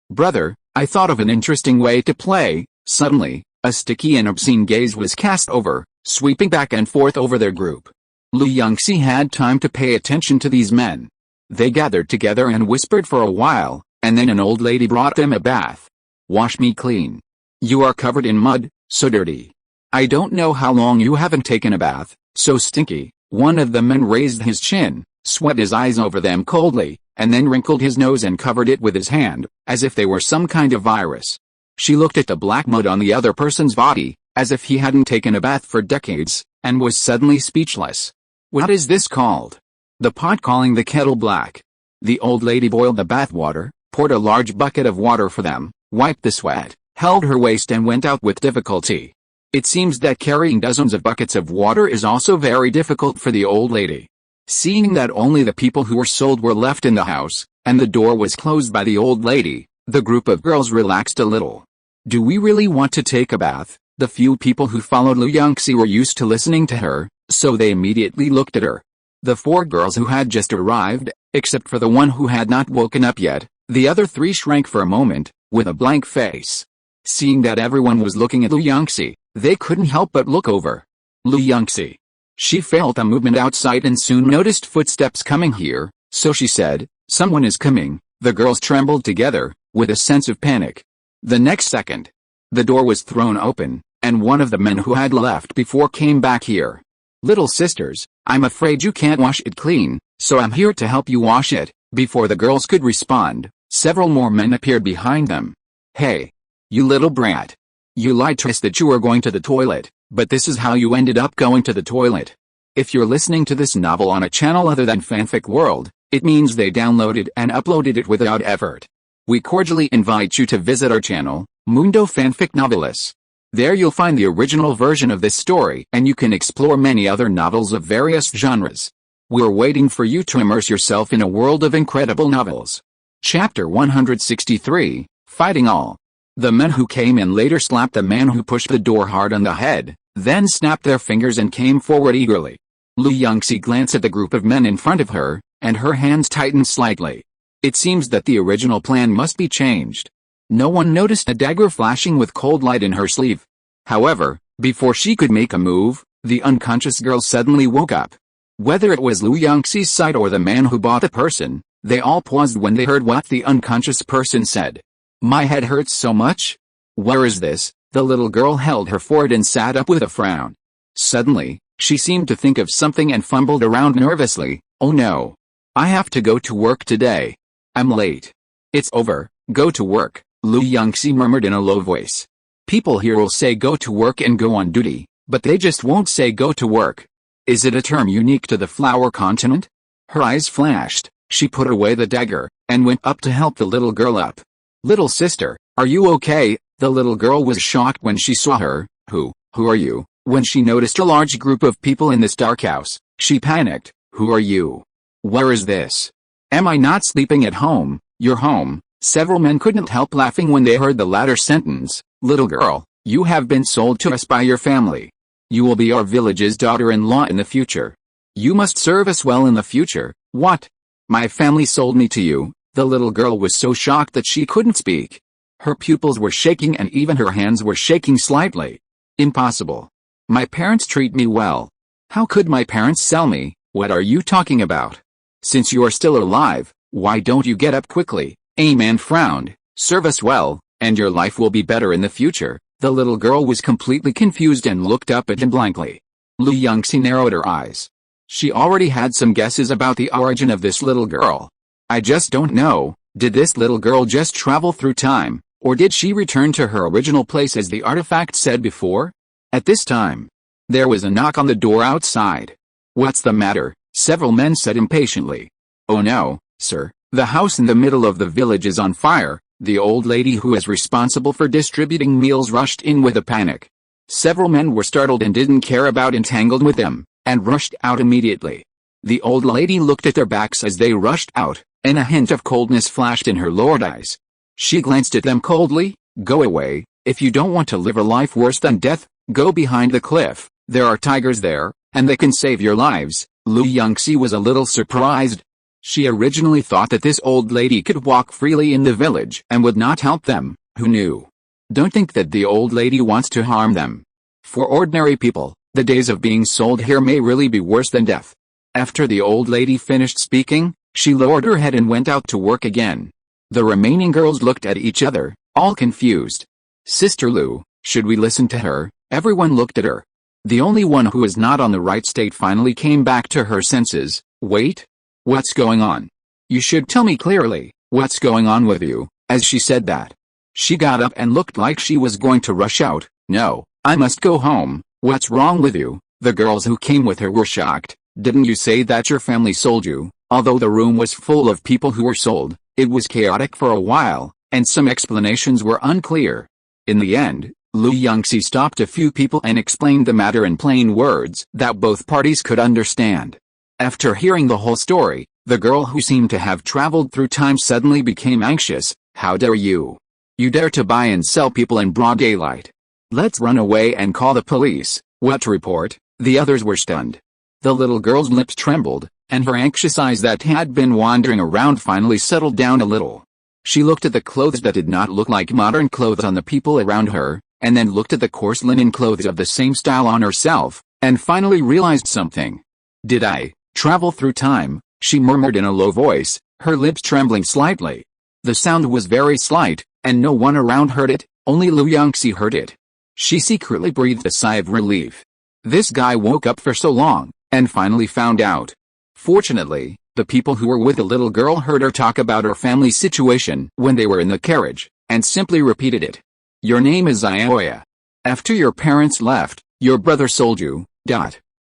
"Brother, I thought of an interesting way to play." Suddenly, a sticky and obscene gaze was cast over, sweeping back and forth over their group. Yunxi had time to pay attention to these men. They gathered together and whispered for a while, and then an old lady brought them a bath. "Wash me clean. You are covered in mud, so dirty. I don't know how long you haven't taken a bath, so stinky." One of the men raised his chin, swept his eyes over them coldly, and then wrinkled his nose and covered it with his hand, as if they were some kind of virus. She looked at the black mud on the other person's body, as if he hadn't taken a bath for decades, and was suddenly speechless. "What is this called?" "The pot calling the kettle black." The old lady boiled the bath water, poured a large bucket of water for them, wiped the sweat, held her waist and went out with difficulty. It seems that carrying dozens of buckets of water is also very difficult for the old lady. Seeing that only the people who were sold were left in the house, and the door was closed by the old lady, the group of girls relaxed a little. "Do we really want to take a bath?" The few people who followed Yunxi were used to listening to her, so they immediately looked at her. The 4 girls who had just arrived, except for the one who had not woken up yet, the other 3 shrank for a moment, with a blank face. Seeing that everyone was looking at Yunxi, they couldn't help but look over. Yunxi. She felt a movement outside and soon noticed footsteps coming here, so she said, "Someone is coming." The girls trembled together, with a sense of panic. The next second, the door was thrown open, and one of the men who had left before came back here. "Little sisters, I'm afraid you can't wash it clean, so I'm here to help you wash it." Before the girls could respond, several more men appeared behind them. "Hey, you little brat. You lied to us that you were going to the toilet, but this is how you ended up going to the toilet." If you're listening to this novel on a channel other than Fanfic World, it means they downloaded and uploaded it without effort. We cordially invite you to visit our channel, Mundo Fanfic Novelis. There you'll find the original version of this story and you can explore many other novels of various genres. We're waiting for you to immerse yourself in a world of incredible novels. Chapter 163, Fighting All. The men who came in later slapped the man who pushed the door hard on the head, then snapped their fingers and came forward eagerly. Yunxi glanced at the group of men in front of her, and her hands tightened slightly. It seems that the original plan must be changed. No one noticed a dagger flashing with cold light in her sleeve. However, before she could make a move, the unconscious girl suddenly woke up. Whether it was Yunxi's sight or the man who bought the person, they all paused when they heard what the unconscious person said. "My head hurts so much. Where is this?" The little girl held her forehead and sat up with a frown. Suddenly, she seemed to think of something and fumbled around nervously. "Oh no. I have to go to work today. I'm late." "It's over, go to work," Yunxi murmured in a low voice. People here will say go to work and go on duty, but they just won't say go to work. Is it a term unique to the flower continent? Her eyes flashed, she put away the dagger, and went up to help the little girl up. "Little sister, are you okay?" The little girl was shocked when she saw her. Who are you?" When she noticed a large group of people in this dark house, she panicked. "Who are you? Where is this? Am I not sleeping at home?" "You're home." Several men couldn't help laughing when they heard the latter sentence. "Little girl, you have been sold to us by your family. You will be our village's daughter-in-law in the future. You must serve us well in the future." "What? My family sold me to you?" The little girl was so shocked that she couldn't speak. Her pupils were shaking and even her hands were shaking slightly. "Impossible. My parents treat me well." "How could my parents sell me? What are you talking about? Since you are still alive, why don't you get up quickly?" A man frowned. "Serve us well, and your life will be better in the future." The little girl was completely confused and looked up at him blankly. Yunxi narrowed her eyes. She already had some guesses about the origin of this little girl. "I just don't know. Did this little girl just travel through time, or did she return to her original place as the artifact said before?" At this time, there was a knock on the door outside. "What's the matter?" several men said impatiently. "Oh no, sir. The house in the middle of the village is on fire." The old lady who is responsible for distributing meals rushed in with a panic. Several men were startled and didn't care about entangled with them, and rushed out immediately. The old lady looked at their backs as they rushed out, and a hint of coldness flashed in her lowered eyes. She glanced at them coldly. "Go away. If you don't want to live a life worse than death, go behind the cliff. There are tigers there, and they can save your lives." Yunxi was a little surprised. She originally thought that this old lady could walk freely in the village and would not help them. Who knew? Don't think that the old lady wants to harm them. For ordinary people, the days of being sold here may really be worse than death. After the old lady finished speaking, she lowered her head and went out to work again. The remaining girls looked at each other, all confused. "Sister Lu, should we listen to her?" Everyone looked at her. The only one who was not on the right state finally came back to her senses. "Wait. What's going on? You should tell me clearly, what's going on with you?" As she said that, she got up and looked like she was going to rush out. "No, I must go home." "What's wrong with you?" The girls who came with her were shocked. "Didn't you say that your family sold you?" Although the room was full of people who were sold, it was chaotic for a while, and some explanations were unclear. In the end, Yunxi stopped a few people and explained the matter in plain words that both parties could understand. After hearing the whole story, the girl who seemed to have traveled through time suddenly became anxious. "How dare you? You dare to buy and sell people in broad daylight. Let's run away and call the police. What report? The others were stunned. The little girl's lips trembled, and her anxious eyes that had been wandering around finally settled down a little. She looked at the clothes that did not look like modern clothes on the people around her, and then looked at the coarse linen clothes of the same style on herself, and finally realized something. Did I travel through time? She murmured in a low voice, her lips trembling slightly. The sound was very slight, and no one around heard it, only Yunxi heard it. She secretly breathed a sigh of relief. This guy woke up for so long, and finally found out. Fortunately, the people who were with the little girl heard her talk about her family situation when they were in the carriage, and simply repeated it. Your name is Ioya. After your parents left, your brother sold you.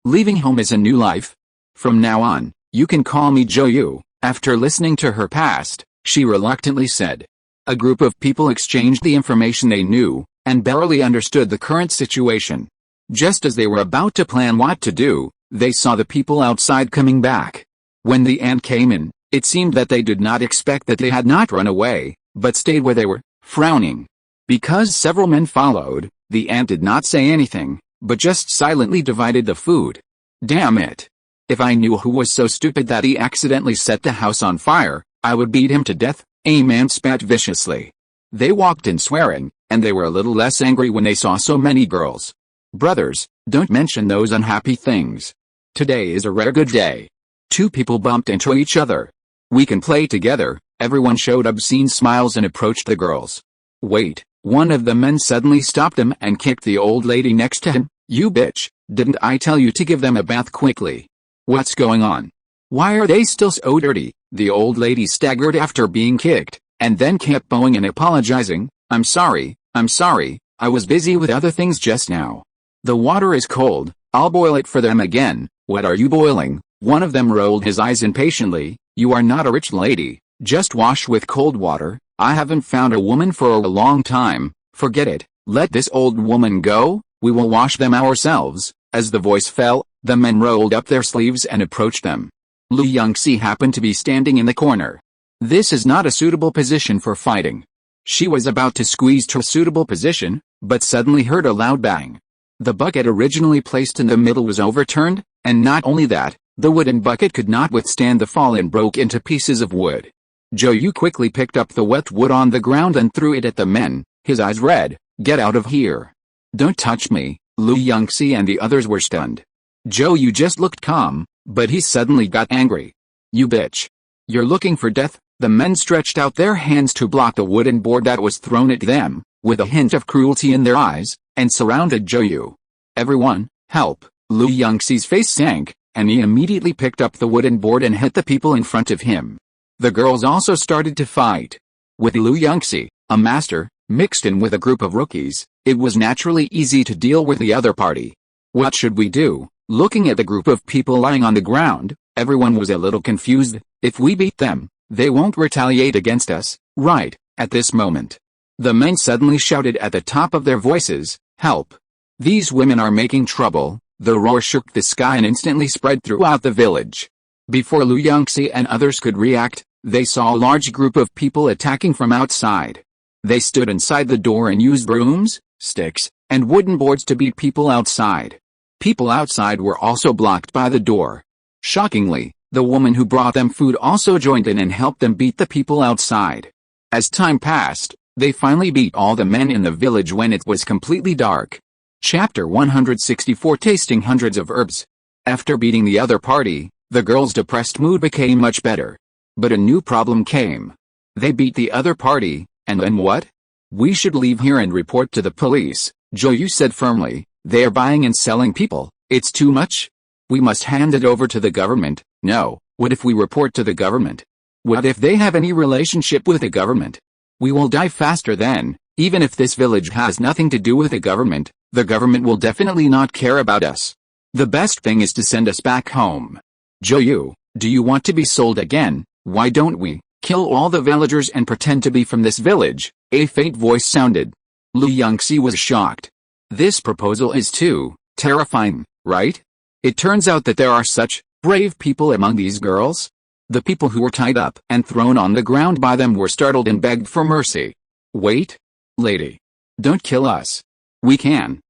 Leaving home is a new life. From now on, you can call me Joyu. After listening to her past, she reluctantly said. A group of people exchanged the information they knew, and barely understood the current situation. Just as they were about to plan what to do, they saw the people outside coming back. When the ant came in, it seemed that they did not expect that they had not run away, but stayed where they were, frowning. Because several men followed, the ant did not say anything, but just silently divided the food. Damn it. If I knew who was so stupid that he accidentally set the house on fire, I would beat him to death, a man spat viciously. They walked in swearing, and they were a little less angry when they saw so many girls. Brothers, don't mention those unhappy things. Today is a rare good day. Two people bumped into each other. We can play together. Everyone showed obscene smiles and approached the girls. Wait, one of the men suddenly stopped him and kicked the old lady next to him. You bitch, didn't I tell you to give them a bath quickly? What's going on? Why are they still so dirty? The old lady staggered after being kicked, and then kept bowing and apologizing. I'm sorry, I was busy with other things just now. The water is cold, I'll boil it for them again. What are you boiling? One of them rolled his eyes impatiently. You are not a rich lady, just wash with cold water. I haven't found a woman for a long time. Forget it, let this old woman go, we will wash them ourselves. As the voice fell, the men rolled up their sleeves and approached them. Yunxi happened to be standing in the corner. This is not a suitable position for fighting. She was about to squeeze to a suitable position, but suddenly heard a loud bang. The bucket originally placed in the middle was overturned, and not only that, the wooden bucket could not withstand the fall and broke into pieces of wood. Joyu quickly picked up the wet wood on the ground and threw it at the men, his eyes red. Get out of here. Don't touch me. Yunxi and the others were stunned. Joyu just looked calm, but he suddenly got angry. You bitch. You're looking for death? The men stretched out their hands to block the wooden board that was thrown at them, with a hint of cruelty in their eyes, and surrounded Joyu. Everyone, help. Yunxi's face sank, and he immediately picked up the wooden board and hit the people in front of him. The girls also started to fight. With Yunxi, a master, mixed in with a group of rookies, it was naturally easy to deal with the other party. What should we do? Looking at the group of people lying on the ground, everyone was a little confused. If we beat them, they won't retaliate against us, right? At this moment, the men suddenly shouted at the top of their voices, help! These women are making trouble. The roar shook the sky and instantly spread throughout the village. Before Yunxi and others could react, they saw a large group of people attacking from outside. They stood inside the door and used brooms, sticks, and wooden boards to beat people outside. People outside were also blocked by the door. Shockingly, the woman who brought them food also joined in and helped them beat the people outside. As time passed, they finally beat all the men in the village when it was completely dark. Chapter 164 Tasting hundreds of herbs. After beating the other party, the girls' depressed mood became much better. But a new problem came. They beat the other party, and then what? We should leave here and report to the police, Joyu said firmly. They are buying and selling people, it's too much. We must hand it over to the government. No, what if we report to the government? What if they have any relationship with the government? We will die faster then. Even if this village has nothing to do with the government will definitely not care about us. The best thing is to send us back home. Joyu, do you want to be sold again? Why don't we kill all the villagers and pretend to be from this village? A faint voice sounded. Yunxi was shocked. This proposal is too terrifying, right? It turns out that there are such brave people among these girls. The people who were tied up and thrown on the ground by them were startled and begged for mercy. Wait, lady. Don't kill us. We can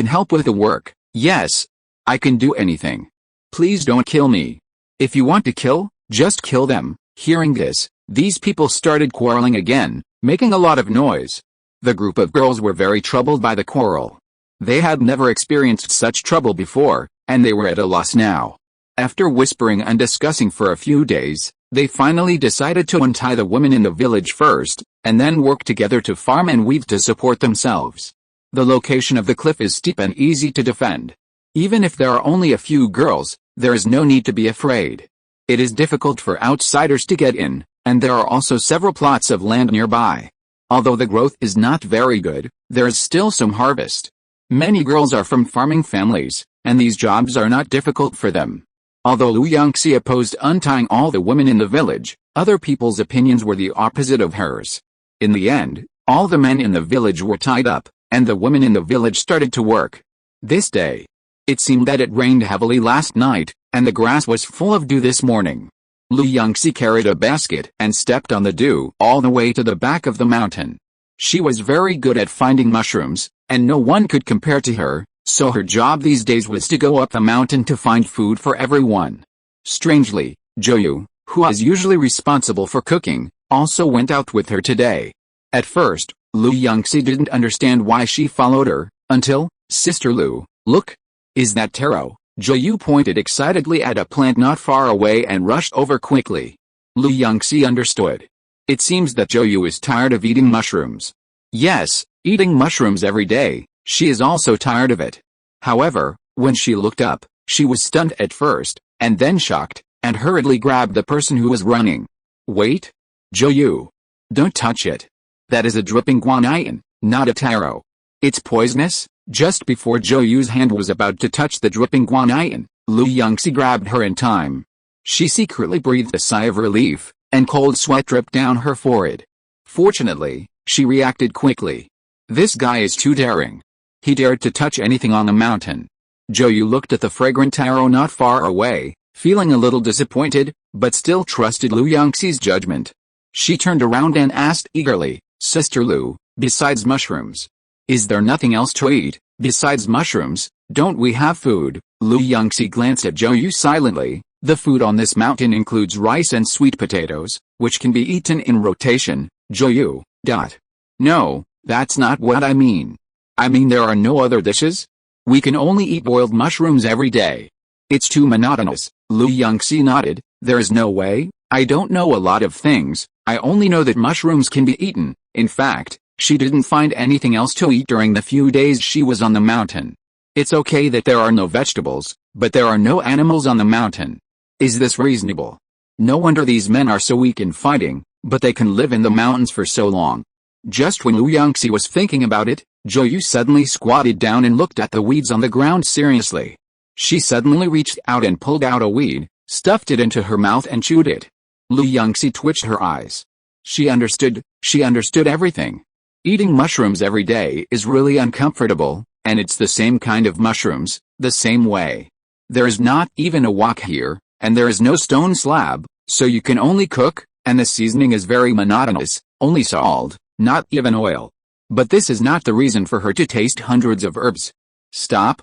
help with the work. Yes. I can do anything. Please don't kill me. If you want to kill, just kill them. Hearing this, these people started quarreling again, making a lot of noise. The group of girls were very troubled by the quarrel. They had never experienced such trouble before, and they were at a loss now. After whispering and discussing for a few days, they finally decided to untie the women in the village first, and then work together to farm and weave to support themselves. The location of the cliff is steep and easy to defend. Even if there are only a few girls, there is no need to be afraid. It is difficult for outsiders to get in, and there are also several plots of land nearby. Although the growth is not very good, there is still some harvest. Many girls are from farming families, and these jobs are not difficult for them. Although Yunxi opposed untying all the women in the village, other people's opinions were the opposite of hers. In the end, all the men in the village were tied up, and the women in the village started to work. This day, it seemed that it rained heavily last night, and the grass was full of dew this morning. Yunxi carried a basket and stepped on the dew all the way to the back of the mountain. She was very good at finding mushrooms, and no one could compare to her, so her job these days was to go up the mountain to find food for everyone. Strangely, Joyu, who is usually responsible for cooking, also went out with her today. At first, Yunxi didn't understand why she followed her, until, "Sister Lu, look! Is that taro?" Joyu pointed excitedly at a plant not far away and rushed over quickly. Yunxi understood. It seems that Joyu is tired of eating mushrooms. Yes, eating mushrooms every day, she is also tired of it. However, when she looked up, she was stunned at first, and then shocked, and hurriedly grabbed the person who was running. "Wait! Joyu! Don't touch it! That is a dripping guanyin, not a taro. It's poisonous." Just before Joyu's hand was about to touch the dripping guanyin, Yunxi grabbed her in time. She secretly breathed a sigh of relief, and cold sweat dripped down her forehead. Fortunately, she reacted quickly. This guy is too daring. He dared to touch anything on the mountain. Joyu looked at the fragrant taro not far away, feeling a little disappointed, but still trusted Yunxi's judgment. She turned around and asked eagerly, "Sister Lu, besides mushrooms, is there nothing else to eat? Besides mushrooms, don't we have food?" Yunxi glanced at Joyu silently. "The food on this mountain includes rice and sweet potatoes, which can be eaten in rotation." Joyu. "No, that's not what I mean. I mean there are no other dishes? We can only eat boiled mushrooms every day. It's too monotonous." Yunxi nodded. "There is no way. I don't know a lot of things. I only know that mushrooms can be eaten." In fact, she didn't find anything else to eat during the few days she was on the mountain. It's okay that there are no vegetables, but there are no animals on the mountain. Is this reasonable? No wonder these men are so weak in fighting, but they can live in the mountains for so long. Just when Yunxi was thinking about it, Joyu suddenly squatted down and looked at the weeds on the ground seriously. She suddenly reached out and pulled out a weed, stuffed it into her mouth and chewed it. Yunxi twitched her eyes. She understood everything. Eating mushrooms every day is really uncomfortable, and it's the same kind of mushrooms, the same way. There is not even a wok here, and there is no stone slab, so you can only cook, and the seasoning is very monotonous, only salt, not even oil. But this is not the reason for her to taste hundreds of herbs. Stop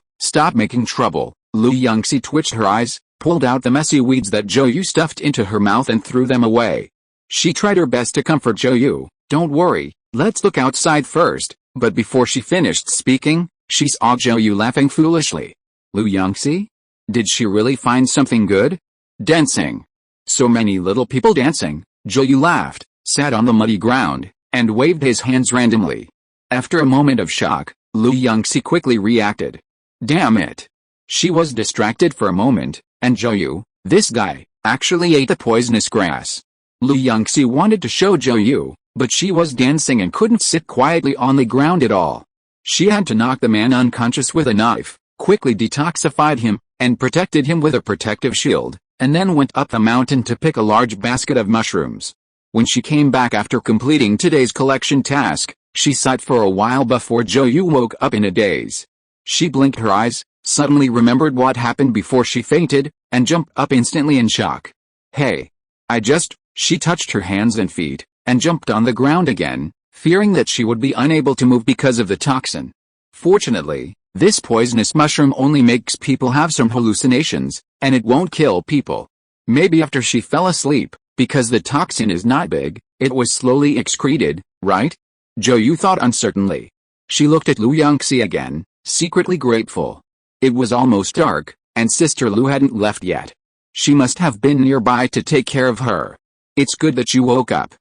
making trouble." Yunxi twitched her eyes, pulled out the messy weeds that Joyu stuffed into her mouth and threw them away. She tried her best to comfort Joyu. "Don't worry. Let's look outside first," but before she finished speaking, she saw Joyu laughing foolishly. Yunxi? Did she really find something good? Dancing. So many little people dancing. Joyu laughed, sat on the muddy ground, and waved his hands randomly. After a moment of shock, Yunxi quickly reacted. Damn it. She was distracted for a moment, and Joyu, this guy, actually ate the poisonous grass. Yunxi wanted to show Joyu, but she was dancing and couldn't sit quietly on the ground at all. She had to knock the man unconscious with a knife, quickly detoxified him, and protected him with a protective shield, and then went up the mountain to pick a large basket of mushrooms. When she came back after completing today's collection task, she sat for a while before Joyu woke up in a daze. She blinked her eyes, suddenly remembered what happened before she fainted, and jumped up instantly in shock. Hey! She touched her hands and feet, and jumped on the ground again, fearing that she would be unable to move because of the toxin. Fortunately, this poisonous mushroom only makes people have some hallucinations, and it won't kill people. Maybe after she fell asleep, because the toxin is not big, it was slowly excreted, right? Zhou thought uncertainly. She looked at Lu Yunxi again, secretly grateful. It was almost dark, and Sister Lu hadn't left yet. She must have been nearby to take care of her. It's good that you woke up.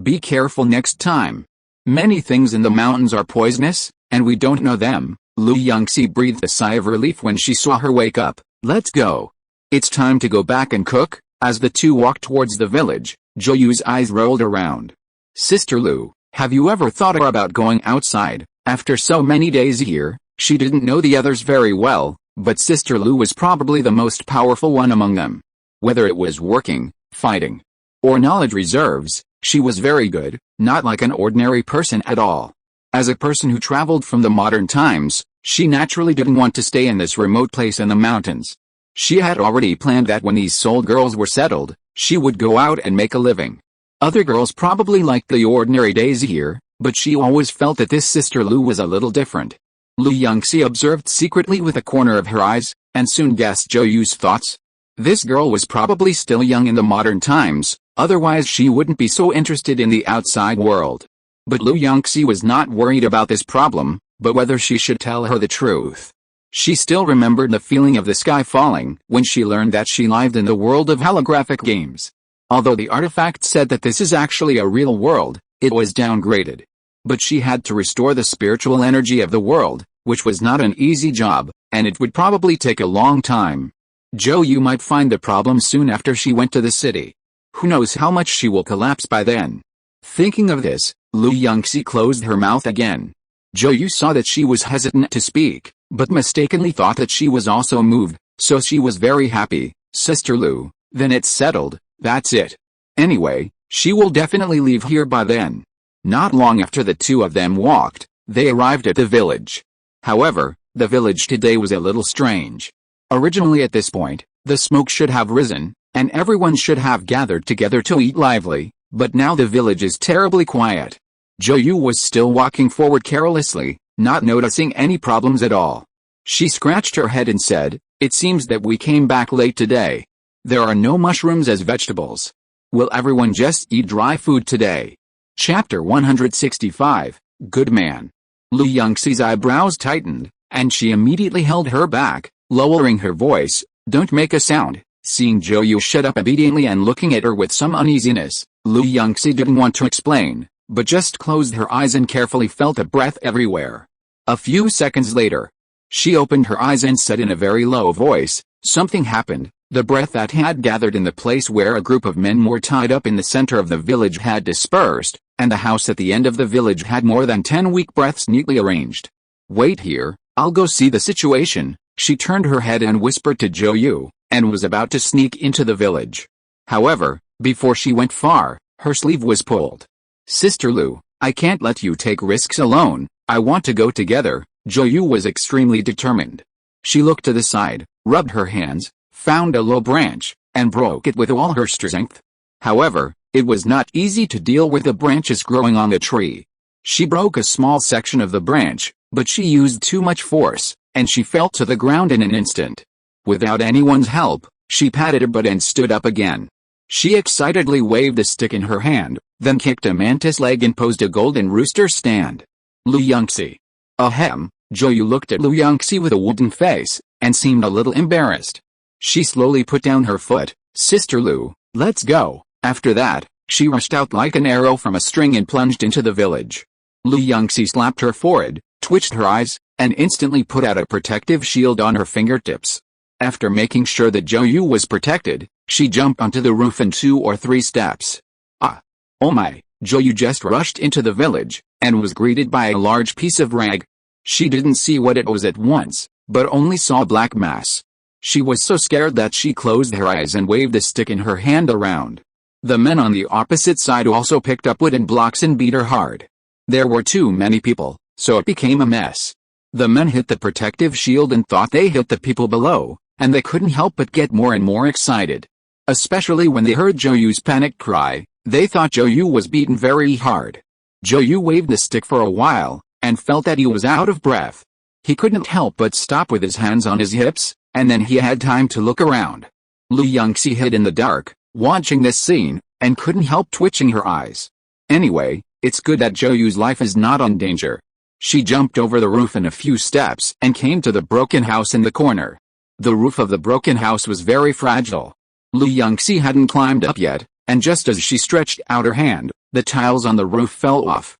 Be careful next time. Many things in the mountains are poisonous, and we don't know them. Lu Yunxi breathed a sigh of relief when she saw her wake up. Let's go. It's time to go back and cook. As the two walked towards the village, Zhou's eyes rolled around. Sister Lu, have you ever thought about going outside? After so many days here, she didn't know the others very well, but Sister Lu was probably the most powerful one among them. Whether it was working, fighting, or knowledge reserves, she was very good, not like an ordinary person at all. As a person who traveled from the modern times, she naturally didn't want to stay in this remote place in the mountains. She had already planned that when these soul girls were settled, she would go out and make a living. Other girls probably liked the ordinary days here, but she always felt that this Sister Lu was a little different. Lu Yunxi observed secretly with a corner of her eyes, and soon guessed Zhou's thoughts. This girl was probably still young in the modern times, otherwise she wouldn't be so interested in the outside world. But Lu Yunxi was not worried about this problem, but whether she should tell her the truth. She still remembered the feeling of the sky falling when she learned that she lived in the world of holographic games. Although the artifact said that this is actually a real world, it was downgraded. But she had to restore the spiritual energy of the world, which was not an easy job, and it would probably take a long time. Zhou might find the problem soon after she went to the city. Who knows how much she will collapse by then. Thinking of this, Lu Yunxi closed her mouth again. Zhou saw that she was hesitant to speak, but mistakenly thought that she was also moved, so she was very happy. Sister Lu, then it's settled, that's it. Anyway, she will definitely leave here by then. Not long after the two of them walked, they arrived at the village. However, the village today was a little strange. Originally at this point, the smoke should have risen, and everyone should have gathered together to eat lively, but now the village is terribly quiet. Zhou was still walking forward carelessly, not noticing any problems at all. She scratched her head and said, "It seems that we came back late today. There are no mushrooms as vegetables. Will everyone just eat dry food today?" Chapter 165, Good Man. Lu Yunxi's eyebrows tightened, and she immediately held her back, lowering her voice. "Don't make a sound." Seeing Zhou shut up obediently and looking at her with some uneasiness, Lu Yunxi didn't want to explain, but just closed her eyes and carefully felt a breath everywhere. A few seconds later, she opened her eyes and said in a very low voice, "Something happened." The breath that had gathered in the place where a group of men were tied up in the center of the village had dispersed, and the house at the end of the village had more than 10 weak breaths neatly arranged. "Wait here, I'll go see the situation." She turned her head and whispered to Zhou, and was about to sneak into the village. However, before she went far, her sleeve was pulled. "Sister Lu, I can't let you take risks alone, I want to go together." Zhou was extremely determined. She looked to the side, rubbed her hands, found a low branch, and broke it with all her strength. However, it was not easy to deal with the branches growing on the tree. She broke a small section of the branch, but she used too much force, and she fell to the ground in an instant. Without anyone's help, she patted her butt and stood up again. She excitedly waved a stick in her hand, then kicked a mantis leg and posed a golden rooster stand. Lu Yunxi. Ahem. Zhou looked at Lu Yunxi with a wooden face, and seemed a little embarrassed. She slowly put down her foot. "Sister Lu, let's go." After that, she rushed out like an arrow from a string and plunged into the village. Lu Yunxi slapped her forehead, twitched her eyes, and instantly put out a protective shield on her fingertips. After making sure that Zhou was protected, she jumped onto the roof in 2 or 3 steps. Ah! Oh my! Zhou just rushed into the village, and was greeted by a large piece of rag. She didn't see what it was at once, but only saw a black mass. She was so scared that she closed her eyes and waved the stick in her hand around. The men on the opposite side also picked up wooden blocks and beat her hard. There were too many people, so it became a mess. The men hit the protective shield and thought they hit the people below, and they couldn't help but get more and more excited. Especially when they heard Zhou's panicked cry, they thought Zhou was beaten very hard. Zhou waved the stick for a while, and felt that he was out of breath. He couldn't help but stop with his hands on his hips, and then he had time to look around. Yunxi hid in the dark, watching this scene, and couldn't help twitching her eyes. Anyway, it's good that Zhou life is not on danger. She jumped over the roof in a few steps and came to the broken house in the corner. The roof of the broken house was very fragile. Yunxi hadn't climbed up yet, and just as she stretched out her hand, the tiles on the roof fell off.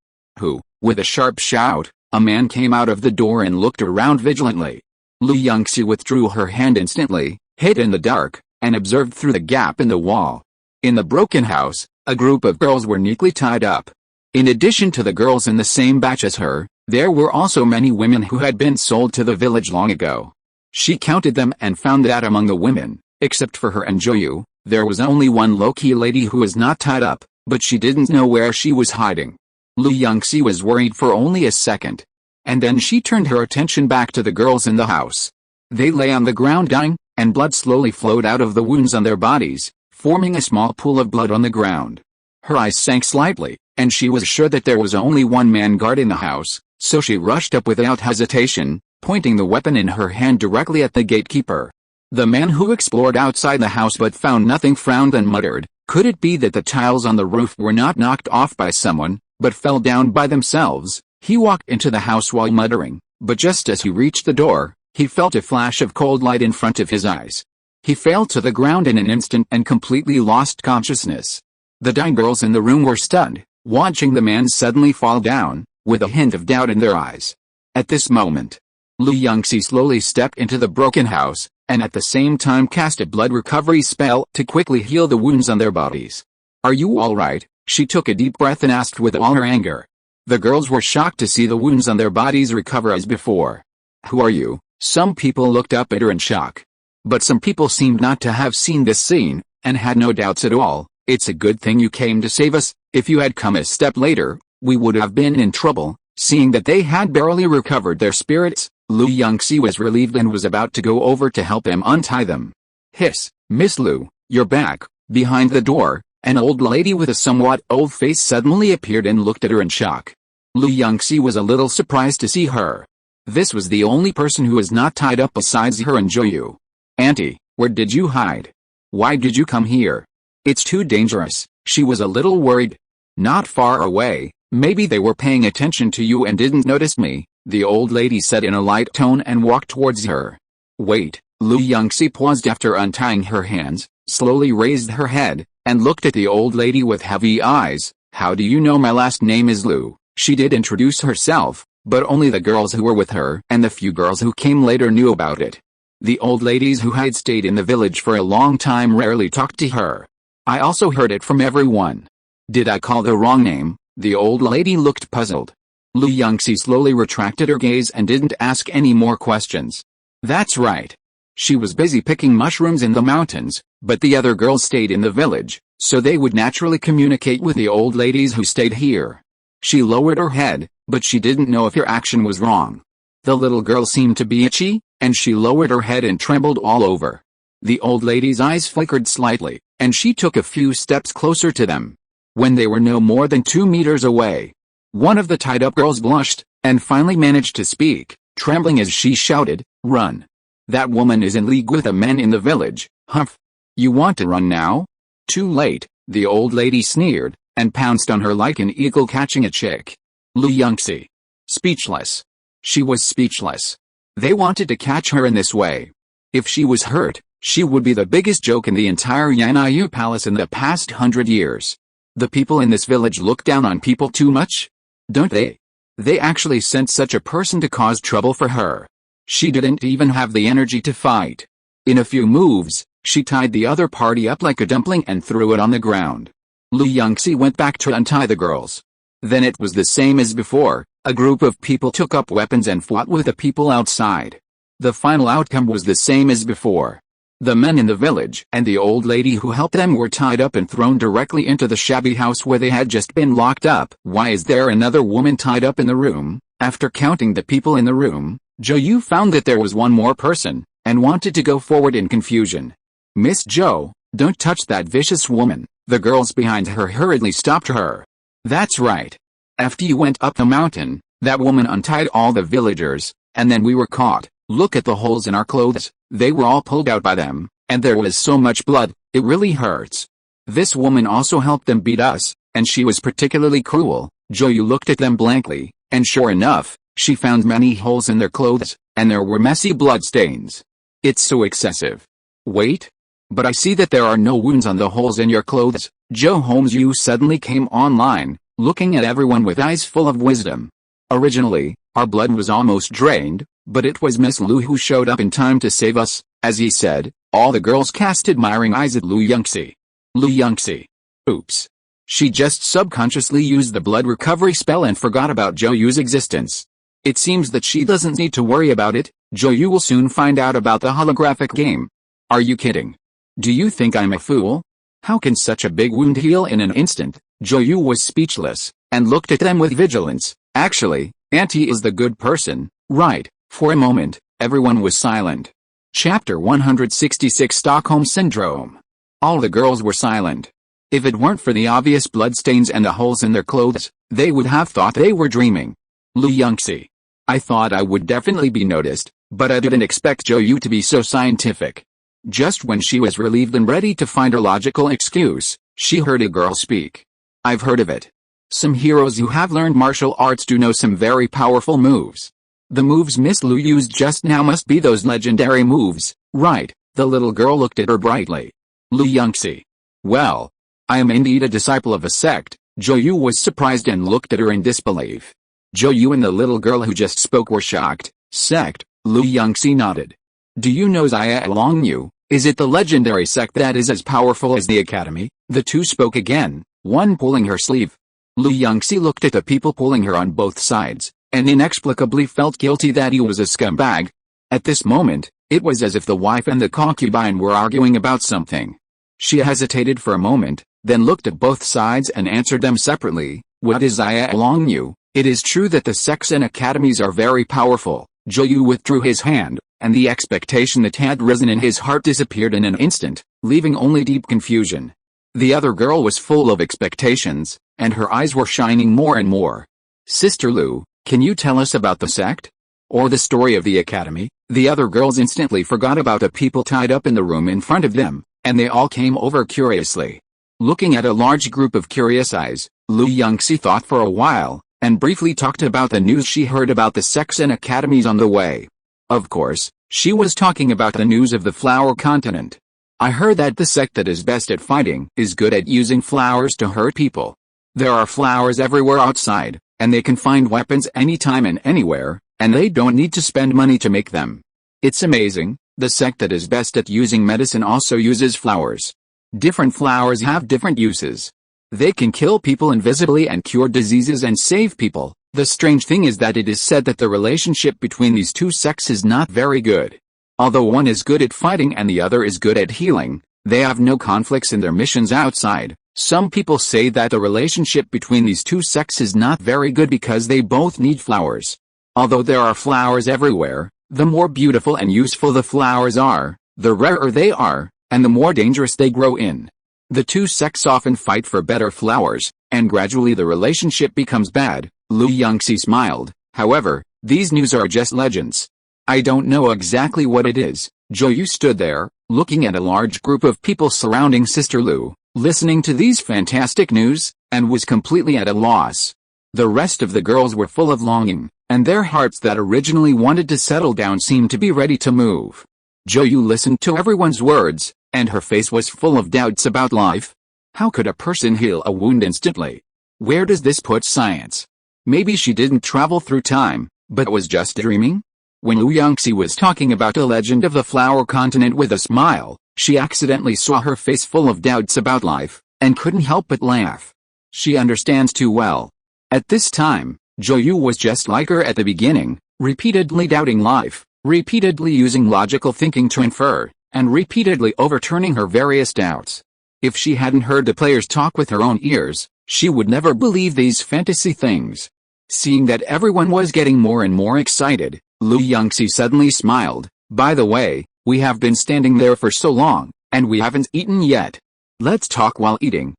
With a sharp shout, a man came out of the door and looked around vigilantly. Yunxi withdrew her hand instantly, hid in the dark, and observed through the gap in the wall. In the broken house, a group of girls were neatly tied up. In addition to the girls in the same batch as her, there were also many women who had been sold to the village long ago. She counted them and found that among the women, except for her and Zhou, there was only one low-key lady who was not tied up, but she didn't know where she was hiding. Yunxi was worried for only a second. And then she turned her attention back to the girls in the house. They lay on the ground dying, and blood slowly flowed out of the wounds on their bodies, forming a small pool of blood on the ground. Her eyes sank slightly, and she was sure that there was only one man guarding the house, so she rushed up without hesitation, pointing the weapon in her hand directly at the gatekeeper. The man who explored outside the house but found nothing frowned and muttered, could it be that the tiles on the roof were not knocked off by someone, but fell down by themselves? He walked into the house while muttering, but just as he reached the door, he felt a flash of cold light in front of his eyes. He fell to the ground in an instant and completely lost consciousness. The dying girls in the room were stunned, watching the man suddenly fall down, with a hint of doubt in their eyes. At this moment, Yunxi slowly stepped into the broken house, and at the same time cast a blood recovery spell to quickly heal the wounds on their bodies. "Are you all right?" She took a deep breath and asked with all her anger. The girls were shocked to see the wounds on their bodies recover as before. "Who are you?" Some people looked up at her in shock. But some people seemed not to have seen this scene, and had no doubts at all. "It's a good thing you came to save us. If you had come a step later, we would have been in trouble." Seeing that they had barely recovered their spirits, Yunxi was relieved and was about to go over to help them untie them. "Hiss, Miss Lu, you're back." Behind the door, an old lady with a somewhat old face suddenly appeared and looked at her in shock. Yunxi was a little surprised to see her. This was the only person who was not tied up besides her and Zhou. "Auntie, where did you hide? Why did you come here?" "It's too dangerous." She was a little worried. "Not far away. Maybe they were paying attention to you and didn't notice me," the old lady said in a light tone and walked towards her. "Wait." Yunxi paused after untying her hands, slowly raised her head, and looked at the old lady with heavy eyes. "How do you know my last name is Lu?" She did introduce herself, but only the girls who were with her and the few girls who came later knew about it. The old ladies who had stayed in the village for a long time rarely talked to her. "I also heard it from everyone." "Did I call the wrong name?" The old lady looked puzzled. Yunxi slowly retracted her gaze and didn't ask any more questions. "That's right." She was busy picking mushrooms in the mountains, but the other girls stayed in the village, so they would naturally communicate with the old ladies who stayed here. She lowered her head, but she didn't know if her action was wrong. The little girl seemed to be itchy, and she lowered her head and trembled all over. The old lady's eyes flickered slightly, and she took a few steps closer to them. When they were no more than 2 meters away, one of the tied-up girls blushed, and finally managed to speak, trembling as she shouted, "Run! That woman is in league with the men in the village." "Humph! You want to run now?" "Too late," the old lady sneered, and pounced on her like an eagle catching a chick. Yunxi, speechless. She was speechless. They wanted to catch her in this way. If she was hurt, she would be the biggest joke in the entire Yan'an palace in the past 100 years. The people in this village look down on people too much? Don't they? They actually sent such a person to cause trouble for her. She didn't even have the energy to fight. In a few moves, she tied the other party up like a dumpling and threw it on the ground. Yunxi went back to untie the girls. Then it was the same as before. A group of people took up weapons and fought with the people outside. The final outcome was the same as before. The men in the village and the old lady who helped them were tied up and thrown directly into the shabby house where they had just been locked up. "Why is there another woman tied up in the room?" After counting the people in the room, Zhou found that there was one more person, and wanted to go forward in confusion. "Miss Zhou, don't touch that vicious woman." The girls behind her hurriedly stopped her. "That's right. After you went up the mountain, that woman untied all the villagers, And then we were caught. Look at the holes in our clothes, they were all pulled out by them, and there was so much blood, it really hurts. This woman also helped them beat us, and she was particularly cruel. Joyu looked at them blankly, and sure enough, she found many holes in their clothes, and there were messy blood stains. It's so excessive. Wait. But I see that there are no wounds on the holes in your clothes. Joe Holmes Yu suddenly came online, looking at everyone with eyes full of wisdom. Originally, our blood was almost drained, but it was Miss Lu who showed up in time to save us. As he said, all the girls cast admiring eyes at Lu Yunxi. Lu Yunxi. Oops. She just subconsciously used the blood recovery spell and forgot about Zhou Yu's existence. It seems that she doesn't need to worry about it. Zhou Yu will soon find out about the holographic game. Are you kidding? Do you think I'm a fool? How can such a big wound heal in an instant? Zhou Yu was speechless, and looked at them with vigilance. Actually, Auntie is the good person, right? For a moment, everyone was silent. Chapter 166 Stockholm Syndrome. All the girls were silent. If it weren't for the obvious bloodstains and the holes in their clothes, they would have thought they were dreaming. Lu Yunxi. I thought I would definitely be noticed, but I didn't expect Zhou Yu to be so scientific. Just when she was relieved and ready to find a logical excuse, she heard a girl speak. I've heard of it. Some heroes who have learned martial arts do know some very powerful moves. The moves Miss Lu used just now must be those legendary moves, right? The little girl looked at her brightly. Lu Yunxi. Well, I am indeed a disciple of a sect. Zhou Yu was surprised and looked at her in disbelief. Zhou Yu and the little girl who just spoke were shocked. Sect? Lu Yunxi nodded. Do you know Xia Longyu? Is it the legendary sect that is as powerful as the academy? The two spoke again, one pulling her sleeve. Lu Yunxi looked at the people pulling her on both sides, and inexplicably felt guilty that he was a scumbag. At this moment, it was as if the wife and the concubine were arguing about something. She hesitated for a moment, then looked at both sides and answered them separately. What is Xia Longyu? It is true that the sects and academies are very powerful. Zhou Yu withdrew his hand, and the expectation that had risen in his heart disappeared in an instant, leaving only deep confusion. The other girl was full of expectations, and her eyes were shining more and more. Sister Lu, can you tell us about the sect? Or the story of the academy? The other girls instantly forgot about the people tied up in the room in front of them, and they all came over curiously. Looking at a large group of curious eyes, Lu Yunxi thought for a while, and briefly talked about the news she heard about the sects and academies on the way. Of course, she was talking about the news of the flower continent. I heard that the sect that is best at fighting is good at using flowers to hurt people. There are flowers everywhere outside, and they can find weapons anytime and anywhere, and they don't need to spend money to make them. It's amazing. The sect that is best at using medicine also uses flowers. Different flowers have different uses. They can kill people invisibly and cure diseases and save people. The strange thing is that it is said that the relationship between these two sects is not very good. Although one is good at fighting and the other is good at healing, they have no conflicts in their missions outside. Some people say that the relationship between these two sects is not very good because they both need flowers. Although there are flowers everywhere, the more beautiful and useful the flowers are, the rarer they are, and the more dangerous they grow in. The two sects often fight for better flowers, and gradually the relationship becomes bad. Lu Yunxi smiled. However, these news are just legends. I don't know exactly what it is. Zhou Yu stood there, looking at a large group of people surrounding Sister Lu, listening to these fantastic news, and was completely at a loss. The rest of the girls were full of longing, and their hearts that originally wanted to settle down seemed to be ready to move. Zhou Yu listened to everyone's words, and her face was full of doubts about life. How could a person heal a wound instantly? Where does this put science? Maybe she didn't travel through time, but was just dreaming? When Lu Yunxi was talking about the legend of the flower continent with a smile, she accidentally saw her face full of doubts about life, and couldn't help but laugh. She understands too well. At this time, Zhou Yu was just like her at the beginning, repeatedly doubting life, repeatedly using logical thinking to infer, and repeatedly overturning her various doubts. If she hadn't heard the players talk with her own ears, she would never believe these fantasy things. Seeing that everyone was getting more and more excited, Lu Yunxi suddenly smiled. By the way, we have been standing there for so long, and we haven't eaten yet. Let's talk while eating.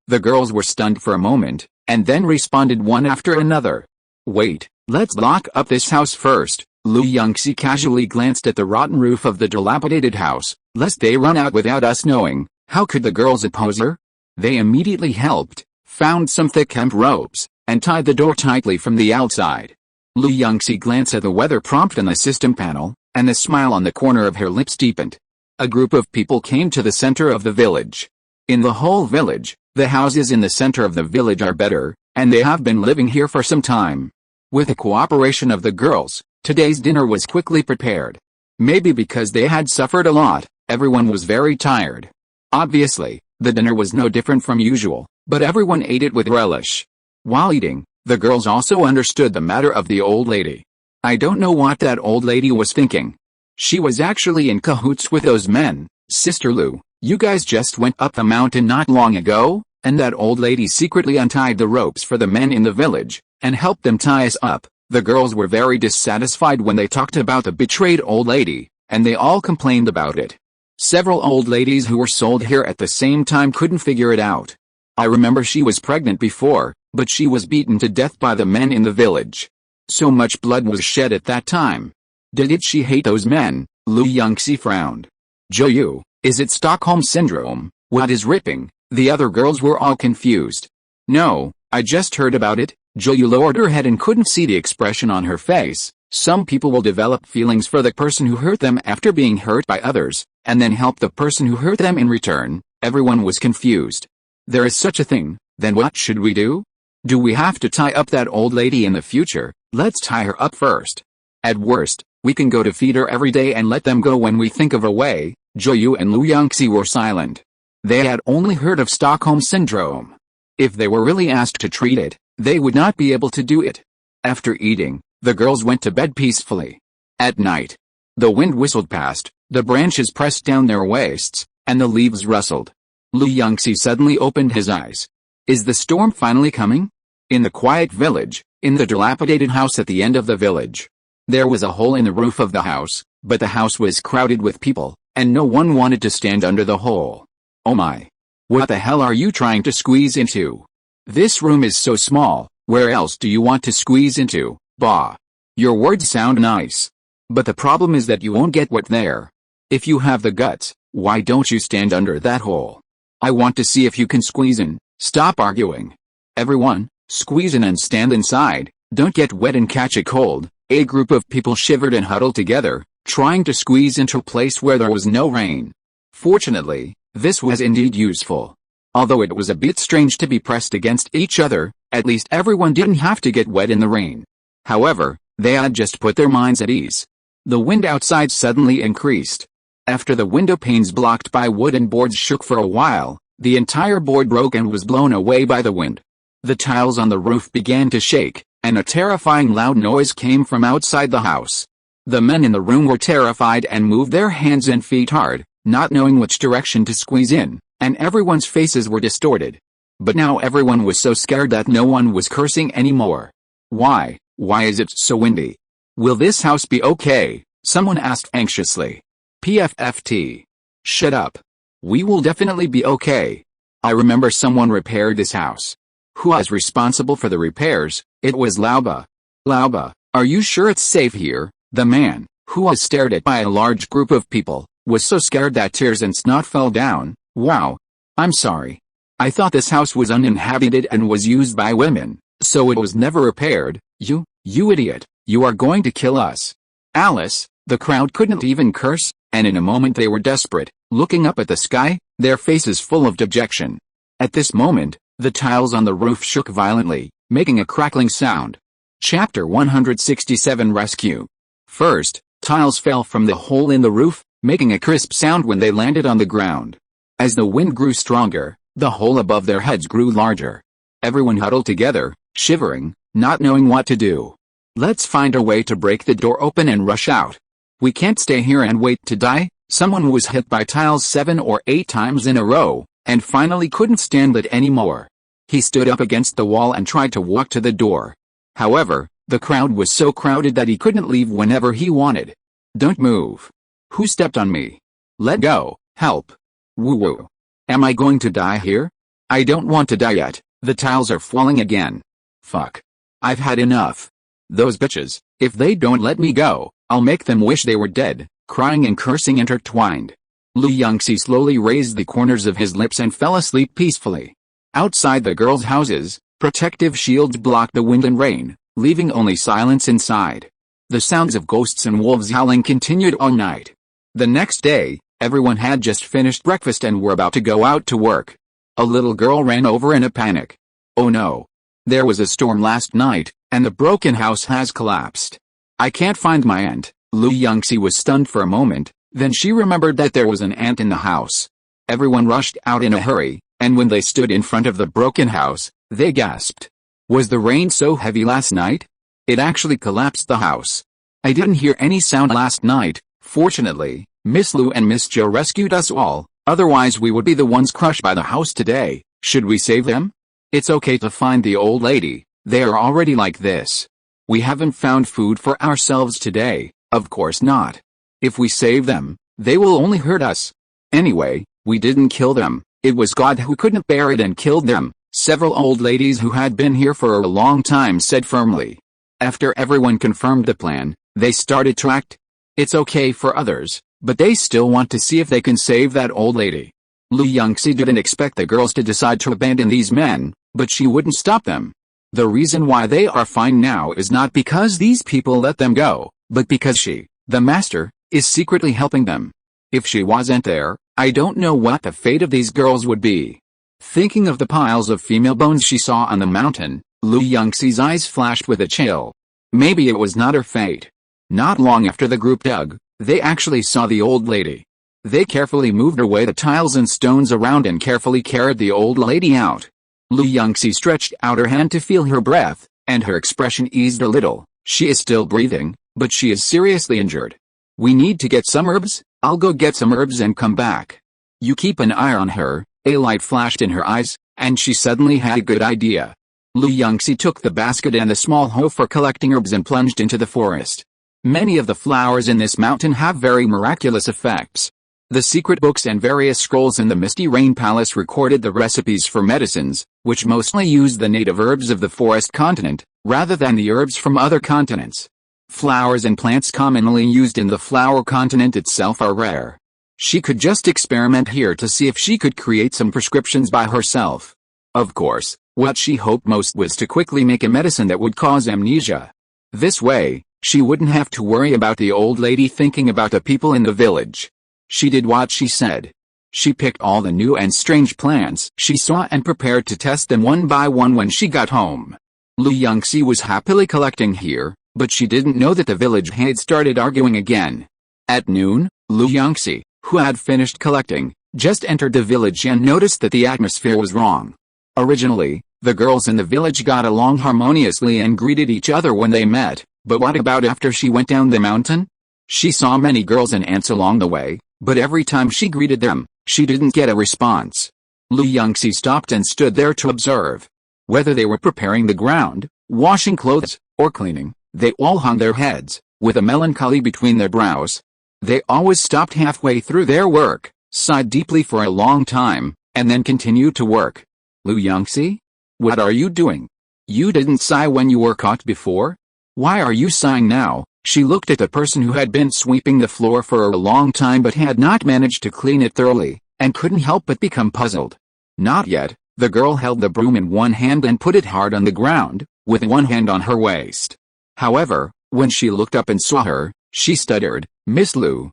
The girls were stunned for a moment, and then responded one after another. Wait, let's lock up this house first. Lu Yunxi casually glanced at the rotten roof of the dilapidated house. Lest they run out without us knowing. How could the girls oppose her? They immediately helped, found some thick hemp ropes, and tied the door tightly from the outside. Lu Yunxi glanced at the weather prompt on the system panel, and the smile on the corner of her lips deepened. A group of people came to the center of the village. In the whole village, the houses in the center of the village are better, and they have been living here for some time. With the cooperation of the girls, today's dinner was quickly prepared. Maybe because they had suffered a lot, everyone was very tired. Obviously, the dinner was no different from usual, but everyone ate it with relish. While eating, the girls also understood the matter of the old lady. I don't know what that old lady was thinking. She was actually in cahoots with those men. Sister Lu, you guys just went up the mountain not long ago, and that old lady secretly untied the ropes for the men in the village, and helped them tie us up. The girls were very dissatisfied when they talked about the betrayed old lady, and they all complained about it. Several old ladies who were sold here at the same time couldn't figure it out. I remember she was pregnant before, but she was beaten to death by the men in the village. So much blood was shed at that time. Did she hate those men? Lu Yunxi frowned. Joyu, is it Stockholm Syndrome? What is ripping? The other girls were all confused. No, I just heard about it. Joyu lowered her head and couldn't see the expression on her face. Some people will develop feelings for the person who hurt them after being hurt by others, and then help the person who hurt them in return. Everyone was confused. There is such a thing, then what should we do? Do we have to tie up that old lady in the future? Let's tie her up first. At worst, we can go to feed her every day and let them go when we think of a way. Joyu and Lu Yunxi were silent. They had only heard of Stockholm Syndrome. If they were really asked to treat it, they would not be able to do it. After eating, the girls went to bed peacefully. At night, the wind whistled past, the branches pressed down their waists, and the leaves rustled. Lu Yunxi suddenly opened his eyes. Is the storm finally coming? In the quiet village, in the dilapidated house at the end of the village. There was a hole in the roof of the house, but the house was crowded with people, and no one wanted to stand under the hole. Oh my! What the hell are you trying to squeeze into? This room is so small, where else do you want to squeeze into? Bah! Your words sound nice. But the problem is that you won't get wet there. If you have the guts, why don't you stand under that hole? I want to see if you can squeeze in. Stop arguing. Everyone, squeeze in and stand inside. Don't get wet and catch a cold. A group of people shivered and huddled together, trying to squeeze into a place where there was no rain. Fortunately, this was indeed useful. Although it was a bit strange to be pressed against each other, at least everyone didn't have to get wet in the rain. However, they had just put their minds at ease. The wind outside suddenly increased. After the window panes blocked by wooden boards shook for a while, the entire board broke and was blown away by the wind. The tiles on the roof began to shake, and a terrifying loud noise came from outside the house. The men in the room were terrified and moved their hands and feet hard, not knowing which direction to squeeze in, and everyone's faces were distorted. But now everyone was so scared that no one was cursing anymore. Why is it so windy? Will this house be okay? Someone asked anxiously. PFFT. Shut up. We will definitely be okay. I remember someone repaired this house. Who was responsible for the repairs? It was Lauba. Lauba, are you sure it's safe here? The man, who was stared at by a large group of people, was so scared that tears and snot fell down. Wow. I'm sorry. I thought this house was uninhabited and was used by women, so it was never repaired. You idiot. You are going to kill us. Alice, the crowd couldn't even curse, and in a moment they were desperate, looking up at the sky, their faces full of dejection. At this moment, the tiles on the roof shook violently, making a crackling sound. Chapter 167 Rescue. First, tiles fell from the hole in the roof, making a crisp sound when they landed on the ground. As the wind grew stronger, the hole above their heads grew larger. Everyone huddled together, shivering, not knowing what to do. Let's find a way to break the door open and rush out. We can't stay here and wait to die. Someone was hit by tiles 7 or 8 times in a row, and finally couldn't stand it anymore. He stood up against the wall and tried to walk to the door. However, the crowd was so crowded that he couldn't leave whenever he wanted. Don't move. Who stepped on me? Let go. Help. Woo-woo. Am I going to die here? I don't want to die yet. The tiles are falling again. Fuck. I've had enough. Those bitches, if they don't let me go, I'll make them wish they were dead, crying and cursing intertwined. Lu Yunxi slowly raised the corners of his lips and fell asleep peacefully. Outside the girls' houses, protective shields blocked the wind and rain, leaving only silence inside. The sounds of ghosts and wolves howling continued all night. The next day, everyone had just finished breakfast and were about to go out to work. A little girl ran over in a panic. Oh no! There was a storm last night, and the broken house has collapsed. I can't find my aunt. Lu Yunxi was stunned for a moment, then she remembered that there was an ant in the house. Everyone rushed out in a hurry, and when they stood in front of the broken house, they gasped. Was the rain so heavy last night? It actually collapsed the house. I didn't hear any sound last night. Fortunately, Miss Lu and Miss Zhou rescued us all, otherwise we would be the ones crushed by the house today. Should we save them? It's okay to find the old lady, they are already like this. We haven't found food for ourselves today, of course not. If we save them, they will only hurt us. Anyway, we didn't kill them, it was God who couldn't bear it and killed them, several old ladies who had been here for a long time said firmly. After everyone confirmed the plan, they started to act. It's okay for others, but they still want to see if they can save that old lady. Lu Yunxi didn't expect the girls to decide to abandon these men, but she wouldn't stop them. The reason why they are fine now is not because these people let them go, but because she, the master, is secretly helping them. If she wasn't there, I don't know what the fate of these girls would be. Thinking of the piles of female bones she saw on the mountain, Lu Yunxi's eyes flashed with a chill. Maybe it was not her fate. Not long after the group dug, they actually saw the old lady. They carefully moved away the tiles and stones around and carefully carried the old lady out. Lu Yunxi stretched out her hand to feel her breath, and her expression eased a little. She is still breathing, but she is seriously injured. We need to get some herbs. I'll go get some herbs and come back. You keep an eye on her. A light flashed in her eyes, and she suddenly had a good idea. Lu Yunxi took the basket and the small hoe for collecting herbs and plunged into the forest. Many of the flowers in this mountain have very miraculous effects. The secret books and various scrolls in the Misty Rain Palace recorded the recipes for medicines, which mostly use the native herbs of the forest continent, rather than the herbs from other continents. Flowers and plants commonly used in the flower continent itself are rare. She could just experiment here to see if she could create some prescriptions by herself. Of course, what she hoped most was to quickly make a medicine that would cause amnesia. This way, she wouldn't have to worry about the old lady thinking about the people in the village. She did what she said. She picked all the new and strange plants she saw and prepared to test them one by one when she got home. Lu Yunxi was happily collecting here, but she didn't know that the village had started arguing again. At noon, Lu Yunxi, who had finished collecting, just entered the village and noticed that the atmosphere was wrong. Originally, the girls in the village got along harmoniously and greeted each other when they met, but what about after she went down the mountain? She saw many girls and ants along the way, but every time she greeted them, she didn't get a response. Lu Yunxi stopped and stood there to observe. Whether they were preparing the ground, washing clothes, or cleaning, they all hung their heads, with a melancholy between their brows. They always stopped halfway through their work, sighed deeply for a long time, and then continued to work. Lu Yunxi? What are you doing? You didn't sigh when you were caught before? Why are you sighing now? She looked at the person who had been sweeping the floor for a long time but had not managed to clean it thoroughly, and couldn't help but become puzzled. Not yet. The girl held the broom in one hand and put it hard on the ground, with one hand on her waist. However, when she looked up and saw her, she stuttered, Miss Lu,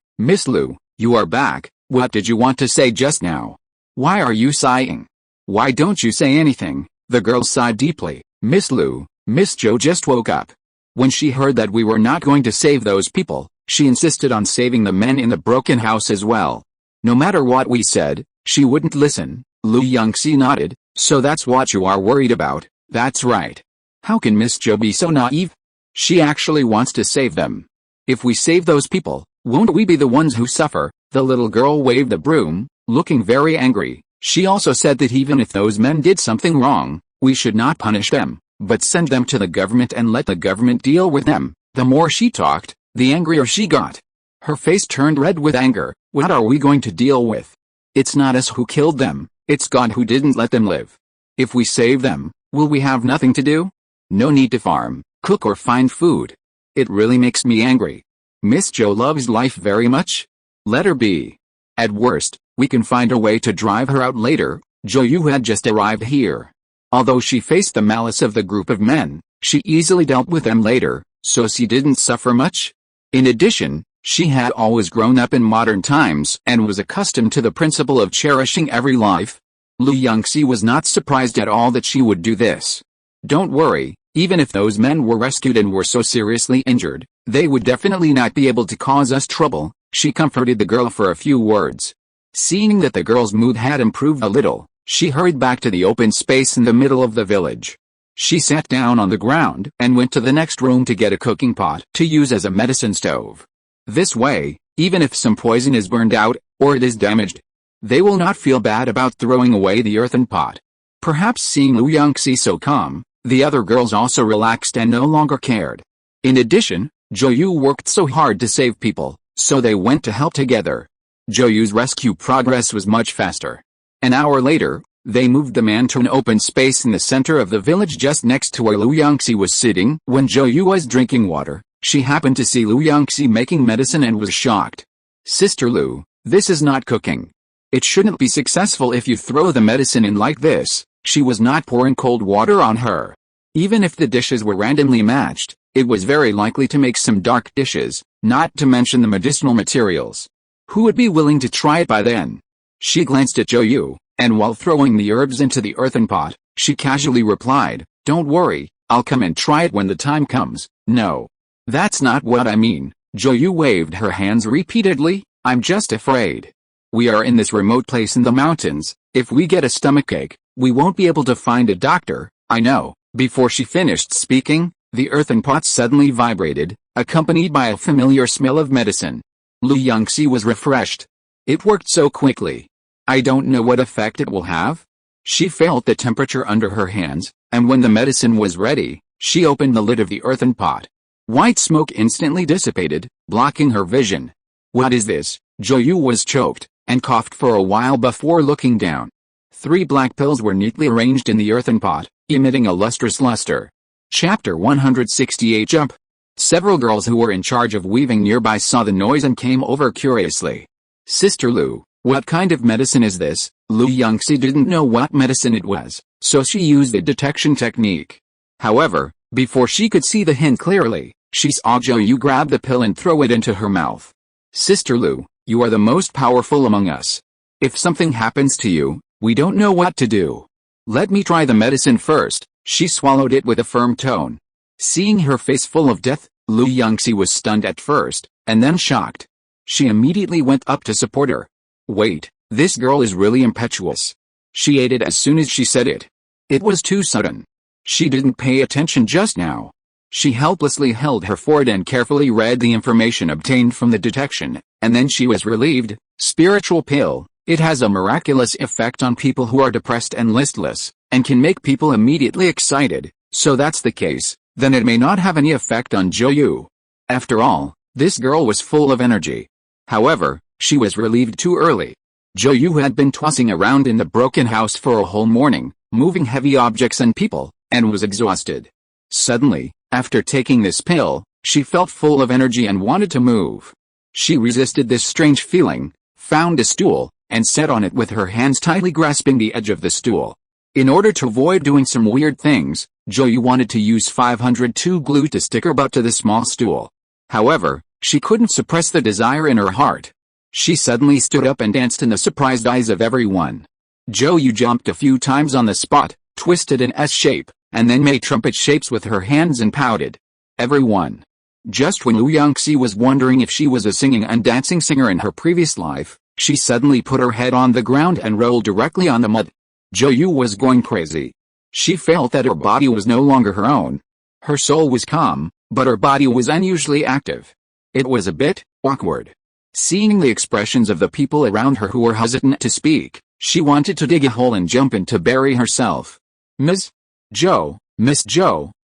you are back. What did you want to say just now? Why are you sighing? Why don't you say anything? The girl sighed deeply. Miss Lu, Miss Zhou just woke up. When she heard that we were not going to save those people, she insisted on saving the men in the broken house as well. No matter what we said, she wouldn't listen. Lu Yunxi nodded. So that's what you are worried about. That's right. How can Miss Zhou be so naive? She actually wants to save them. If we save those people, won't we be the ones who suffer? The little girl waved the broom, looking very angry. She also said that even if those men did something wrong, we should not punish them, but send them to the government and let the government deal with them. The more she talked, the angrier she got. Her face turned red with anger. What are we going to deal with? It's not us who killed them, it's God who didn't let them live. If we save them, will we have nothing to do? No need to farm, cook or find food. It really makes me angry. Miss Jo loves life very much? Let her be. At worst, we can find a way to drive her out later. Jo Yu had just arrived here. Although she faced the malice of the group of men, she easily dealt with them later, so she didn't suffer much. In addition, she had always grown up in modern times and was accustomed to the principle of cherishing every life. Yunxi was not surprised at all that she would do this. Don't worry, even if those men were rescued and were so seriously injured, they would definitely not be able to cause us trouble. She comforted the girl for a few words. Seeing that the girl's mood had improved a little, she hurried back to the open space in the middle of the village. She sat down on the ground and went to the next room to get a cooking pot to use as a medicine stove. This way, even if some poison is burned out, or it is damaged, they will not feel bad about throwing away the earthen pot. Perhaps seeing Yunxi so calm, the other girls also relaxed and no longer cared. In addition, Jo Yu worked so hard to save people, so they went to help together. Jo Yu's rescue progress was much faster. An hour later, they moved the man to an open space in the center of the village just next to where Yunxi was sitting. When Jo Yu was drinking water, she happened to see Yunxi making medicine and was shocked. Sister Lu, this is not cooking. It shouldn't be successful if you throw the medicine in like this. She was not pouring cold water on her. Even if the dishes were randomly matched, it was very likely to make some dark dishes, not to mention the medicinal materials. Who would be willing to try it by then? She glanced at Jo Yu, and while throwing the herbs into the earthen pot, she casually replied, "Don't worry, I'll come and try it when the time comes." "No. That's not what I mean." Jo Yu waved her hands repeatedly. "I'm just afraid. We are in this remote place in the mountains. If we get a stomachache, we won't be able to find a doctor." "I know." Before she finished speaking, the earthen pot suddenly vibrated, accompanied by a familiar smell of medicine. Yunxi was refreshed. It worked so quickly. I don't know what effect it will have. She felt the temperature under her hands, and when the medicine was ready, she opened the lid of the earthen pot. White smoke instantly dissipated, blocking her vision. "What is this?" Jo Yu was choked, and coughed for a while before looking down. 3 black pills were neatly arranged in the earthen pot, emitting a lustrous luster. Chapter 168 Jump. Several girls who were in charge of weaving nearby saw the noise and came over curiously. "Sister Lu, what kind of medicine is this?" Yunxi didn't know what medicine it was, so she used the detection technique. However, before she could see the hint clearly, she saw Jo Yu grab the pill and throw it into her mouth. "Sister Lu, you are the most powerful among us. If something happens to you, we don't know what to do. Let me try the medicine first." She swallowed it with a firm tone. Seeing her face full of death, Yunxi was stunned at first, and then shocked. She immediately went up to support her. "Wait, this girl is really impetuous." She ate it as soon as she said it. It was too sudden. She didn't pay attention just now. She helplessly held her forehead and carefully read the information obtained from the detection, and then she was relieved. Spiritual pill. It has a miraculous effect on people who are depressed and listless, and can make people immediately excited. So that's the case, then it may not have any effect on Jo Yu. After all, this girl was full of energy. However, she was relieved too early. Jo Yu had been tossing around in the broken house for a whole morning, moving heavy objects and people, and was exhausted. Suddenly, after taking this pill, she felt full of energy and wanted to move. She resisted this strange feeling, found a stool, and sat on it with her hands tightly grasping the edge of the stool. In order to avoid doing some weird things, Jo Yu wanted to use 502 glue to stick her butt to the small stool. However, she couldn't suppress the desire in her heart. She suddenly stood up and danced in the surprised eyes of everyone. Jo Yu jumped a few times on the spot, twisted an S shape, and then made trumpet shapes with her hands and pouted. Everyone. Just when Yunxi was wondering if she was a singing and dancing singer in her previous life, she suddenly put her head on the ground and rolled directly on the mud. Jo Yu was going crazy. She felt that her body was no longer her own. Her soul was calm, but her body was unusually active. It was a bit awkward. Seeing the expressions of the people around her who were hesitant to speak, she wanted to dig a hole and jump in to bury herself. Miss Jo,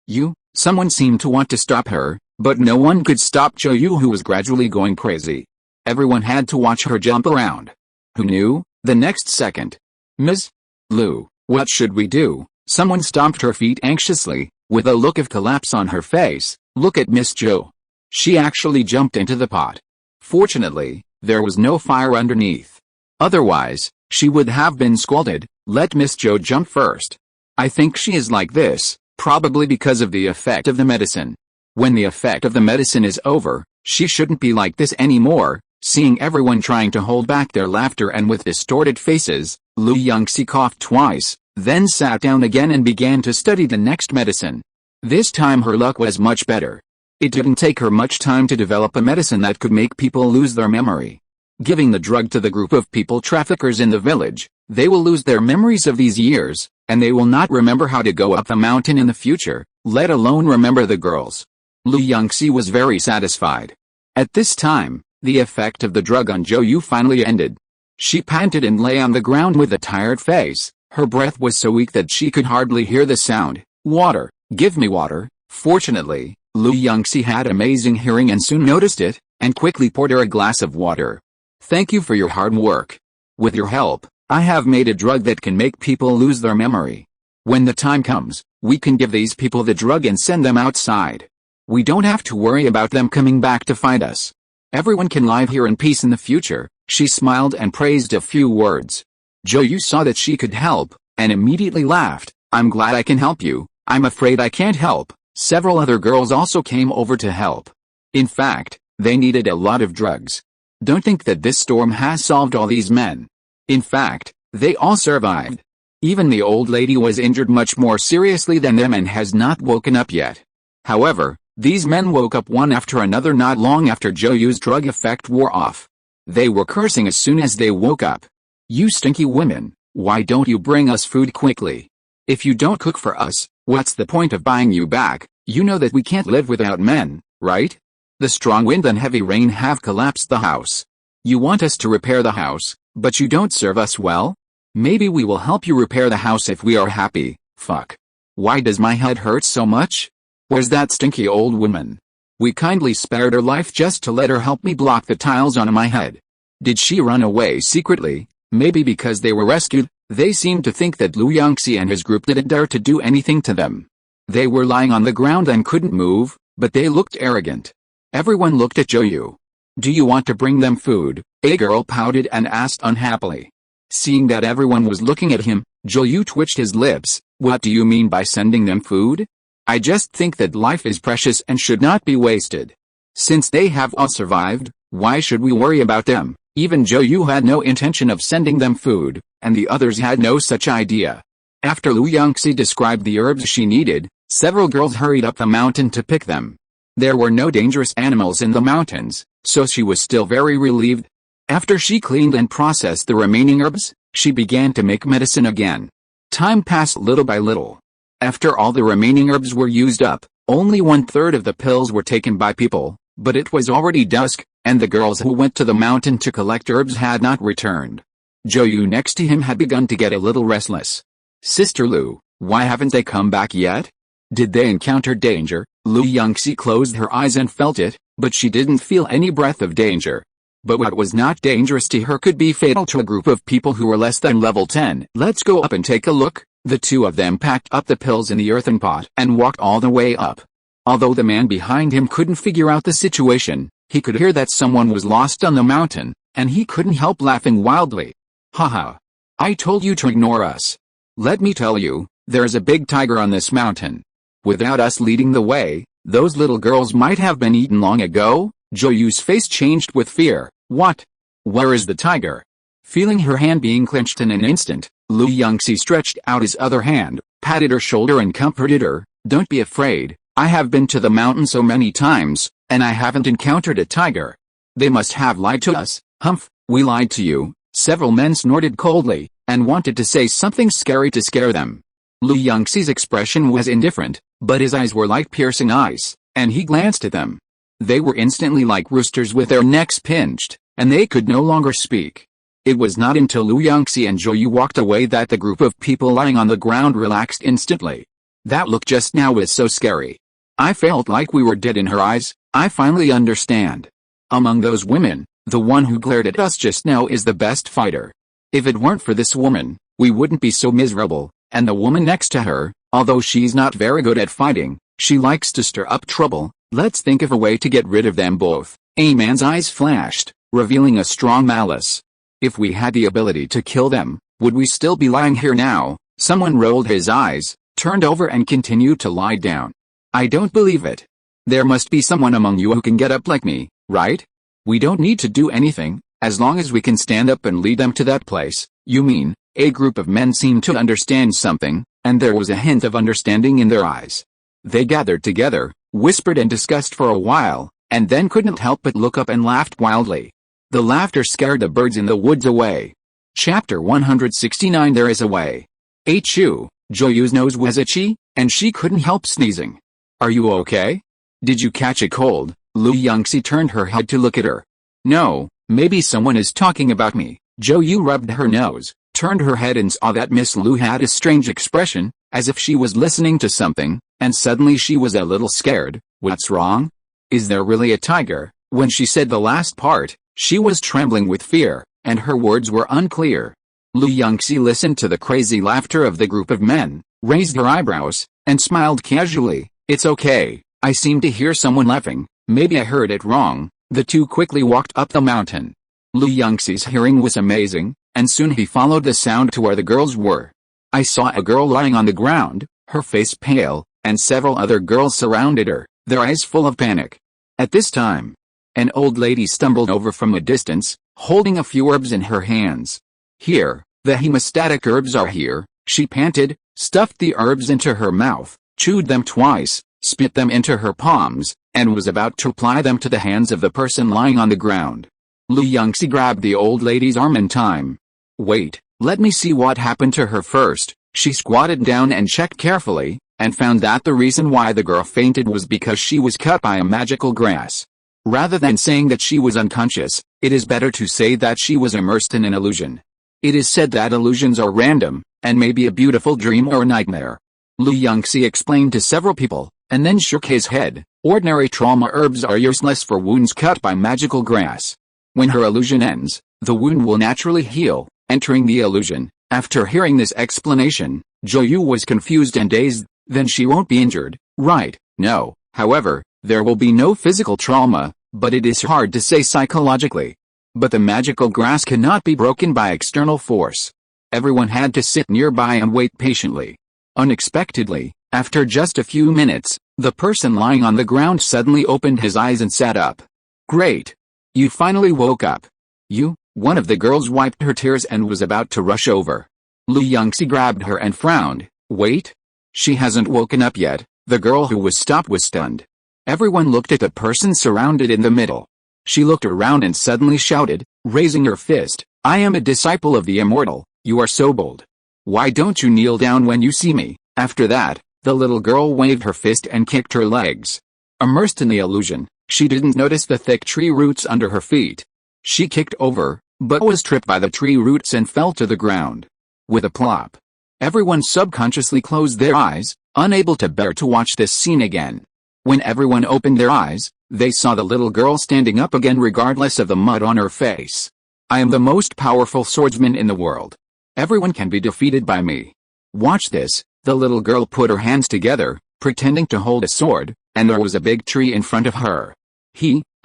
you, someone seemed to want to stop her, but no one could stop Jo Yu, who was gradually going crazy. Everyone had to watch her jump around. Who knew? The next second. "Ms. Lu, what should we do?" Someone stomped her feet anxiously, with a look of collapse on her face. Look at Miss Jo. She actually jumped into the pot. Fortunately, there was no fire underneath. Otherwise, she would have been scalded. Let Miss Jo jump first. I think she is like this, probably because of the effect of the medicine. When the effect of the medicine is over, she shouldn't be like this anymore. Seeing everyone trying to hold back their laughter and with distorted faces, Yunxi coughed twice, then sat down again and began to study the next medicine. This time her luck was much better. It didn't take her much time to develop a medicine that could make people lose their memory. Giving the drug to the group of people traffickers in the village, they will lose their memories of these years, and they will not remember how to go up the mountain in the future, let alone remember the girls. Yunxi was very satisfied. At this time, the effect of the drug on Zhou finally ended. She panted and lay on the ground with a tired face. Her breath was so weak that she could hardly hear the sound. Water, give me water. Fortunately, Yunxi had amazing hearing and soon noticed it, and quickly poured her a glass of water. Thank you for your hard work. With your help, I have made a drug that can make people lose their memory. When the time comes, we can give these people the drug and send them outside. We don't have to worry about them coming back to find us. Everyone can live here in peace in the future. She smiled and praised a few words. Zhou saw that she could help, and immediately laughed. I'm glad I can help you. I'm afraid I can't help. Several other girls also came over to help. In fact, they needed a lot of drugs. Don't think that this storm has solved all these men. In fact, they all survived. Even the old lady was injured much more seriously than them and has not woken up yet. However, these men woke up one after another not long after Zhou's drug effect wore off. They were cursing as soon as they woke up. You stinky women, why don't you bring us food quickly? If you don't cook for us, what's the point of buying you back? You know that we can't live without men, right? The strong wind and heavy rain have collapsed the house. You want us to repair the house, but you don't serve us well? Maybe we will help you repair the house if we are happy. Fuck. Why does my head hurt so much? Where's that stinky old woman? We kindly spared her life just to let her help me block the tiles on my head. Did she run away secretly? Maybe because they were rescued. They seemed to think that Yunxi and his group didn't dare to do anything to them. They were lying on the ground and couldn't move, but they looked arrogant. Everyone looked at Zhou. Do you want to bring them food? A girl pouted and asked unhappily. Seeing that everyone was looking at him, Zhou twitched his lips. What do you mean by sending them food? I just think that life is precious and should not be wasted. Since they have all survived, why should we worry about them? Even Zhou had no intention of sending them food, and the others had no such idea. After Yunxi described the herbs she needed, several girls hurried up the mountain to pick them. There were no dangerous animals in the mountains, so she was still very relieved. After she cleaned and processed the remaining herbs, she began to make medicine again. Time passed little by little. After all the remaining herbs were used up, only 1/3 of the pills were taken by people, but it was already dusk, and the girls who went to the mountain to collect herbs had not returned. Zhou next to him had begun to get a little restless. Sister Lu, why haven't they come back yet? Did they encounter danger? Yunxi closed her eyes and felt it, but she didn't feel any breath of danger. But what was not dangerous to her could be fatal to a group of people who were less than level 10. Let's go up and take a look. The two of them packed up the pills in the earthen pot and walked all the way up. Although the man behind him couldn't figure out the situation, he could hear that someone was lost on the mountain, and he couldn't help laughing wildly. Haha. I told you to ignore us. Let me tell you, there's a big tiger on this mountain. Without us leading the way, those little girls might have been eaten long ago. Zhou's face changed with fear. What? Where is the tiger? Feeling her hand being clenched in an instant, Yunxi stretched out his other hand, patted her shoulder and comforted her. Don't be afraid, I have been to the mountain so many times, and I haven't encountered a tiger. They must have lied to us. Humph, we lied to you. Several men snorted coldly, and wanted to say something scary to scare them. Yunxi's expression was indifferent, but his eyes were like piercing eyes, and he glanced at them. They were instantly like roosters with their necks pinched, and they could no longer speak. It was not until Yunxi and Zhou walked away that the group of people lying on the ground relaxed instantly. That look just now was so scary. I felt like we were dead in her eyes. I finally understand. Among those women, the one who glared at us just now is the best fighter. If it weren't for this woman, we wouldn't be so miserable. and the woman next to her, although she's not very good at fighting, she likes to stir up trouble. Let's think of a way to get rid of them both. A man's eyes flashed, revealing a strong malice. If we had the ability to kill them, would we still be lying here now? Someone rolled his eyes, turned over and continued to lie down. I don't believe it. There must be someone among you who can get up like me, right? We don't need to do anything, as long as we can stand up and lead them to that place. You mean? A group of men seemed to understand something, and there was a hint of understanding in their eyes. They gathered together, whispered and discussed for a while, and then couldn't help but look up and laughed wildly. The laughter scared the birds in the woods away. Chapter 169. There is a way. Achoo, Joyu's nose was itchy, and she couldn't help sneezing. Are you okay? Did you catch a cold? Yunxi turned her head to look at her. No, maybe someone is talking about me. Joyu rubbed her nose, turned her head and saw that Miss Lu had a strange expression, as if she was listening to something, and suddenly she was a little scared. What's wrong? Is there really a tiger? When she said the last part, she was trembling with fear, and her words were unclear. Yunxi listened to the crazy laughter of the group of men, raised her eyebrows, and smiled casually. It's okay, I seem to hear someone laughing, maybe I heard it wrong. The two quickly walked up the mountain. Yunxi's hearing was amazing, and soon he followed the sound to where the girls were. I saw a girl lying on the ground, her face pale, and several other girls surrounded her, their eyes full of panic. At this time, an old lady stumbled over from a distance, holding a few herbs in her hands. Here, the hemostatic herbs are here, she panted, stuffed the herbs into her mouth, chewed them twice, spit them into her palms, and was about to apply them to the hands of the person lying on the ground. Yunxi grabbed the old lady's arm in time. Wait, let me see what happened to her first. She squatted down and checked carefully, and found that the reason why the girl fainted was because she was cut by a magical grass. Rather than saying that she was unconscious, it is better to say that she was immersed in an illusion. It is said that illusions are random, and may be a beautiful dream or nightmare. Yunxi explained to several people, and then shook his head. Ordinary trauma herbs are useless for wounds cut by magical grass. When her illusion ends, the wound will naturally heal, entering the illusion. After hearing this explanation, Joyu was confused and dazed. Then she won't be injured, right? No. However, there will be no physical trauma, but it is hard to say psychologically. But the magical grass cannot be broken by external force. Everyone had to sit nearby and wait patiently. Unexpectedly, after just a few minutes, the person lying on the ground suddenly opened his eyes and sat up. Great! You finally woke up. You? One of the girls wiped her tears and was about to rush over. Yunxi grabbed her and frowned. Wait? She hasn't woken up yet. The girl who was stopped was stunned. Everyone looked at the person surrounded in the middle. She looked around and suddenly shouted, raising her fist, I am a disciple of the immortal. You are so bold. Why don't you kneel down when you see me? After that, the little girl waved her fist and kicked her legs. Immersed in the illusion, she didn't notice the thick tree roots under her feet. She kicked over, but was tripped by the tree roots and fell to the ground. With a plop. Everyone subconsciously closed their eyes, unable to bear to watch this scene again. When everyone opened their eyes, they saw the little girl standing up again regardless of the mud on her face. I am the most powerful swordsman in the world. Everyone can be defeated by me. Watch this. The little girl put her hands together, pretending to hold a sword, and there was a big tree in front of her.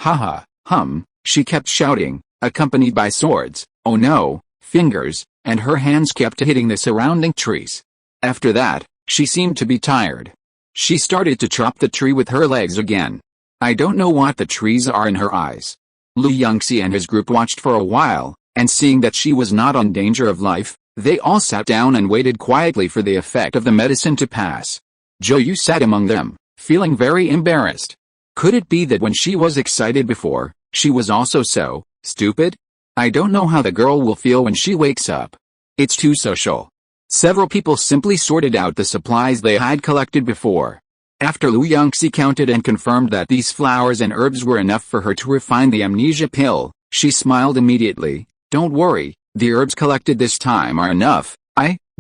Ha, she kept shouting, accompanied by swords, oh no, fingers, and her hands kept hitting the surrounding trees. After that, she seemed to be tired. She started to chop the tree with her legs again. I don't know what the trees are in her eyes. Yunxi and his group watched for a while, and seeing that she was not in danger of life, they all sat down and waited quietly for the effect of the medicine to pass. Joyu sat among them, feeling very embarrassed. Could it be that when she was excited before, she was also so stupid? I don't know how the girl will feel when she wakes up. It's too social. Several people simply sorted out the supplies they had collected before. After Yunxi counted and confirmed that these flowers and herbs were enough for her to refine the amnesia pill, she smiled immediately. Don't worry, the herbs collected this time are enough.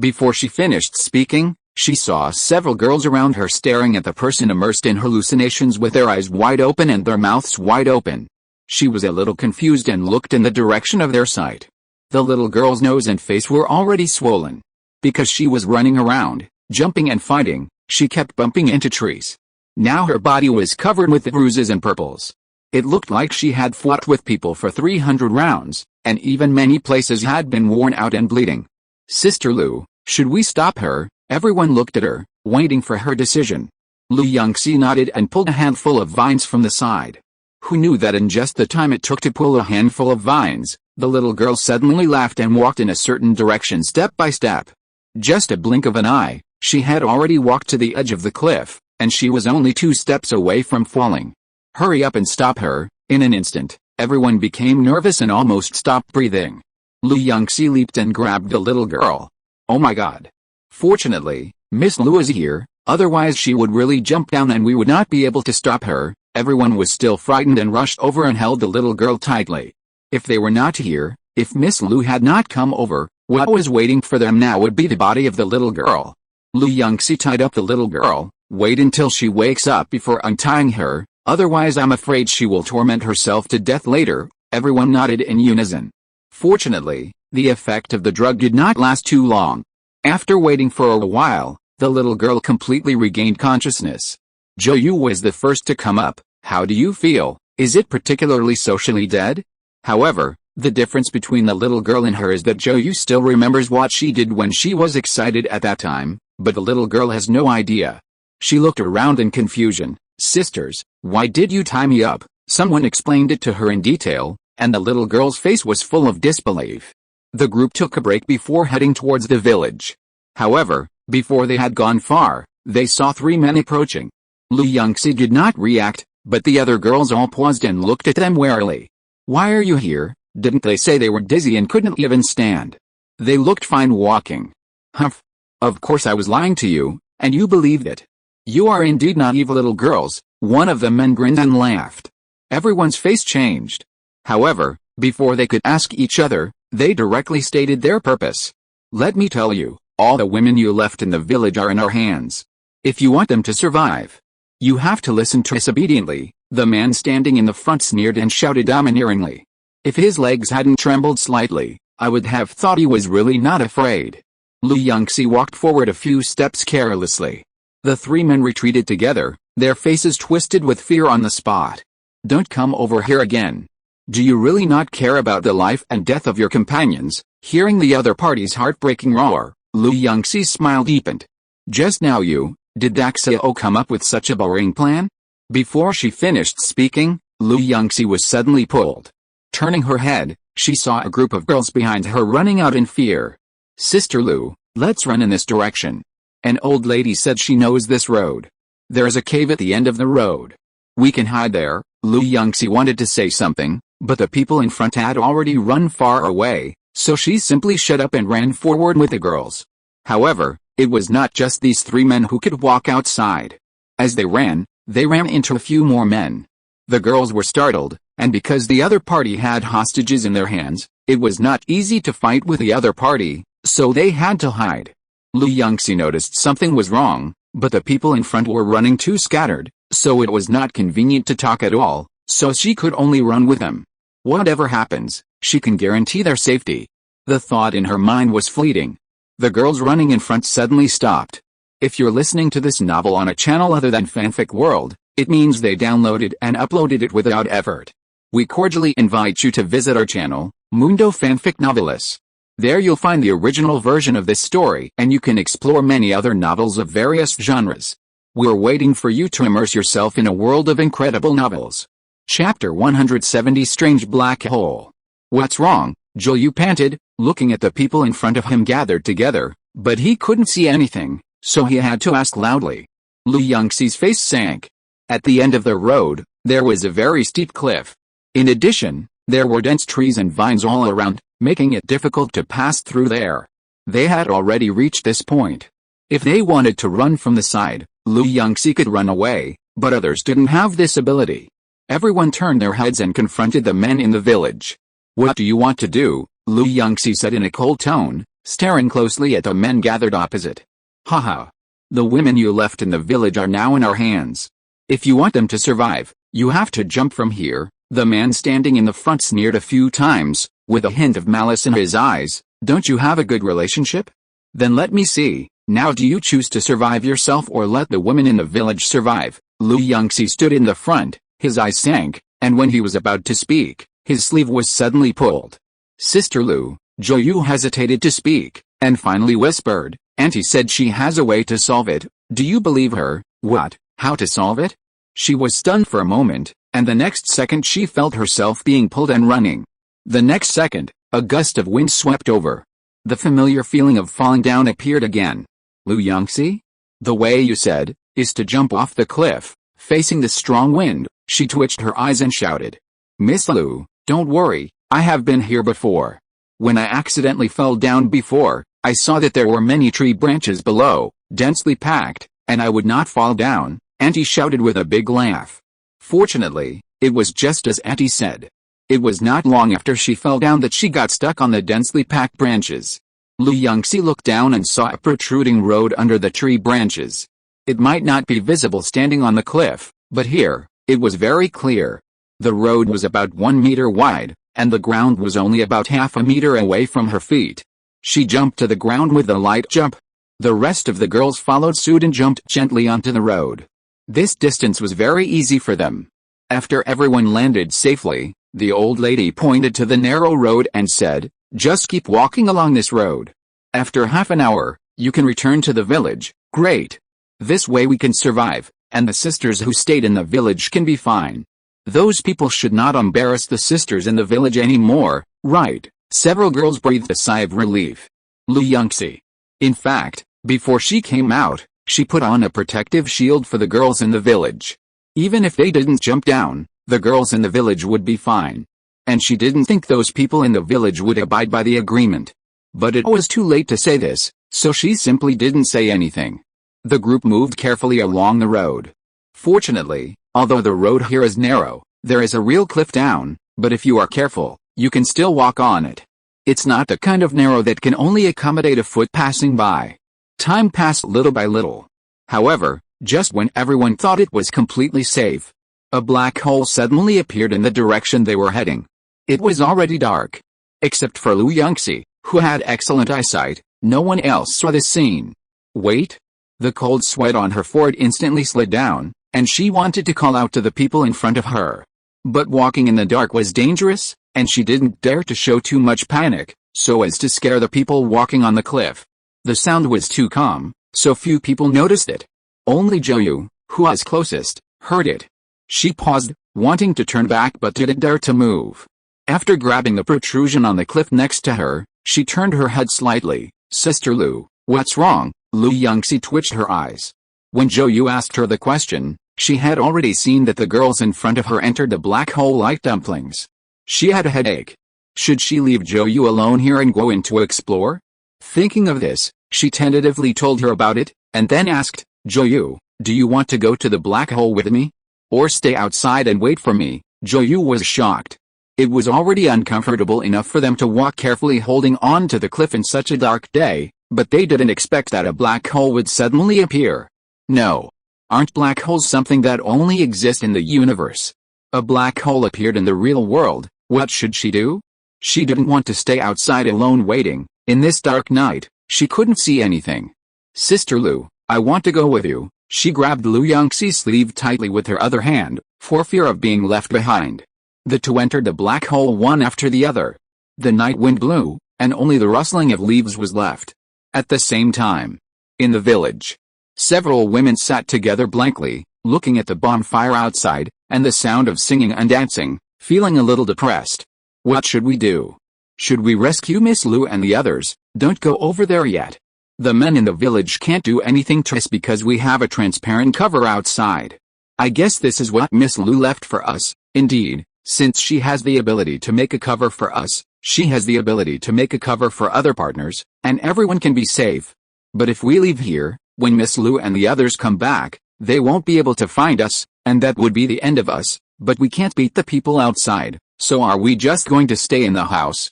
Before she finished speaking, she saw several girls around her staring at the person immersed in hallucinations with their eyes wide open and their mouths wide open. She was a little confused and looked in the direction of their sight. The little girl's nose and face were already swollen. Because she was running around, jumping and fighting, she kept bumping into trees. Now her body was covered with bruises and purples. It looked like she had fought with people for 300 rounds, and even many places had been worn out and bleeding. Sister Lu, should we stop her? Everyone looked at her, waiting for her decision. Lu Yunxi nodded and pulled a handful of vines from the side. Who knew that in just the time it took to pull a handful of vines, the little girl suddenly laughed and walked in a certain direction step by step. Just a blink of an eye, she had already walked to the edge of the cliff, and she was only 2 steps away from falling. Hurry up and stop her. In an instant, everyone became nervous and almost stopped breathing. Lu Yunxi leaped and grabbed the little girl. Oh my god. Fortunately, Miss Lu is here, otherwise she would really jump down and we would not be able to stop her. Everyone was still frightened and rushed over and held the little girl tightly. If they were not here, if Miss Lu had not come over, what was waiting for them now would be the body of the little girl. Lu Yunxi tied up the little girl. Wait until she wakes up before untying her, otherwise I'm afraid she will torment herself to death later. Everyone nodded in unison. Fortunately, the effect of the drug did not last too long. After waiting for a while, the little girl completely regained consciousness. Zhou Yu was the first to come up. How do you feel? Is it particularly socially dead? However, the difference between the little girl and her is that Zhou Yu still remembers what she did when she was excited at that time, but the little girl has no idea. She looked around in confusion. Sisters, why did you tie me up? Someone explained it to her in detail, and the little girl's face was full of disbelief. The group took a break before heading towards the village. However, before they had gone far, they saw 3 men approaching. Lu Yunxi did not react, but the other girls all paused and looked at them warily. Why are you here? Didn't they say they were dizzy and couldn't even stand? They looked fine walking. Humph. Of course I was lying to you, and you believed it. You are indeed naive little girls. One of the men grinned and laughed. Everyone's face changed. However, before they could ask each other, they directly stated their purpose. Let me tell you, all the women you left in the village are in our hands. If you want them to survive, you have to listen to us obediently. The man standing in the front sneered and shouted domineeringly. If his legs hadn't trembled slightly, I would have thought he was really not afraid. Lu Yunxi walked forward a few steps carelessly. The 3 men retreated together, their faces twisted with fear on the spot. Don't come over here again. Do you really not care about the life and death of your companions? Hearing the other party's heartbreaking roar, Lu Yunxi's smile deepened. Just now did Daxiao come up with such a boring plan? Before she finished speaking, Lu Yunxi was suddenly pulled. Turning her head, she saw a group of girls behind her running out in fear. Sister Lu, let's run in this direction. An old lady said she knows this road. There is a cave at the end of the road. We can hide there. Lu Yunxi wanted to say something, but the people in front had already run far away, so she simply shut up and ran forward with the girls. However, it was not just these 3 men who could walk outside. As they ran into a few more men. The girls were startled, and because the other party had hostages in their hands, it was not easy to fight with the other party, so they had to hide. Lu Yunxi noticed something was wrong, but the people in front were running too scattered, so it was not convenient to talk at all, so she could only run with them. Whatever happens, she can guarantee their safety. The thought in her mind was fleeting. The girls running in front suddenly stopped. If you're listening to this novel on a channel other than Fanfic World, it means they downloaded and uploaded it without effort. We cordially invite you to visit our channel, Mundo Fanfic Novelis. There you'll find the original version of this story and you can explore many other novels of various genres. We're waiting for you to immerse yourself in a world of incredible novels. Chapter 170 Strange Black Hole. What's wrong? Zhou Yu panted, looking at the people in front of him gathered together, but he couldn't see anything, so he had to ask loudly. Lu Yunxi's face sank. At the end of the road, there was a very steep cliff. In addition, there were dense trees and vines all around, making it difficult to pass through there. They had already reached this point. If they wanted to run from the side, Lu Yunxi could run away, but others didn't have this ability. Everyone turned their heads and confronted the men in the village. What do you want to do? Lu Yunxi said in a cold tone, staring closely at the men gathered opposite. Haha. The women you left in the village are now in our hands. If you want them to survive, you have to jump from here. The man standing in the front sneered a few times, with a hint of malice in his eyes. Don't you have a good relationship? Then let me see, now do you choose to survive yourself or let the women in the village survive? Lu Yunxi stood in the front, his eyes sank, and when he was about to speak, his sleeve was suddenly pulled. Sister Lu, Zhou hesitated to speak, and finally whispered, Auntie said she has a way to solve it. Do you believe her? What? How to solve it? She was stunned for a moment, and the next second she felt herself being pulled and running. The next second, a gust of wind swept over. The familiar feeling of falling down appeared again. Lu Yunxi? The way you said, is to jump off the cliff, facing the strong wind. She twitched her eyes and shouted. Miss Lu, don't worry, I have been here before. When I accidentally fell down before, I saw that there were many tree branches below, densely packed, and I would not fall down, Auntie shouted with a big laugh. Fortunately, it was just as Auntie said. It was not long after she fell down that she got stuck on the densely packed branches. Lu Yunxi looked down and saw a protruding road under the tree branches. It might not be visible standing on the cliff, but here, it was very clear. The road was about 1 meter wide, and the ground was only about half a meter away from her feet. She jumped to the ground with a light jump. The rest of the girls followed suit and jumped gently onto the road. This distance was very easy for them. After everyone landed safely, the old lady pointed to the narrow road and said, just keep walking along this road. After half an hour, you can return to the village. Great. This way we can survive, and the sisters who stayed in the village can be fine. Those people should not embarrass the sisters in the village anymore, right? Several girls breathed a sigh of relief. Lu Yunxi. In fact, before she came out, she put on a protective shield for the girls in the village. Even if they didn't jump down, the girls in the village would be fine. And she didn't think those people in the village would abide by the agreement. But it was too late to say this, so she simply didn't say anything. The group moved carefully along the road. Fortunately, although the road here is narrow, there is a real cliff down, but if you are careful, you can still walk on it. It's not the kind of narrow that can only accommodate a foot passing by. Time passed little by little. However, just when everyone thought it was completely safe, a black hole suddenly appeared in the direction they were heading. It was already dark. Except for Lu Yunxi, who had excellent eyesight, no one else saw this scene. Wait! The cold sweat on her forehead instantly slid down, and she wanted to call out to the people in front of her. But walking in the dark was dangerous, and she didn't dare to show too much panic, so as to scare the people walking on the cliff. The sound was too calm, so few people noticed it. Only Zhou, who was closest, heard it. She paused, wanting to turn back but didn't dare to move. After grabbing the protrusion on the cliff next to her, she turned her head slightly. Sister Lu, what's wrong? Lu Yunxi twitched her eyes. When Zhou asked her the question, she had already seen that the girls in front of her entered the black hole like dumplings. She had a headache. Should she leave Zhou alone here and go in to explore? Thinking of this, she tentatively told her about it, and then asked, Zhou, do you want to go to the black hole with me? Or stay outside and wait for me? Zhou was shocked. It was already uncomfortable enough for them to walk carefully holding on to the cliff in such a dark day, but they didn't expect that a black hole would suddenly appear. No. Aren't black holes something that only exist in the universe? A black hole appeared in the real world. What should she do? She didn't want to stay outside alone waiting. In this dark night, she couldn't see anything. Sister Lu, I want to go with you. She grabbed Lu Yunxi's sleeve tightly with her other hand, for fear of being left behind. The two entered the black hole one after the other. The night wind blew, and only the rustling of leaves was left. At the same time, in the village, several women sat together blankly, looking at the bonfire outside, and the sound of singing and dancing, feeling a little depressed. What should we do? Should we rescue Miss Lu and the others? Don't go over there yet. The men in the village can't do anything to us because we have a transparent cover outside. I guess this is what Miss Lu left for us. Indeed, since she has the ability to make a cover for us, she has the ability to make a cover for other partners, and everyone can be safe. But if we leave here, when Miss Lu and the others come back, they won't be able to find us, and that would be the end of us. But we can't beat the people outside, so are we just going to stay in the house?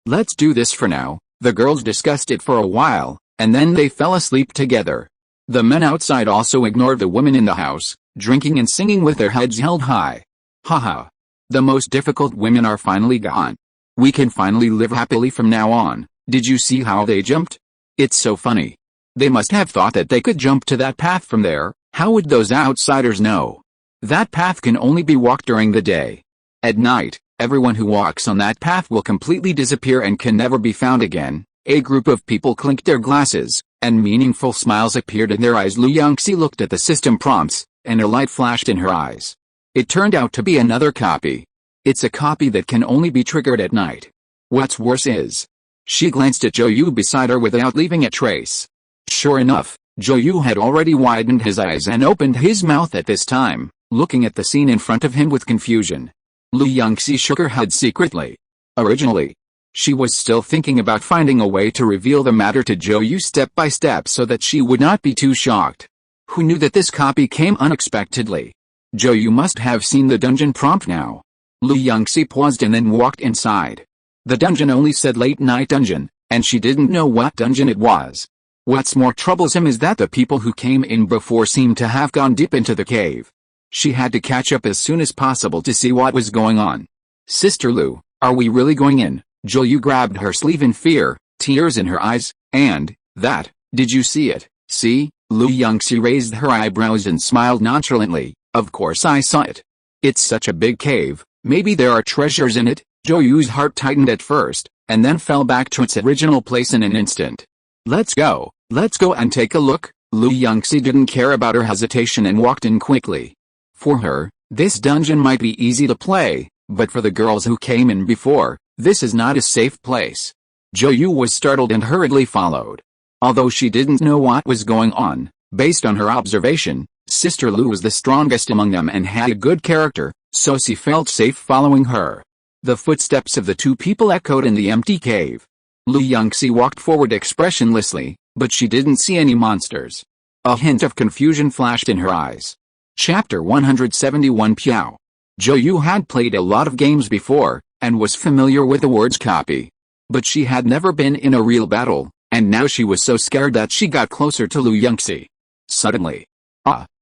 Let's do this for now. The girls discussed it for a while, and then they fell asleep together. The men outside also ignored the women in the house, drinking and singing with their heads held high. Haha. The most difficult women are finally gone. We can finally live happily from now on. Did you see how they jumped? It's so funny. They must have thought that they could jump to that path from there. How would those outsiders know? That path can only be walked during the day. At night, everyone who walks on that path will completely disappear and can never be found again. A group of people clinked their glasses, and meaningful smiles appeared in their eyes. Yunxi looked at the system prompts, and a light flashed in her eyes. It turned out to be another copy. It's a copy that can only be triggered at night. What's worse is, she glanced at Zhou Yu beside her without leaving a trace. Sure enough, Zhou Yu had already widened his eyes and opened his mouth at this time, looking at the scene in front of him with confusion. Yunxi shook her head secretly. Originally, she was still thinking about finding a way to reveal the matter to Zhou Yu step by step so that she would not be too shocked. Who knew that this copy came unexpectedly? Zhou Yu must have seen the dungeon prompt now. Yunxi paused and then walked inside. The dungeon only said late night dungeon, and she didn't know what dungeon it was. What's more troublesome is that the people who came in before seemed to have gone deep into the cave. She had to catch up as soon as possible to see what was going on. Sister Lu, are we really going in? Zhou Yu grabbed her sleeve in fear, tears in her eyes, and, did you see it? See? Yunxi raised her eyebrows and smiled nonchalantly. Of course I saw it. It's such a big cave, maybe there are treasures in it. Zhou Yu's heart tightened at first, and then fell back to its original place in an instant. Let's go and take a look. Yunxi didn't care about her hesitation and walked in quickly. For her, this dungeon might be easy to play, but for the girls who came in before, this is not a safe place. Zhou Yu was startled and hurriedly followed. Although she didn't know what was going on, based on her observation, Sister Lu was the strongest among them and had a good character, so she felt safe following her. The footsteps of the two people echoed in the empty cave. Yunxi walked forward expressionlessly, but she didn't see any monsters. A hint of confusion flashed in her eyes. Chapter 171 Piao. Zhou Yu had played a lot of games before, and was familiar with the words copy. But she had never been in a real battle, and now she was so scared that she got closer to Yunxi. Suddenly,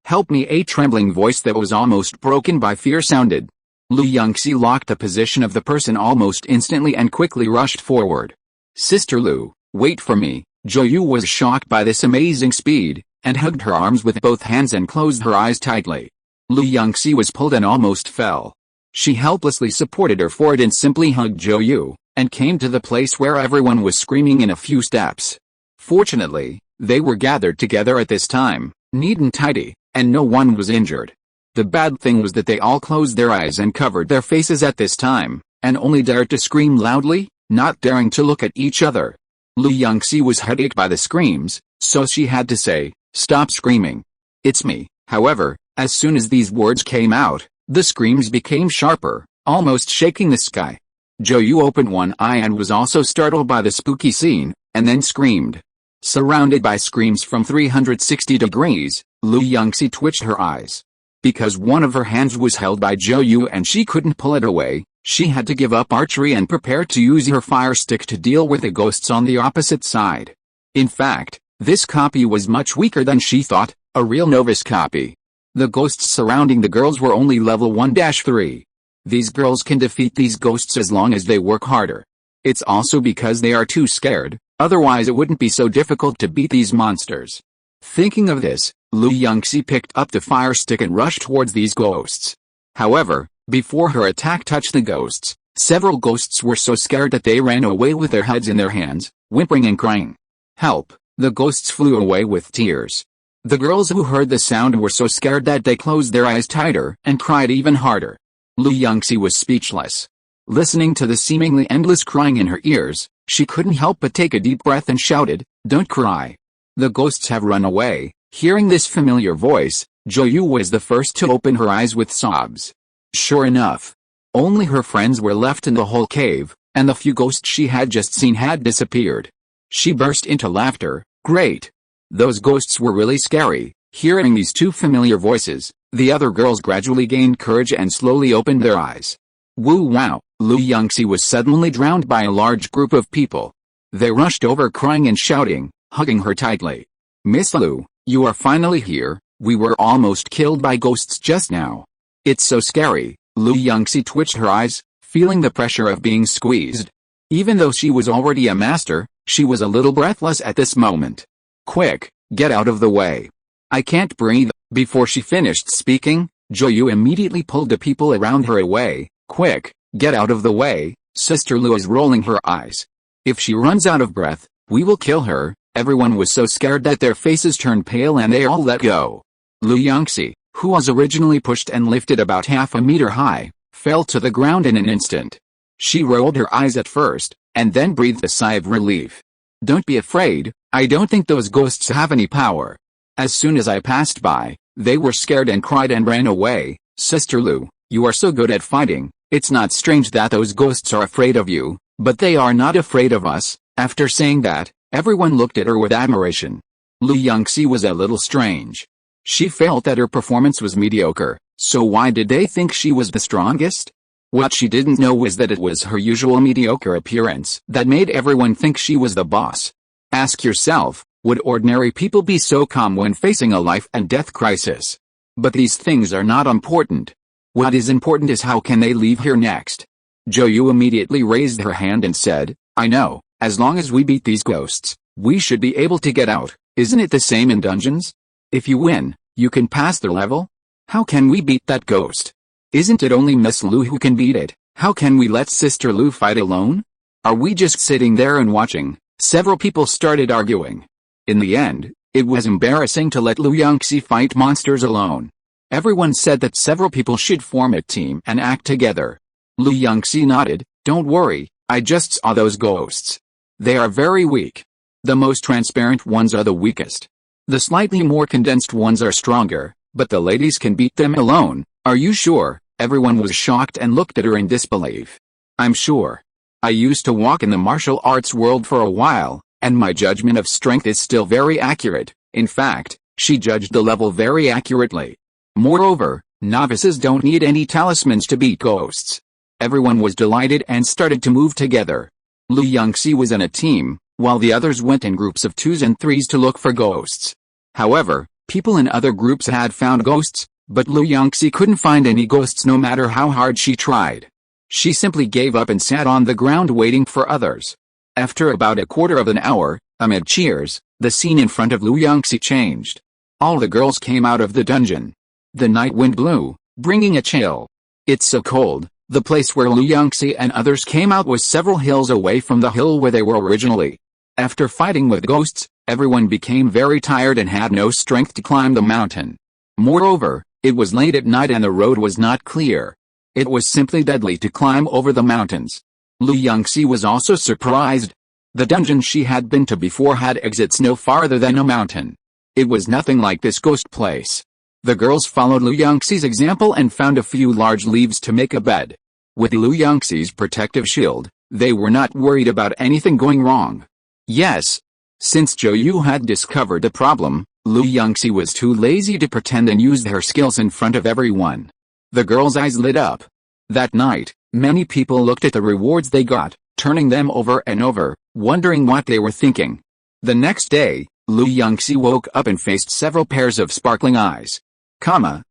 help me! A trembling voice that was almost broken by fear sounded. Yunxi locked the position of the person almost instantly and quickly rushed forward. Sister Lu, wait for me. Zhou Yu was shocked by this amazing speed, and hugged her arms with both hands and closed her eyes tightly. Yunxi was pulled and almost fell. She helplessly supported her forward and simply hugged Zhou Yu, and came to the place where everyone was screaming in a few steps. Fortunately, they were gathered together at this time, neat and tidy, and no one was injured. The bad thing was that they all closed their eyes and covered their faces at this time, and only dared to scream loudly, not daring to look at each other. Yunxi was headache by the screams, so she had to say, "Stop screaming. It's me." However, as soon as these words came out, the screams became sharper, almost shaking the sky. Zhou Yu opened one eye and was also startled by the spooky scene, and then screamed. Surrounded by screams from 360 degrees, Yunxi twitched her eyes. Because one of her hands was held by Zhou Yu and she couldn't pull it away, she had to give up archery and prepare to use her fire stick to deal with the ghosts on the opposite side. In fact, this copy was much weaker than she thought, a real novice copy. The ghosts surrounding the girls were only level 1-3. These girls can defeat these ghosts as long as they work harder. It's also because they are too scared, otherwise it wouldn't be so difficult to beat these monsters. Thinking of this, Yunxi picked up the fire stick and rushed towards these ghosts. However, before her attack touched the ghosts, several ghosts were so scared that they ran away with their heads in their hands, whimpering and crying. "Help!" The ghosts flew away with tears. The girls who heard the sound were so scared that they closed their eyes tighter and cried even harder. Yunxi was speechless. Listening to the seemingly endless crying in her ears, she couldn't help but take a deep breath and shouted, "Don't cry. The ghosts have run away." Hearing this familiar voice, Zhou Yu was the first to open her eyes with sobs. Sure enough, only her friends were left in the whole cave, and the few ghosts she had just seen had disappeared. She burst into laughter. Great! Those ghosts were really scary. Hearing these two familiar voices, the other girls gradually gained courage and slowly opened their eyes. Woo wow! Yunxi was suddenly drowned by a large group of people. They rushed over crying and shouting, hugging her tightly. "Miss Lu, you are finally here. We were almost killed by ghosts just now. It's so scary." Yunxi twitched her eyes, feeling the pressure of being squeezed. Even though she was already a master, She was a little breathless at this moment. Quick, get out of the way. I can't breathe. Before she finished speaking, Joyu immediately pulled the people around her away. Quick, get out of the way, Sister Lu is rolling her eyes. If she runs out of breath, we will kill her. Everyone was so scared that their faces turned pale and they all let go. Lu Yunxi, who was originally pushed and lifted about half a meter high, fell to the ground in an instant. She rolled her eyes at first, and then breathed a sigh of relief. Don't be afraid, I don't think those ghosts have any power. As soon as I passed by, they were scared and cried and ran away. Sister Lu, you are so good at fighting, it's not strange that those ghosts are afraid of you, but they are not afraid of us. After saying that, everyone looked at her with admiration. Lu Yunxi was a little strange. She felt that her performance was mediocre, so why did they think she was the strongest? What she didn't know was that it was her usual mediocre appearance that made everyone think she was the boss. Ask yourself, would ordinary people be so calm when facing a life and death crisis? But these things are not important. What is important is how can they leave here next? Joyu immediately raised her hand and said, I know, as long as we beat these ghosts, we should be able to get out. Isn't it the same in dungeons? If you win, you can pass the level? How can we beat that ghost? Isn't it only Miss Lu who can beat it? How can we let Sister Lu fight alone? Are we just sitting there and watching? Several people started arguing. In the end, it was embarrassing to let Lu Yunxi fight monsters alone. Everyone said that several people should form a team and act together. Lu Yunxi nodded, don't worry, I just saw those ghosts. They are very weak. The most transparent ones are the weakest. The slightly more condensed ones are stronger, but the ladies can beat them alone. Are you sure? Everyone was shocked and looked at her in disbelief. I'm sure. I used to walk in the martial arts world for a while, and my judgment of strength is still very accurate. In fact, she judged the level very accurately. Moreover, novices don't need any talismans to beat ghosts. Everyone was delighted and started to move together. Lu Yunxi was in a team, while the others went in groups of 2s and 3s to look for ghosts. However, people in other groups had found ghosts, but Lu Yunxi couldn't find any ghosts no matter how hard she tried. She simply gave up and sat on the ground waiting for others. After about a quarter of an hour, amid cheers, the scene in front of Lu Yunxi changed. All the girls came out of the dungeon. The night wind blew, bringing a chill. It's so cold. The place where Lu Yunxi and others came out was several hills away from the hill where they were originally. After fighting with ghosts, everyone became very tired and had no strength to climb the mountain. Moreover, it was late at night and the road was not clear. It was simply deadly to climb over the mountains. Lu Yunxi was also surprised. The dungeon she had been to before had exits no farther than a mountain. It was nothing like this ghost place. The girls followed Lu Yunxi's example and found a few large leaves to make a bed. With Lu Yunxi's protective shield, they were not worried about anything going wrong. Yes. Since Joyu had discovered the problem, Lu Yunxi was too lazy to pretend and used her skills in front of everyone. The girls' eyes lit up. That night, many people looked at the rewards they got, turning them over and over, wondering what they were thinking. The next day, Lu Yunxi woke up and faced several pairs of sparkling eyes.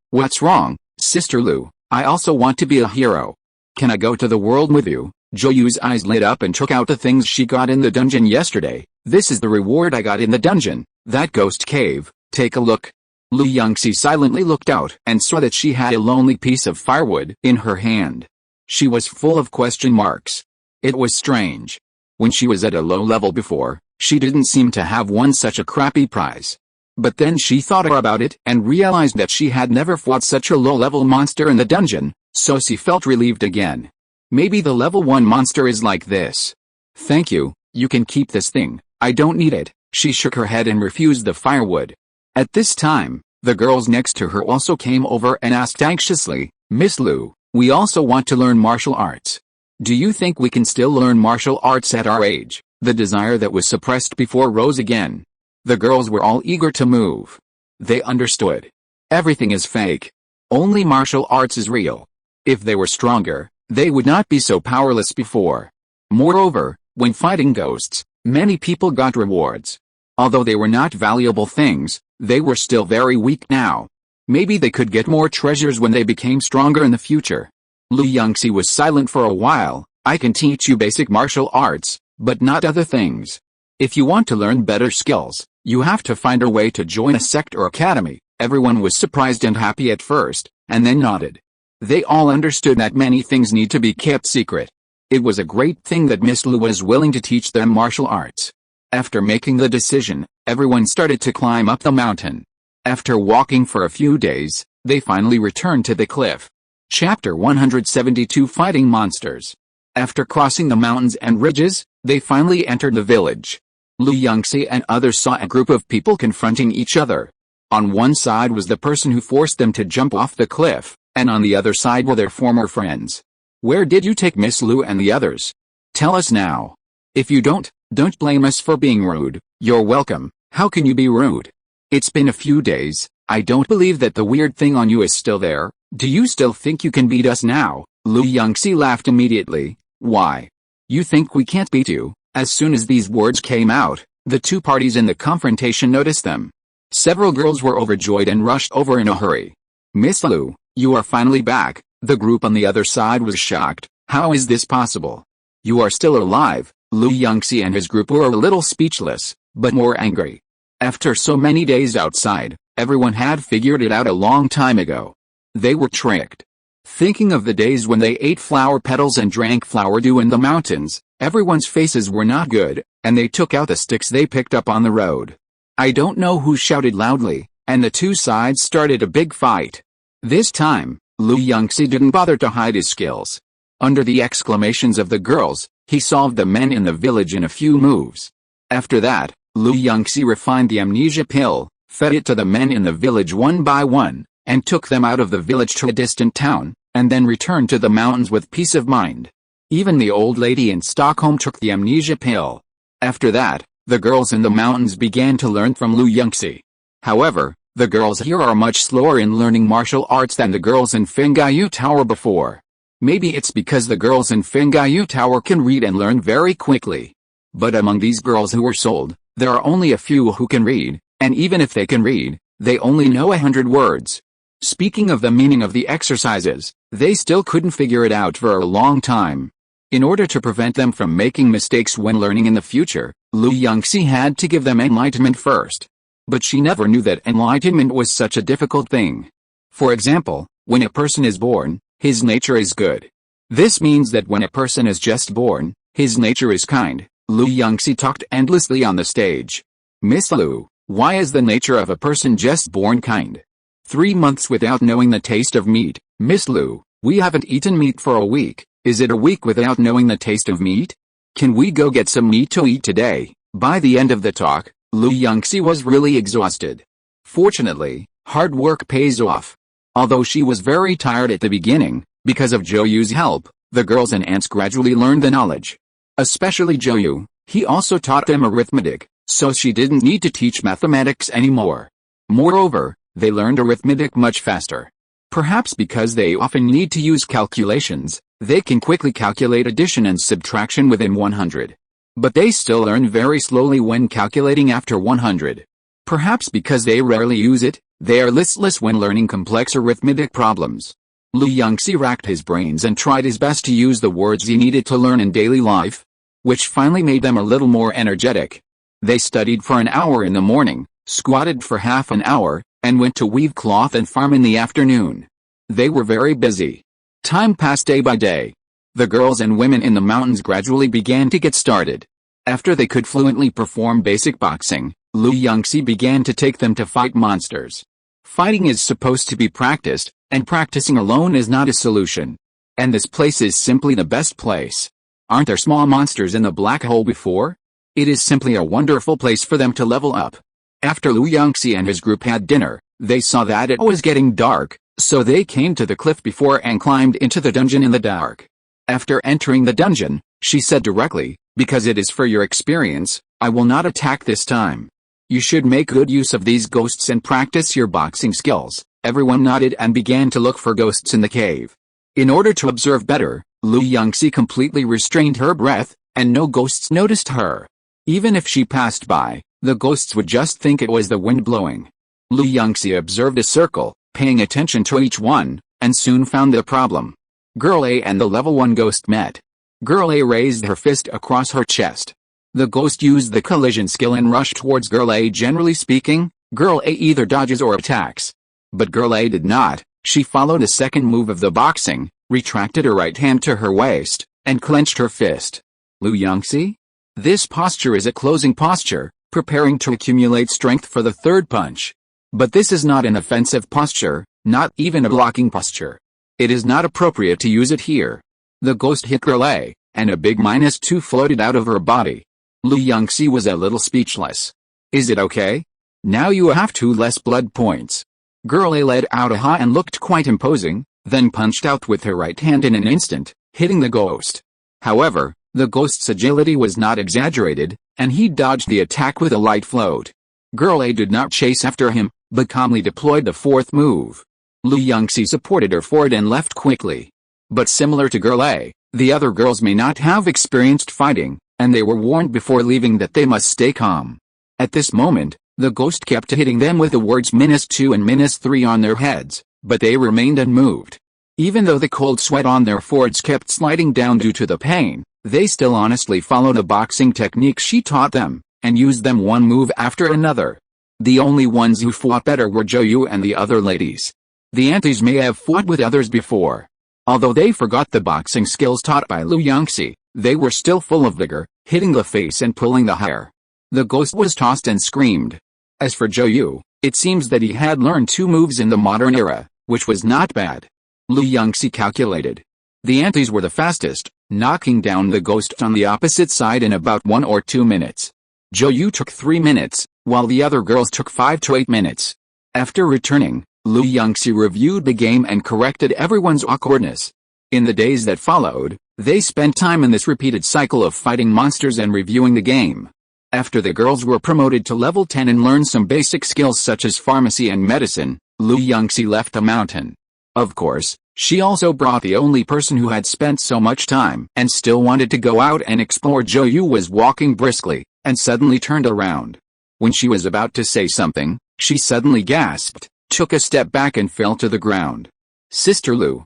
What's wrong, Sister Lu? I also want to be a hero. Can I go to the world with you? Joyu's eyes lit up and took out the things she got in the dungeon yesterday. This is the reward I got in the dungeon, that ghost cave. Take a look. Lu Yunxi silently looked out and saw that she had a lonely piece of firewood in her hand. She was full of question marks. It was strange. When she was at a low level before, she didn't seem to have won such a crappy prize. But then she thought about it and realized that she had never fought such a low-level monster in the dungeon, so she felt relieved again. Maybe the level 1 monster is like this. Thank you, you can keep this thing, I don't need it. She shook her head and refused the firewood. At this time, the girls next to her also came over and asked anxiously, Miss Lu, we also want to learn martial arts. Do you think we can still learn martial arts at our age? The desire that was suppressed before rose again. The girls were all eager to move. They understood. Everything is fake. Only martial arts is real. If they were stronger, they would not be so powerless before. Moreover, when fighting ghosts, many people got rewards. Although they were not valuable things, they were still very weak now. Maybe they could get more treasures when they became stronger in the future. Lu Yunxi was silent for a while. I can teach you basic martial arts, but not other things. If you want to learn better skills, you have to find a way to join a sect or academy. Everyone was surprised and happy at first, and then nodded. They all understood that many things need to be kept secret. It was a great thing that Miss Lu was willing to teach them martial arts. After making the decision, everyone started to climb up the mountain. After walking for a few days, they finally returned to the cliff. Chapter 172 Fighting Monsters. After crossing the mountains and ridges, they finally entered the village. Yunxi and others saw a group of people confronting each other. On one side was the person who forced them to jump off the cliff, and on the other side were their former friends. Where did you take Miss Lu and the others? Tell us now. If you don't blame us for being rude. You're welcome. How can you be rude? It's been a few days. I don't believe that the weird thing on you is still there. Do you still think you can beat us now? Yunxi laughed immediately. Why? You think we can't beat you? As soon as these words came out, the two parties in the confrontation noticed them. Several girls were overjoyed and rushed over in a hurry. Miss Lu, you are finally back. The group on the other side was shocked. How is this possible? You are still alive. Yunxi and his group were a little speechless, but more angry. After so many days outside, everyone had figured it out a long time ago. They were tricked. Thinking of the days when they ate flower petals and drank flower dew in the mountains, everyone's faces were not good, and they took out the sticks they picked up on the road. I don't know who shouted loudly, and the two sides started a big fight. This time, Yunxi didn't bother to hide his skills. Under the exclamations of the girls, he solved the men in the village in a few moves. After that, Yunxi refined the amnesia pill, fed it to the men in the village one by one, and took them out of the village to a distant town, and then returned to the mountains with peace of mind. Even the old lady in Stockholm took the amnesia pill. After that, the girls in the mountains began to learn from Yunxi. However, the girls here are much slower in learning martial arts than the girls in Fengyu Tower before. Maybe it's because the girls in Fengyu Tower can read and learn very quickly. But among these girls who were sold, there are only a few who can read, and even if they can read, they only know 100 words. Speaking of the meaning of the exercises, they still couldn't figure it out for a long time. In order to prevent them from making mistakes when learning in the future, Yunxi had to give them enlightenment first. But she never knew that enlightenment was such a difficult thing. For example, when a person is born, his nature is good. This means that when a person is just born, his nature is kind. Yunxi talked endlessly on the stage. Miss Lu, why is the nature of a person just born kind? 3 months without knowing the taste of meat. Miss Lu, we haven't eaten meat for a week. Is it a week without knowing the taste of meat? Can we go get some meat to eat today? By the end of the talk, Yunxi was really exhausted. Fortunately, hard work pays off. Although she was very tired at the beginning, because of Joyu's help, the girls and ants gradually learned the knowledge. Especially Joyu, he also taught them arithmetic, so she didn't need to teach mathematics anymore. Moreover, they learned arithmetic much faster. Perhaps because they often need to use calculations, they can quickly calculate addition and subtraction within 100. But they still learn very slowly when calculating after 100. Perhaps because they rarely use it, they are listless when learning complex arithmetic problems. Yunxi racked his brains and tried his best to use the words he needed to learn in daily life, which finally made them a little more energetic. They studied for an hour in the morning, squatted for half an hour, and went to weave cloth and farm in the afternoon. They were very busy. Time passed day by day. The girls and women in the mountains gradually began to get started. After they could fluently perform basic boxing, Yunxi began to take them to fight monsters. Fighting is supposed to be practiced, and practicing alone is not a solution. And this place is simply the best place. Aren't there small monsters in the black hole before? It is simply a wonderful place for them to level up. After Yunxi and his group had dinner, they saw that it was getting dark, so they came to the cliff before and climbed into the dungeon in the dark. After entering the dungeon, she said directly, "Because it is for your experience, I will not attack this time. You should make good use of these ghosts and practice your boxing skills." Everyone nodded and began to look for ghosts in the cave. In order to observe better, Yunxi completely restrained her breath, and no ghosts noticed her. Even if she passed by, the ghosts would just think it was the wind blowing. Yunxi observed a circle, paying attention to each one, and soon found the problem. Girl A and the level 1 ghost met. Girl A raised her fist across her chest. The ghost used the collision skill and rushed towards Girl A. Generally speaking, Girl A either dodges or attacks. But Girl A did not. She followed a second move of the boxing, retracted her right hand to her waist, and clenched her fist. Yunxi? This posture is a closing posture, preparing to accumulate strength for the third punch. But this is not an offensive posture, not even a blocking posture. It is not appropriate to use it here. The ghost hit Girl A, and a big -2 floated out of her body. Yunxi was a little speechless. Is it okay? Now you have 2 less blood points. Girl A let out a ha and looked quite imposing, then punched out with her right hand in an instant, hitting the ghost. However, the ghost's agility was not exaggerated, and he dodged the attack with a light float. Girl A did not chase after him, but calmly deployed the fourth move. Yunxi supported her forward and left quickly. But similar to Girl A, the other girls may not have experienced fighting, and they were warned before leaving that they must stay calm. At this moment, the ghost kept hitting them with the words -2 and -3 on their heads, but they remained unmoved. Even though the cold sweat on their foreheads kept sliding down due to the pain, they still honestly followed the boxing techniques she taught them, and used them one move after another. The only ones who fought better were Joyu and the other ladies. The aunties may have fought with others before. Although they forgot the boxing skills taught by Yunxi, they were still full of vigor, hitting the face and pulling the hair. The ghost was tossed and screamed. As for Joyu, it seems that he had learned 2 moves in the modern era, which was not bad. Yunxi calculated. The aunties were the fastest, knocking down the ghost on the opposite side in about 1 or 2 minutes. Joyu took 3 minutes, while the other girls took 5 to 8 minutes. After returning, Yunxi reviewed the game and corrected everyone's awkwardness. In the days that followed, they spent time in this repeated cycle of fighting monsters and reviewing the game. After the girls were promoted to level 10 and learned some basic skills such as pharmacy and medicine, Yunxi left the mountain. Of course, she also brought the only person who had spent so much time and still wanted to go out and explore. Joyu was walking briskly, and suddenly turned around. When she was about to say something, she suddenly gasped, took a step back and fell to the ground. Sister Lu,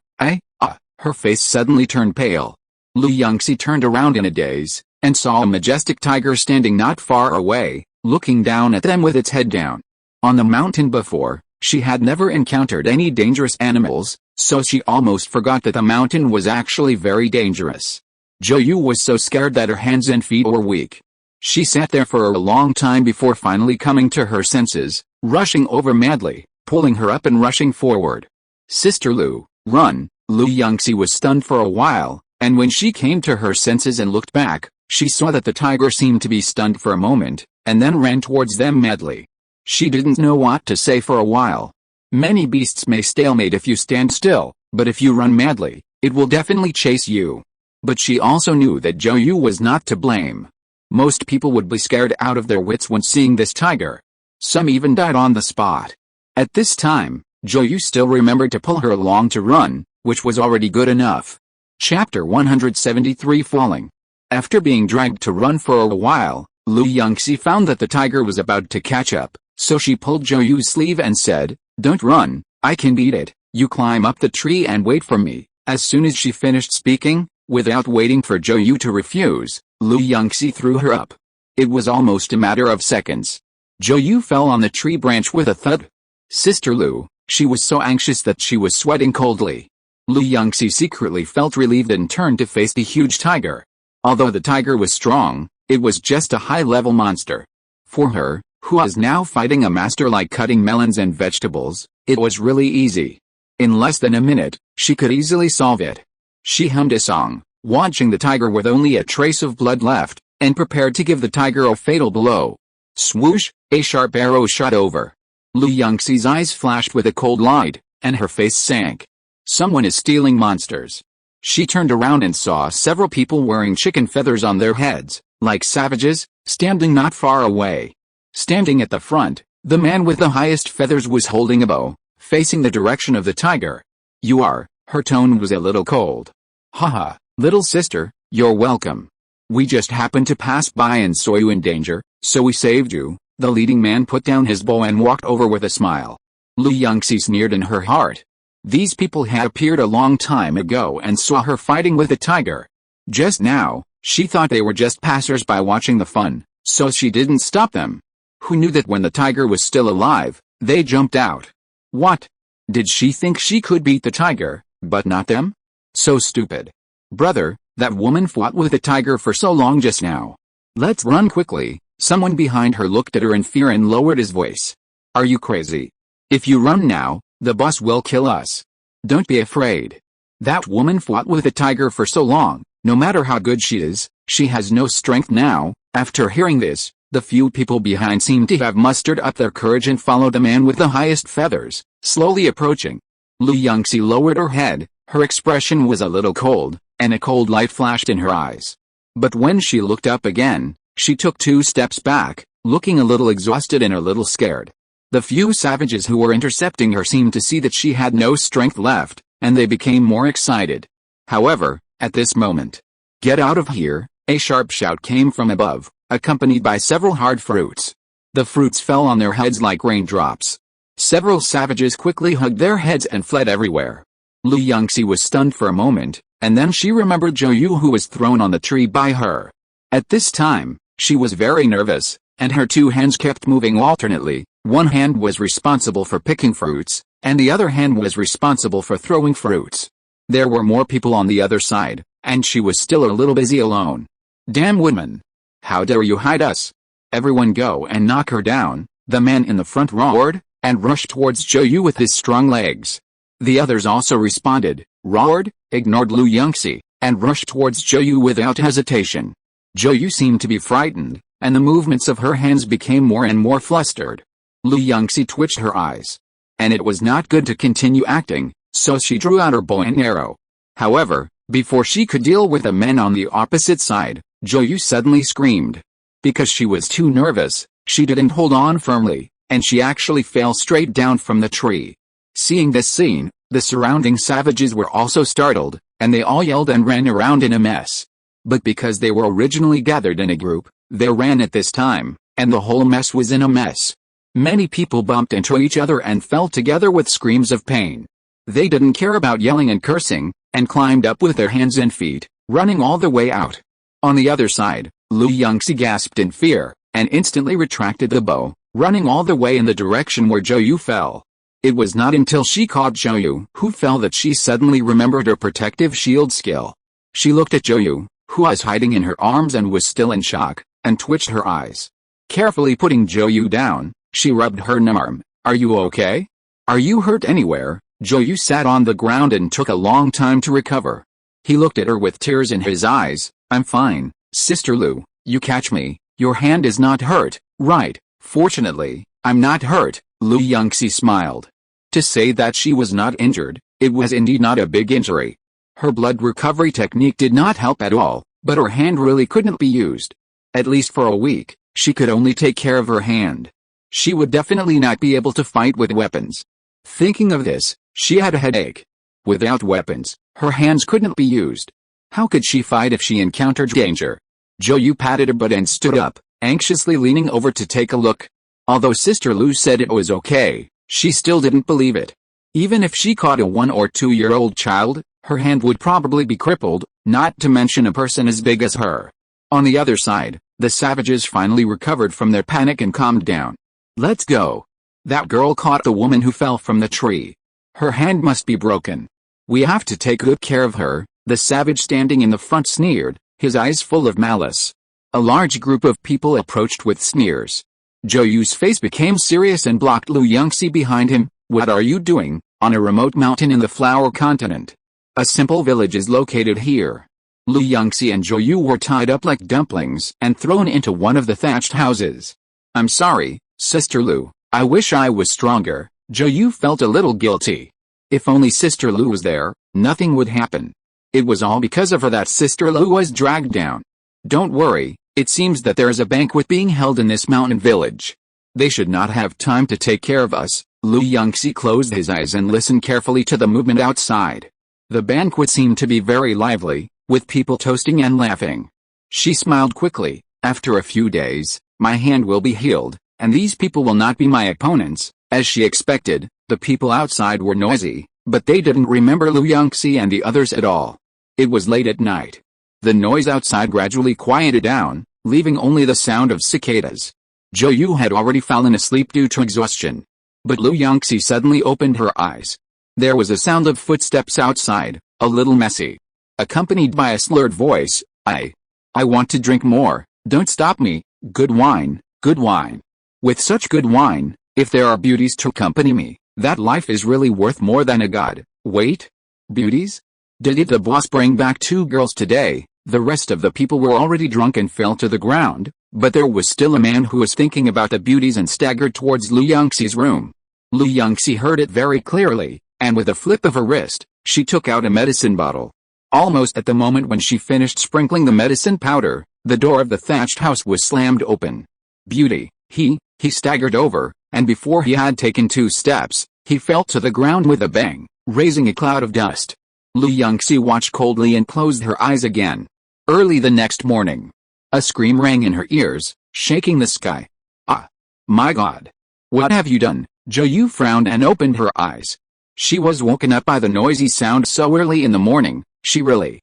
her face suddenly turned pale. Yunxi turned around in a daze, and saw a majestic tiger standing not far away, looking down at them with its head down. On the mountain before, she had never encountered any dangerous animals, so she almost forgot that the mountain was actually very dangerous. Joyu was so scared that her hands and feet were weak. She sat there for a long time before finally coming to her senses, rushing over madly, pulling her up and rushing forward. Sister Lu, run! Yunxi was stunned for a while, and when she came to her senses and looked back, she saw that the tiger seemed to be stunned for a moment, and then ran towards them madly. She didn't know what to say for a while. Many beasts may stalemate if you stand still, but if you run madly, it will definitely chase you. But she also knew that Joyu was not to blame. Most people would be scared out of their wits when seeing this tiger. Some even died on the spot. At this time, Joyu still remembered to pull her along to run, which was already good enough. Chapter 173 Falling. After being dragged to run for a while, Yunxi found that the tiger was about to catch up, so she pulled Joyu's sleeve and said, "Don't run, I can beat it, you climb up the tree and wait for me." As soon as she finished speaking, without waiting for Joyu to refuse, Yunxi threw her up. It was almost a matter of seconds. Joyu fell on the tree branch with a thud. Sister Lu, she was so anxious that she was sweating coldly. Yunxi secretly felt relieved and turned to face the huge tiger. Although the tiger was strong, it was just a high-level monster. For her, who was now fighting a master like cutting melons and vegetables, it was really easy. In less than a minute, she could easily solve it. She hummed a song, watching the tiger with only a trace of blood left, and prepared to give the tiger a fatal blow. Swoosh, a sharp arrow shot over. Yunxi's eyes flashed with a cold light, and her face sank. Someone is stealing monsters. She turned around and saw several people wearing chicken feathers on their heads, like savages, standing not far away. Standing at the front, the man with the highest feathers was holding a bow, facing the direction of the tiger. "You are," her tone was a little cold. "Haha, little sister, you're welcome. We just happened to pass by and saw you in danger, so we saved you." The leading man put down his bow and walked over with a smile. Yunxi sneered in her heart. These people had appeared a long time ago and saw her fighting with a tiger. Just now, She thought they were just passers-by watching the fun, so she didn't stop them. Who knew that when the tiger was still alive, they jumped out? What? Did she think she could beat the tiger, but not them? So stupid. Brother, that woman fought with the tiger for so long just now. Let's run quickly. Someone behind her looked at her in fear and lowered his voice. Are you crazy? If you run now, the boss will kill us. Don't be afraid. That woman fought with the tiger for so long, no matter how good she is, she has no strength now. After hearing this, the few people behind seemed to have mustered up their courage and followed the man with the highest feathers, slowly approaching. Lu Yunxi lowered her head, her expression was a little cold, and a cold light flashed in her eyes. But when she looked up again, she took 2 steps back, looking a little exhausted and a little scared. The few savages who were intercepting her seemed to see that she had no strength left, and they became more excited. However, at this moment, "Get out of here!" a sharp shout came from above, accompanied by several hard fruits. The fruits fell on their heads like raindrops. Several savages quickly hugged their heads and fled everywhere. Lu Yunxi was stunned for a moment, and then she remembered Zhou Yu, who was thrown on the tree by her. At this time, she was very nervous, and her 2 hands kept moving alternately. One hand was responsible for picking fruits, and the other hand was responsible for throwing fruits. There were more people on the other side, and she was still a little busy alone. Damn woman! How dare you hide us? Everyone go and knock her down, the man in the front roared, and rushed towards Zhou Yu with his strong legs. The others also responded, roared, ignored Lu Yunxi, and rushed towards Zhou Yu without hesitation. Zhou Yu seemed to be frightened, and the movements of her hands became more and more flustered. Lu Yunxi twitched her eyes. And it was not good to continue acting, so she drew out her bow and arrow. However, before she could deal with the men on the opposite side, Zhou Yu suddenly screamed. Because she was too nervous, she didn't hold on firmly, and she actually fell straight down from the tree. Seeing this scene, the surrounding savages were also startled, and they all yelled and ran around in a mess. But because they were originally gathered in a group, they ran at this time, and the whole mess was in a mess. Many people bumped into each other and fell together with screams of pain. They didn't care about yelling and cursing, and climbed up with their hands and feet, running all the way out. On the other side, Lu Yunxi gasped in fear, and instantly retracted the bow, running all the way in the direction where Zhou Yu fell. It was not until she caught Zhou Yu, who fell, that she suddenly remembered her protective shield skill. She looked at Zhou Yu, who was hiding in her arms and was still in shock, and twitched her eyes. Carefully putting Zhou Yu down, she rubbed her arm. Are you okay? Are you hurt anywhere? Zhou Yu sat on the ground and took a long time to recover. He looked at her with tears in his eyes. I'm fine, Sister Lu, you catch me, your hand is not hurt, right? Fortunately, I'm not hurt, Lu Yunxi smiled. To say that she was not injured, it was indeed not a big injury. Her blood recovery technique did not help at all, but her hand really couldn't be used. At least for a week, she could only take care of her hand. She would definitely not be able to fight with weapons. Thinking of this, she had a headache. Without weapons, her hands couldn't be used. How could she fight if she encountered danger? Zhou Yu patted her butt and stood up, anxiously leaning over to take a look. Although Sister Lu said it was okay, she still didn't believe it. Even if she caught a 1 or 2-year-old child, her hand would probably be crippled, not to mention a person as big as her. On the other side, the savages finally recovered from their panic and calmed down. Let's go. That girl caught the woman who fell from the tree. Her hand must be broken. We have to take good care of her, the savage standing in the front sneered, his eyes full of malice. A large group of people approached with sneers. Zhou Yu's face became serious and blocked Lu Yunxi behind him. What are you doing, on a remote mountain in the Flower Continent? A simple village is located here. Lu Yunxi and Zhou Yu were tied up like dumplings and thrown into one of the thatched houses. I'm sorry, Sister Lu, I wish I was stronger. Zhou Yu felt a little guilty. If only Sister Lu was there, nothing would happen. It was all because of her that Sister Lu was dragged down. Don't worry, it seems that there is a banquet being held in this mountain village. They should not have time to take care of us. Lu Yunxi closed his eyes and listened carefully to the movement outside. The banquet seemed to be very lively, with people toasting and laughing. She smiled quickly. After a few days, my hand will be healed, and these people will not be my opponents. As she expected, the people outside were noisy, but they didn't remember Lu Yunxi and the others at all. It was late at night. The noise outside gradually quieted down, leaving only the sound of cicadas. Zhou had already fallen asleep due to exhaustion. But Lu Yunxi suddenly opened her eyes. There was a sound of footsteps outside, a little messy, accompanied by a slurred voice. I want to drink more, don't stop me, good wine, good wine. With such good wine, if there are beauties to accompany me, that life is really worth more than a god. Wait? Beauties? Did the boss bring back 2 girls today? The rest of the people were already drunk and fell to the ground, but there was still a man who was thinking about the beauties and staggered towards Lu Yunxi's room. Lu Yunxi heard it very clearly, and with a flip of her wrist, she took out a medicine bottle. Almost at the moment when she finished sprinkling the medicine powder, the door of the thatched house was slammed open. Beauty, he staggered over, and before he had taken 2 steps, he fell to the ground with a bang, raising a cloud of dust. Lu Yunxi watched coldly and closed her eyes again. Early the next morning, a scream rang in her ears, shaking the sky. Ah! My God! What have you done? Zhou frowned and opened her eyes. She was woken up by the noisy sound so early in the morning, she really.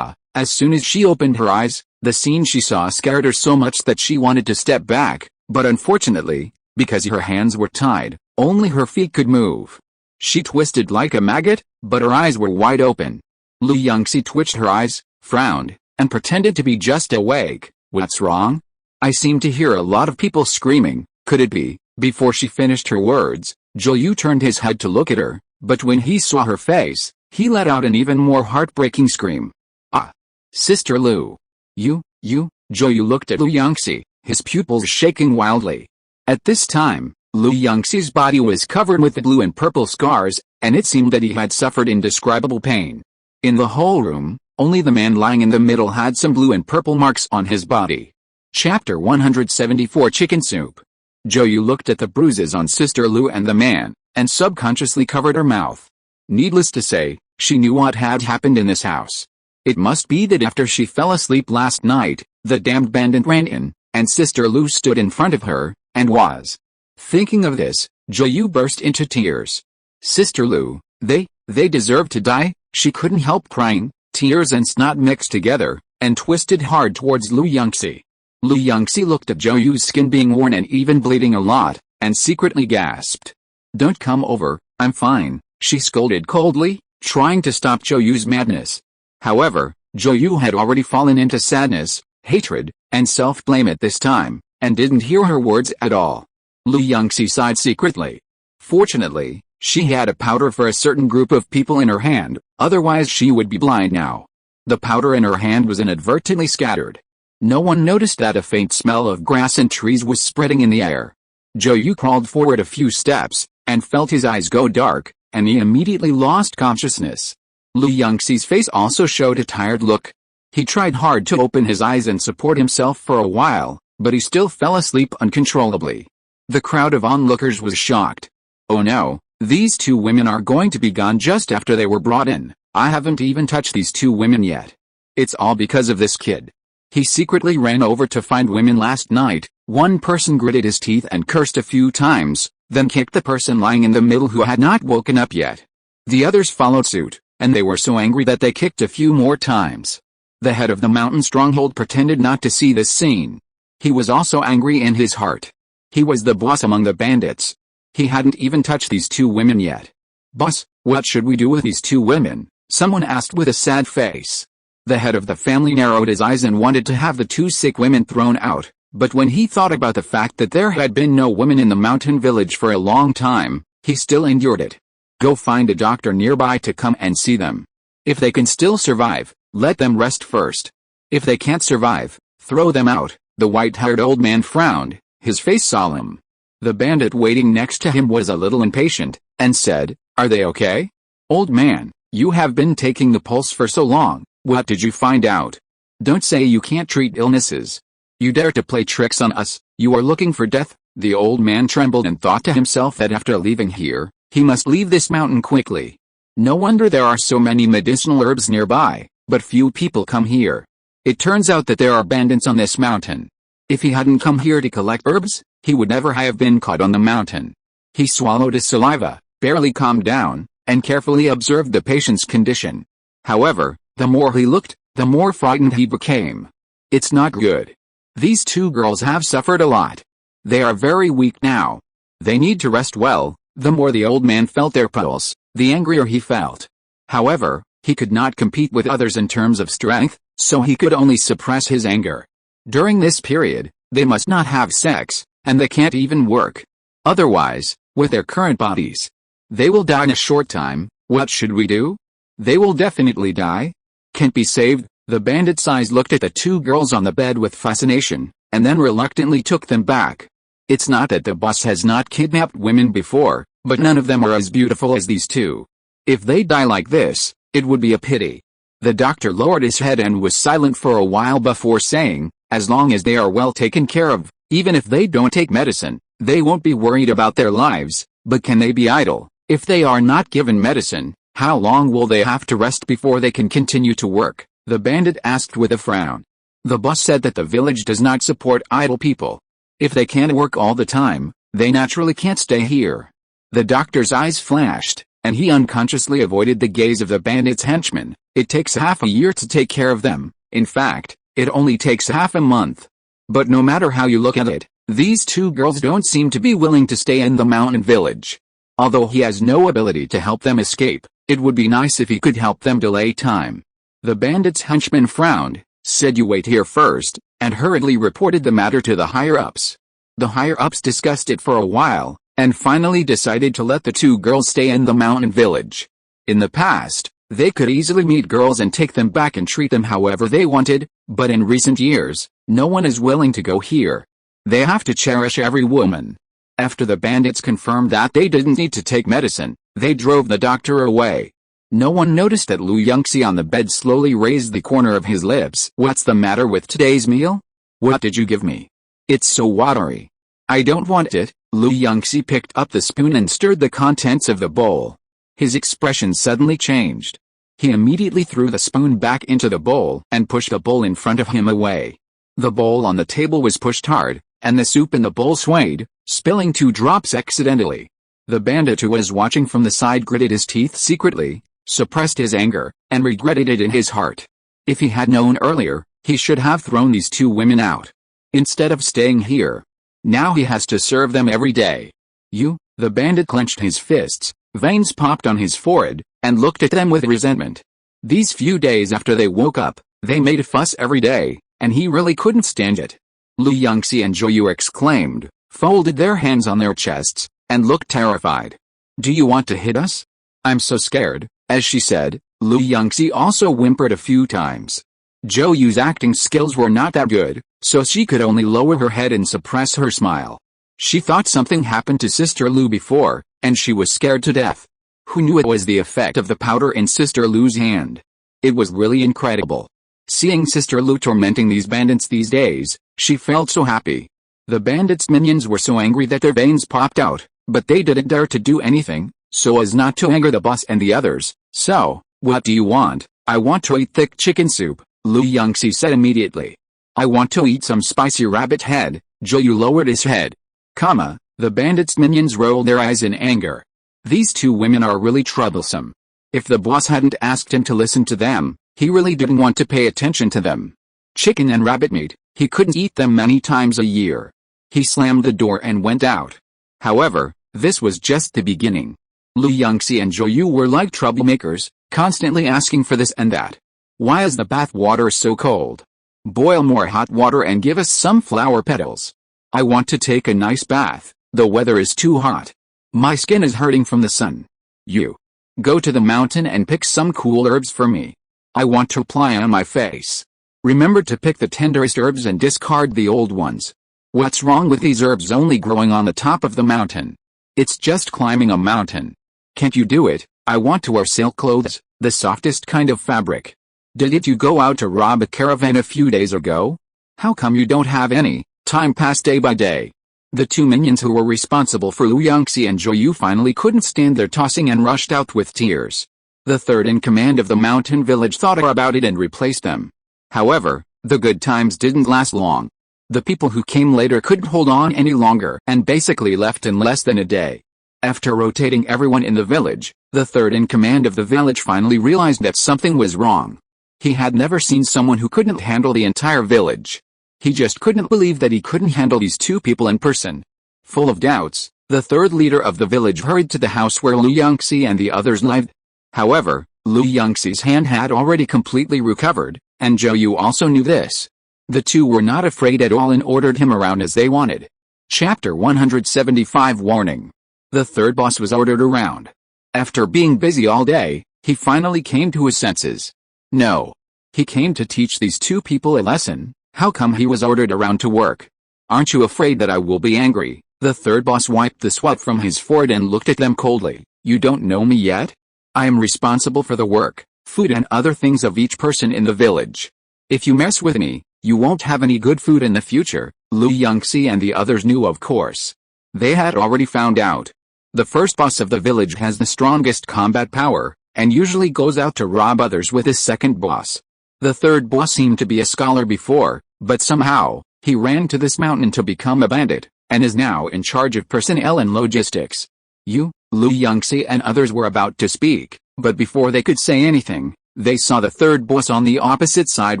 As soon as she opened her eyes, the scene she saw scared her so much that she wanted to step back, but unfortunately, because her hands were tied, only her feet could move. She twisted like a maggot, but her eyes were wide open. Lu Yunxi twitched her eyes, frowned, and pretended to be just awake. What's wrong? I seem to hear a lot of people screaming, could it be? Before she finished her words, Zhou turned his head to look at her, but when he saw her face, he let out an even more heartbreaking scream. Ah! Sister Lu. You? Zhou looked at Lu Yunxi, his pupils shaking wildly. At this time, Lu Yunxi's body was covered with blue and purple scars, and it seemed that he had suffered indescribable pain. In the whole room, only the man lying in the middle had some blue and purple marks on his body. Chapter 174 Chicken Soup. Zhou looked at the bruises on Sister Lu and the man, and subconsciously covered her mouth. Needless to say, she knew what had happened in this house. It must be that after she fell asleep last night, the damned bandit ran in, and Sister Lu stood in front of her, and was. Thinking of this, Zhou burst into tears. Sister Lu, they deserve to die, she couldn't help crying, tears and snot mixed together, and twisted hard towards Lu Yunxi. Lu Yunxi looked at Zhou's skin being worn and even bleeding a lot, and secretly gasped. Don't come over, I'm fine, she scolded coldly, trying to stop Zhou's madness. However, Zhou had already fallen into sadness, hatred, and self-blame at this time, and didn't hear her words at all. Lu Yunxi sighed secretly. Fortunately, she had a powder for a certain group of people in her hand, otherwise she would be blind now. The powder in her hand was inadvertently scattered. No one noticed that a faint smell of grass and trees was spreading in the air. Zhou crawled forward a few steps, and felt his eyes go dark, and he immediately lost consciousness. Lu Yunxi's face also showed a tired look. He tried hard to open his eyes and support himself for a while, but he still fell asleep uncontrollably. The crowd of onlookers was shocked. Oh no, these 2 women are going to be gone just after they were brought in. I haven't even touched these 2 women yet. It's all because of this kid. He secretly ran over to find women last night. One person gritted his teeth and cursed a few times, then kicked the person lying in the middle who had not woken up yet. The others followed suit, and they were so angry that they kicked a few more times. The head of the mountain stronghold pretended not to see this scene. He was also angry in his heart. He was the boss among the bandits. He hadn't even touched these 2 women yet. Boss, what should we do with these 2 women? Someone asked with a sad face. The head of the family narrowed his eyes and wanted to have the 2 sick women thrown out, but when he thought about the fact that there had been no women in the mountain village for a long time, he still endured it. Go find a doctor nearby to come and see them. If they can still survive, let them rest first. If they can't survive, throw them out. The white-haired old man frowned, his face solemn. The bandit waiting next to him was a little impatient, and said, Are they okay? Old man, you have been taking the pulse for so long, what did you find out? Don't say you can't treat illnesses. You dare to play tricks on us, you are looking for death. The old man trembled and thought to himself that after leaving here, he must leave this mountain quickly. No wonder there are so many medicinal herbs nearby, but few people come here. It turns out that there are bandits on this mountain. If he hadn't come here to collect herbs, he would never have been caught on the mountain. He swallowed his saliva, barely calmed down, and carefully observed the patient's condition. However, the more he looked, the more frightened he became. It's not good. These two girls have suffered a lot. They are very weak now. They need to rest well. The more the old man felt their pulse, the angrier he felt. However, he could not compete with others in terms of strength, so he could only suppress his anger. During this period, they must not have sex, and they can't even work. Otherwise, with their current bodies, they will die in a short time. What should we do? They will definitely die. Can't be saved. The bandit's eyes looked at the two girls on the bed with fascination, and then reluctantly took them back. It's not that the boss has not kidnapped women before, but none of them are as beautiful as these two. If they die like this, it would be a pity. The doctor lowered his head and was silent for a while before saying, as long as they are well taken care of, even if they don't take medicine, they won't be worried about their lives. But can they be idle? If they are not given medicine, how long will they have to rest before they can continue to work? The bandit asked with a frown. The boss said that the village does not support idle people. If they can't work all the time, they naturally can't stay here. The doctor's eyes flashed, and he unconsciously avoided the gaze of the bandit's henchman. It takes half a year to take care of them. In fact, it only takes half a month. But no matter how you look at it, these two girls don't seem to be willing to stay in the mountain village. Although he has no ability to help them escape, it would be nice if he could help them delay time. The bandit's henchman frowned, said you wait here first, and hurriedly reported the matter to the higher-ups. The higher-ups discussed it for a while, and finally decided to let the two girls stay in the mountain village. In the past, they could easily meet girls and take them back and treat them however they wanted, but in recent years, no one is willing to go here. They have to cherish every woman. After the bandits confirmed that they didn't need to take medicine, they drove the doctor away. No one noticed that Yunxi on the bed slowly raised the corner of his lips. What's the matter with today's meal? What did you give me? It's so watery. I don't want it. Yunxi picked up the spoon and stirred the contents of the bowl. His expression suddenly changed. He immediately threw the spoon back into the bowl and pushed the bowl in front of him away. The bowl on the table was pushed hard, and the soup in the bowl swayed, spilling 2 drops accidentally. The bandit who was watching from the side gritted his teeth secretly, suppressed his anger, and regretted it in his heart. If he had known earlier, he should have thrown these two women out, instead of staying here. Now he has to serve them every day. The bandit clenched his fists, veins popped on his forehead, and looked at them with resentment. These few days after they woke up, they made a fuss every day, and he really couldn't stand it. Yunxi and Joyu exclaimed, folded their hands on their chests, and looked terrified. Do you want to hit us? I'm so scared. As she said, Yunxi also whimpered a few times. Joyu's acting skills were not that good, so she could only lower her head and suppress her smile. She thought something happened to Sister Lu before, and she was scared to death. Who knew it was the effect of the powder in Sister Lu's hand? It was really incredible. Seeing Sister Lu tormenting these bandits these days, she felt so happy. The bandits' minions were so angry that their veins popped out, but they didn't dare to do anything, so as not to anger the boss and the others. So, what do you want? I want to eat thick chicken soup, Yunxi said immediately. I want to eat some spicy rabbit head. Joyu lowered his head. The bandits' minions rolled their eyes in anger. These two women are really troublesome. If the boss hadn't asked him to listen to them, he really didn't want to pay attention to them. Chicken and rabbit meat, he couldn't eat them many times a year. He slammed the door and went out. However, this was just the beginning. Yunxi and Joyu were like troublemakers, constantly asking for this and that. Why is the bath water so cold? Boil more hot water and give us some flower petals. I want to take a nice bath. The weather is too hot. My skin is hurting from the sun. You go to the mountain and pick some cool herbs for me. I want to apply on my face. Remember to pick the tenderest herbs and discard the old ones. What's wrong with these herbs only growing on the top of the mountain? It's just climbing a mountain. Can't you do it? I want to wear silk clothes, the softest kind of fabric. Didn't you go out to rob a caravan a few days ago? How come you don't have any? Time passed day by day. The two minions who were responsible for Yunxi and Joyu finally couldn't stand their tossing and rushed out with tears. The third in command of the mountain village thought about it and replaced them. However, the good times didn't last long. The people who came later couldn't hold on any longer and basically left in less than a day. After rotating everyone in the village, the third in command of the village finally realized that something was wrong. He had never seen someone who couldn't handle the entire village. He just couldn't believe that he couldn't handle these two people in person. Full of doubts, the third leader of the village hurried to the house where Yunxi and the others lived. However, Yunxi's hand had already completely recovered, and Zhou also knew this. The two were not afraid at all and ordered him around as they wanted. Chapter 175 Warning. The third boss was ordered around. After being busy all day, he finally came to his senses. No. He came to teach these two people a lesson. How come he was ordered around to work? Aren't you afraid that I will be angry? The third boss wiped the sweat from his forehead and looked at them coldly. You don't know me yet? I am responsible for the work, food and other things of each person in the village. If you mess with me, you won't have any good food in the future. Yunxi and the others knew, of course. They had already found out. The first boss of the village has the strongest combat power, and usually goes out to rob others with his second boss. The third boss seemed to be a scholar before, but somehow, he ran to this mountain to become a bandit, and is now in charge of personnel and logistics. Yunxi and others were about to speak, but before they could say anything, they saw the third boss on the opposite side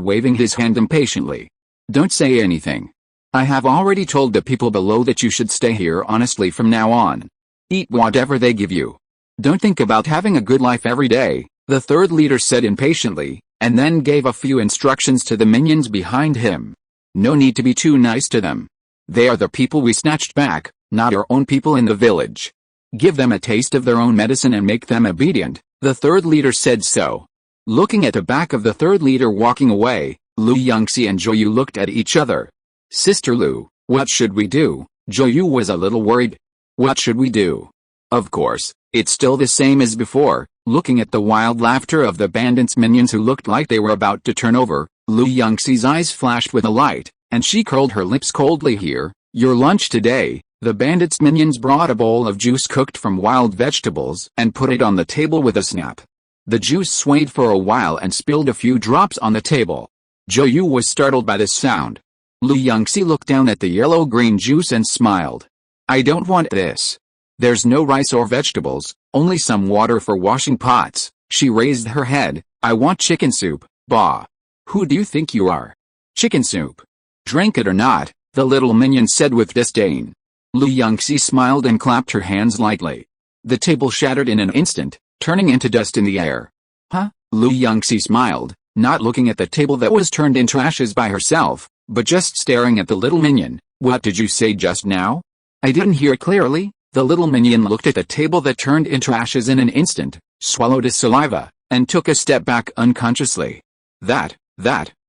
waving his hand impatiently. Don't say anything. I have already told the people below that you should stay here honestly from now on. Eat whatever they give you. Don't think about having a good life every day, the third leader said impatiently, and then gave a few instructions to the minions behind him. No need to be too nice to them. They are the people we snatched back, not our own people in the village. Give them a taste of their own medicine and make them obedient, the third leader said so. Looking at the back of the third leader walking away, Yunxi and Zhou looked at each other. Sister Lu, what should we do? Zhou was a little worried. What should we do? Of course, it's still the same as before. Looking at the wild laughter of the bandits' minions who looked like they were about to turn over, Yunxi's eyes flashed with a light, and she curled her lips coldly. Here, your lunch today. The bandits' minions brought a bowl of juice cooked from wild vegetables and put it on the table with a snap. The juice swayed for a while and spilled a few drops on the table. Zhou was startled by this sound. Yunxi looked down at the yellow-green juice and smiled. I don't want this. There's no rice or vegetables, only some water for washing pots. She raised her head. I want chicken soup, bah. Who do you think you are? Chicken soup. Drink it or not, the little minion said with disdain. Yunxi smiled and clapped her hands lightly. The table shattered in an instant, turning into dust in the air. Huh? Yunxi smiled, not looking at the table that was turned into ashes by herself, but just staring at the little minion. What did you say just now? I didn't hear clearly. The little minion looked at the table that turned into ashes in an instant, swallowed his saliva, and took a step back unconsciously.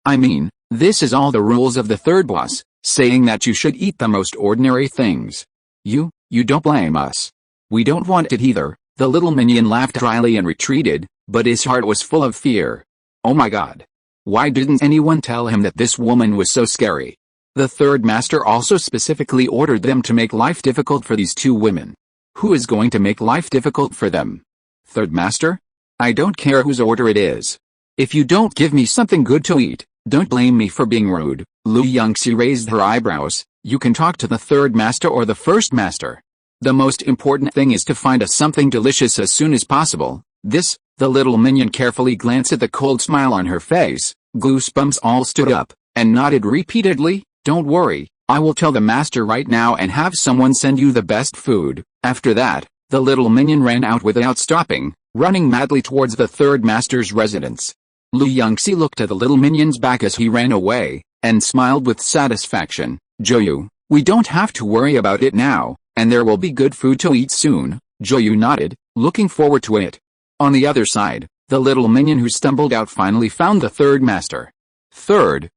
I mean, this is all the rules of the third boss, saying that you should eat the most ordinary things. You don't blame us. We don't want it either. The little minion laughed dryly and retreated, but his heart was full of fear. Oh my god. Why didn't anyone tell him that this woman was so scary? The third master also specifically ordered them to make life difficult for these two women. Who is going to make life difficult for them? Third master? I don't care whose order it is. If you don't give me something good to eat, don't blame me for being rude. Yunxi raised her eyebrows. You can talk to the third master or the first master. The most important thing is to find us something delicious as soon as possible. The little minion carefully glanced at the cold smile on her face. Goosebumps all stood up, and nodded repeatedly. Don't worry, I will tell the master right now and have someone send you the best food. After that, the little minion ran out without stopping, running madly towards the third master's residence. Yunxi looked at the little minion's back as he ran away, and smiled with satisfaction. Zhou, we don't have to worry about it now, and there will be good food to eat soon. Zhou nodded, looking forward to it. On the other side, the little minion who stumbled out finally found the third master. Third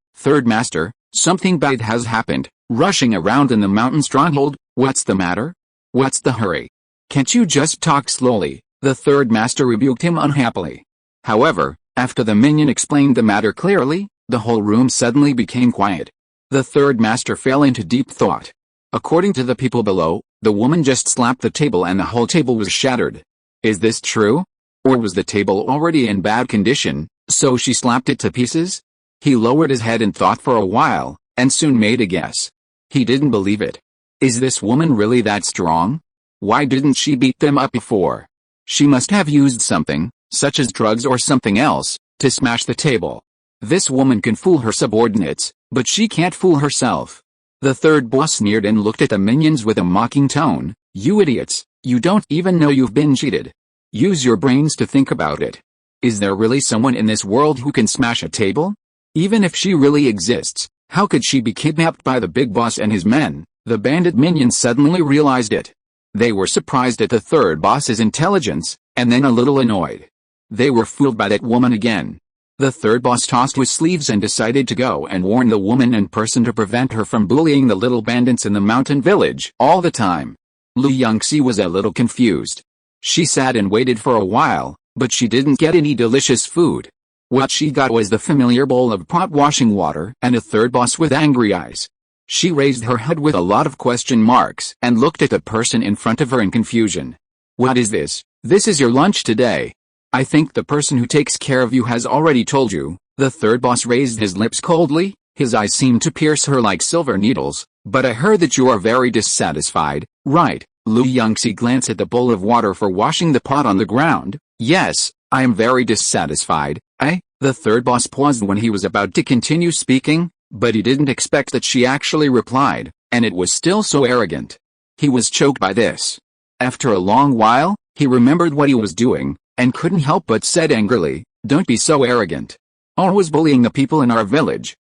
master, something bad has happened. Rushing around in the mountain stronghold, what's the matter? What's the hurry? Can't you just talk slowly? The third master rebuked him unhappily. However, after the minion explained the matter clearly, the whole room suddenly became quiet. The third master fell into deep thought. According to the people below, the woman just slapped the table and the whole table was shattered. Is this true? Or was the table already in bad condition, so she slapped it to pieces? He lowered his head and thought for a while, and soon made a guess. He didn't believe it. Is this woman really that strong? Why didn't she beat them up before? She must have used something, such as drugs or something else, to smash the table. This woman can fool her subordinates, but she can't fool herself. The third boss sneered and looked at the minions with a mocking tone. You idiots, you don't even know you've been cheated. Use your brains to think about it. Is there really someone in this world who can smash a table? Even if she really exists, how could she be kidnapped by the big boss and his men? The bandit minions suddenly realized it. They were surprised at the third boss's intelligence, and then a little annoyed. They were fooled by that woman again. The third boss tossed his sleeves and decided to go and warn the woman in person to prevent her from bullying the little bandits in the mountain village all the time. Yunxi was a little confused. She sat and waited for a while, but she didn't get any delicious food. What she got was the familiar bowl of pot washing water and a third boss with angry eyes. She raised her head with a lot of question marks and looked at the person in front of her in confusion. What is this? This is your lunch today. I think the person who takes care of you has already told you. The third boss raised his lips coldly, his eyes seemed to pierce her like silver needles. But I heard that you are very dissatisfied, right? Yunxi glanced at the bowl of water for washing the pot on the ground. Yes, I am very dissatisfied. The third boss paused when he was about to continue speaking, but he didn't expect that she actually replied, and it was still so arrogant. He was choked by this. After a long while, he remembered what he was doing, and couldn't help but said angrily, don't be so arrogant. Always bullying the people in our village.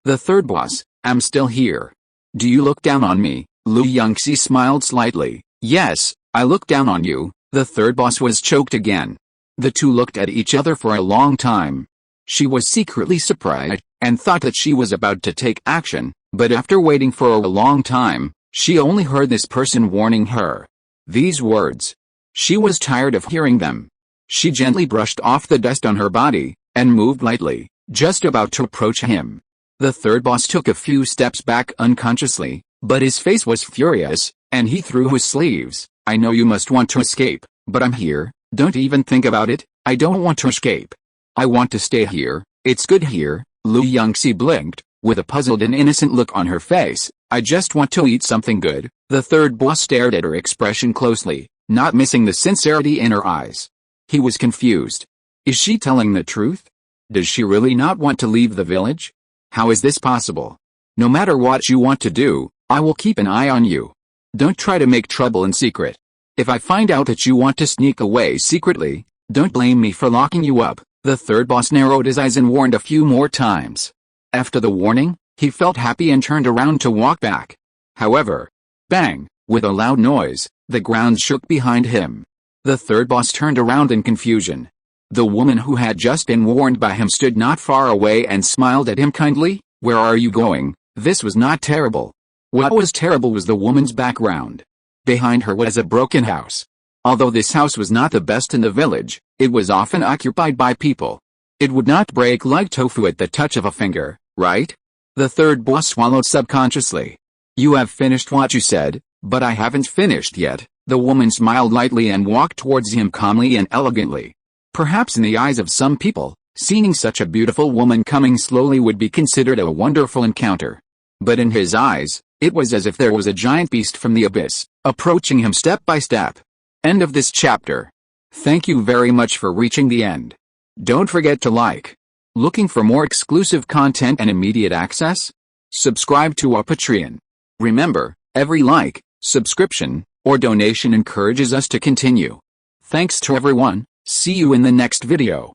The third boss, I'm still here. Do you look down on me? Yunxi smiled slightly. Yes, I look down on you. The third boss was choked again. The two looked at each other for a long time. She was secretly surprised, and thought that she was about to take action, but after waiting for a long time, she only heard this person warning her. These words. She was tired of hearing them. She gently brushed off the dust on her body, and moved lightly, just about to approach him. The third boss took a few steps back unconsciously, but his face was furious, and he threw his sleeves. I know you must want to escape, but I'm here, don't even think about it, I don't want to escape. I want to stay here, it's good here. Yunxi blinked, with a puzzled and innocent look on her face. I just want to eat something good. The third boss stared at her expression closely, not missing the sincerity in her eyes. He was confused. Is she telling the truth? Does she really not want to leave the village? How is this possible? No matter what you want to do, I will keep an eye on you. Don't try to make trouble in secret. If I find out that you want to sneak away secretly, don't blame me for locking you up. The third boss narrowed his eyes and warned a few more times. After the warning, he felt happy and turned around to walk back. However, bang, with a loud noise, the ground shook behind him. The third boss turned around in confusion. The woman who had just been warned by him stood not far away and smiled at him kindly. Where are you going? This was not terrible. What was terrible was the woman's background. Behind her was a broken house. Although this house was not the best in the village, it was often occupied by people. It would not break like tofu at the touch of a finger, right? The third boss swallowed subconsciously. You have finished what you said, but I haven't finished yet. The woman smiled lightly and walked towards him calmly and elegantly. Perhaps in the eyes of some people, seeing such a beautiful woman coming slowly would be considered a wonderful encounter. But in his eyes, it was as if there was a giant beast from the abyss, approaching him step by step. End of this chapter. Thank you very much for reaching the end. Don't forget to like. Looking for more exclusive content and immediate access? Subscribe to our Patreon. Remember, every like, subscription, or donation encourages us to continue. Thanks to everyone, see you in the next video.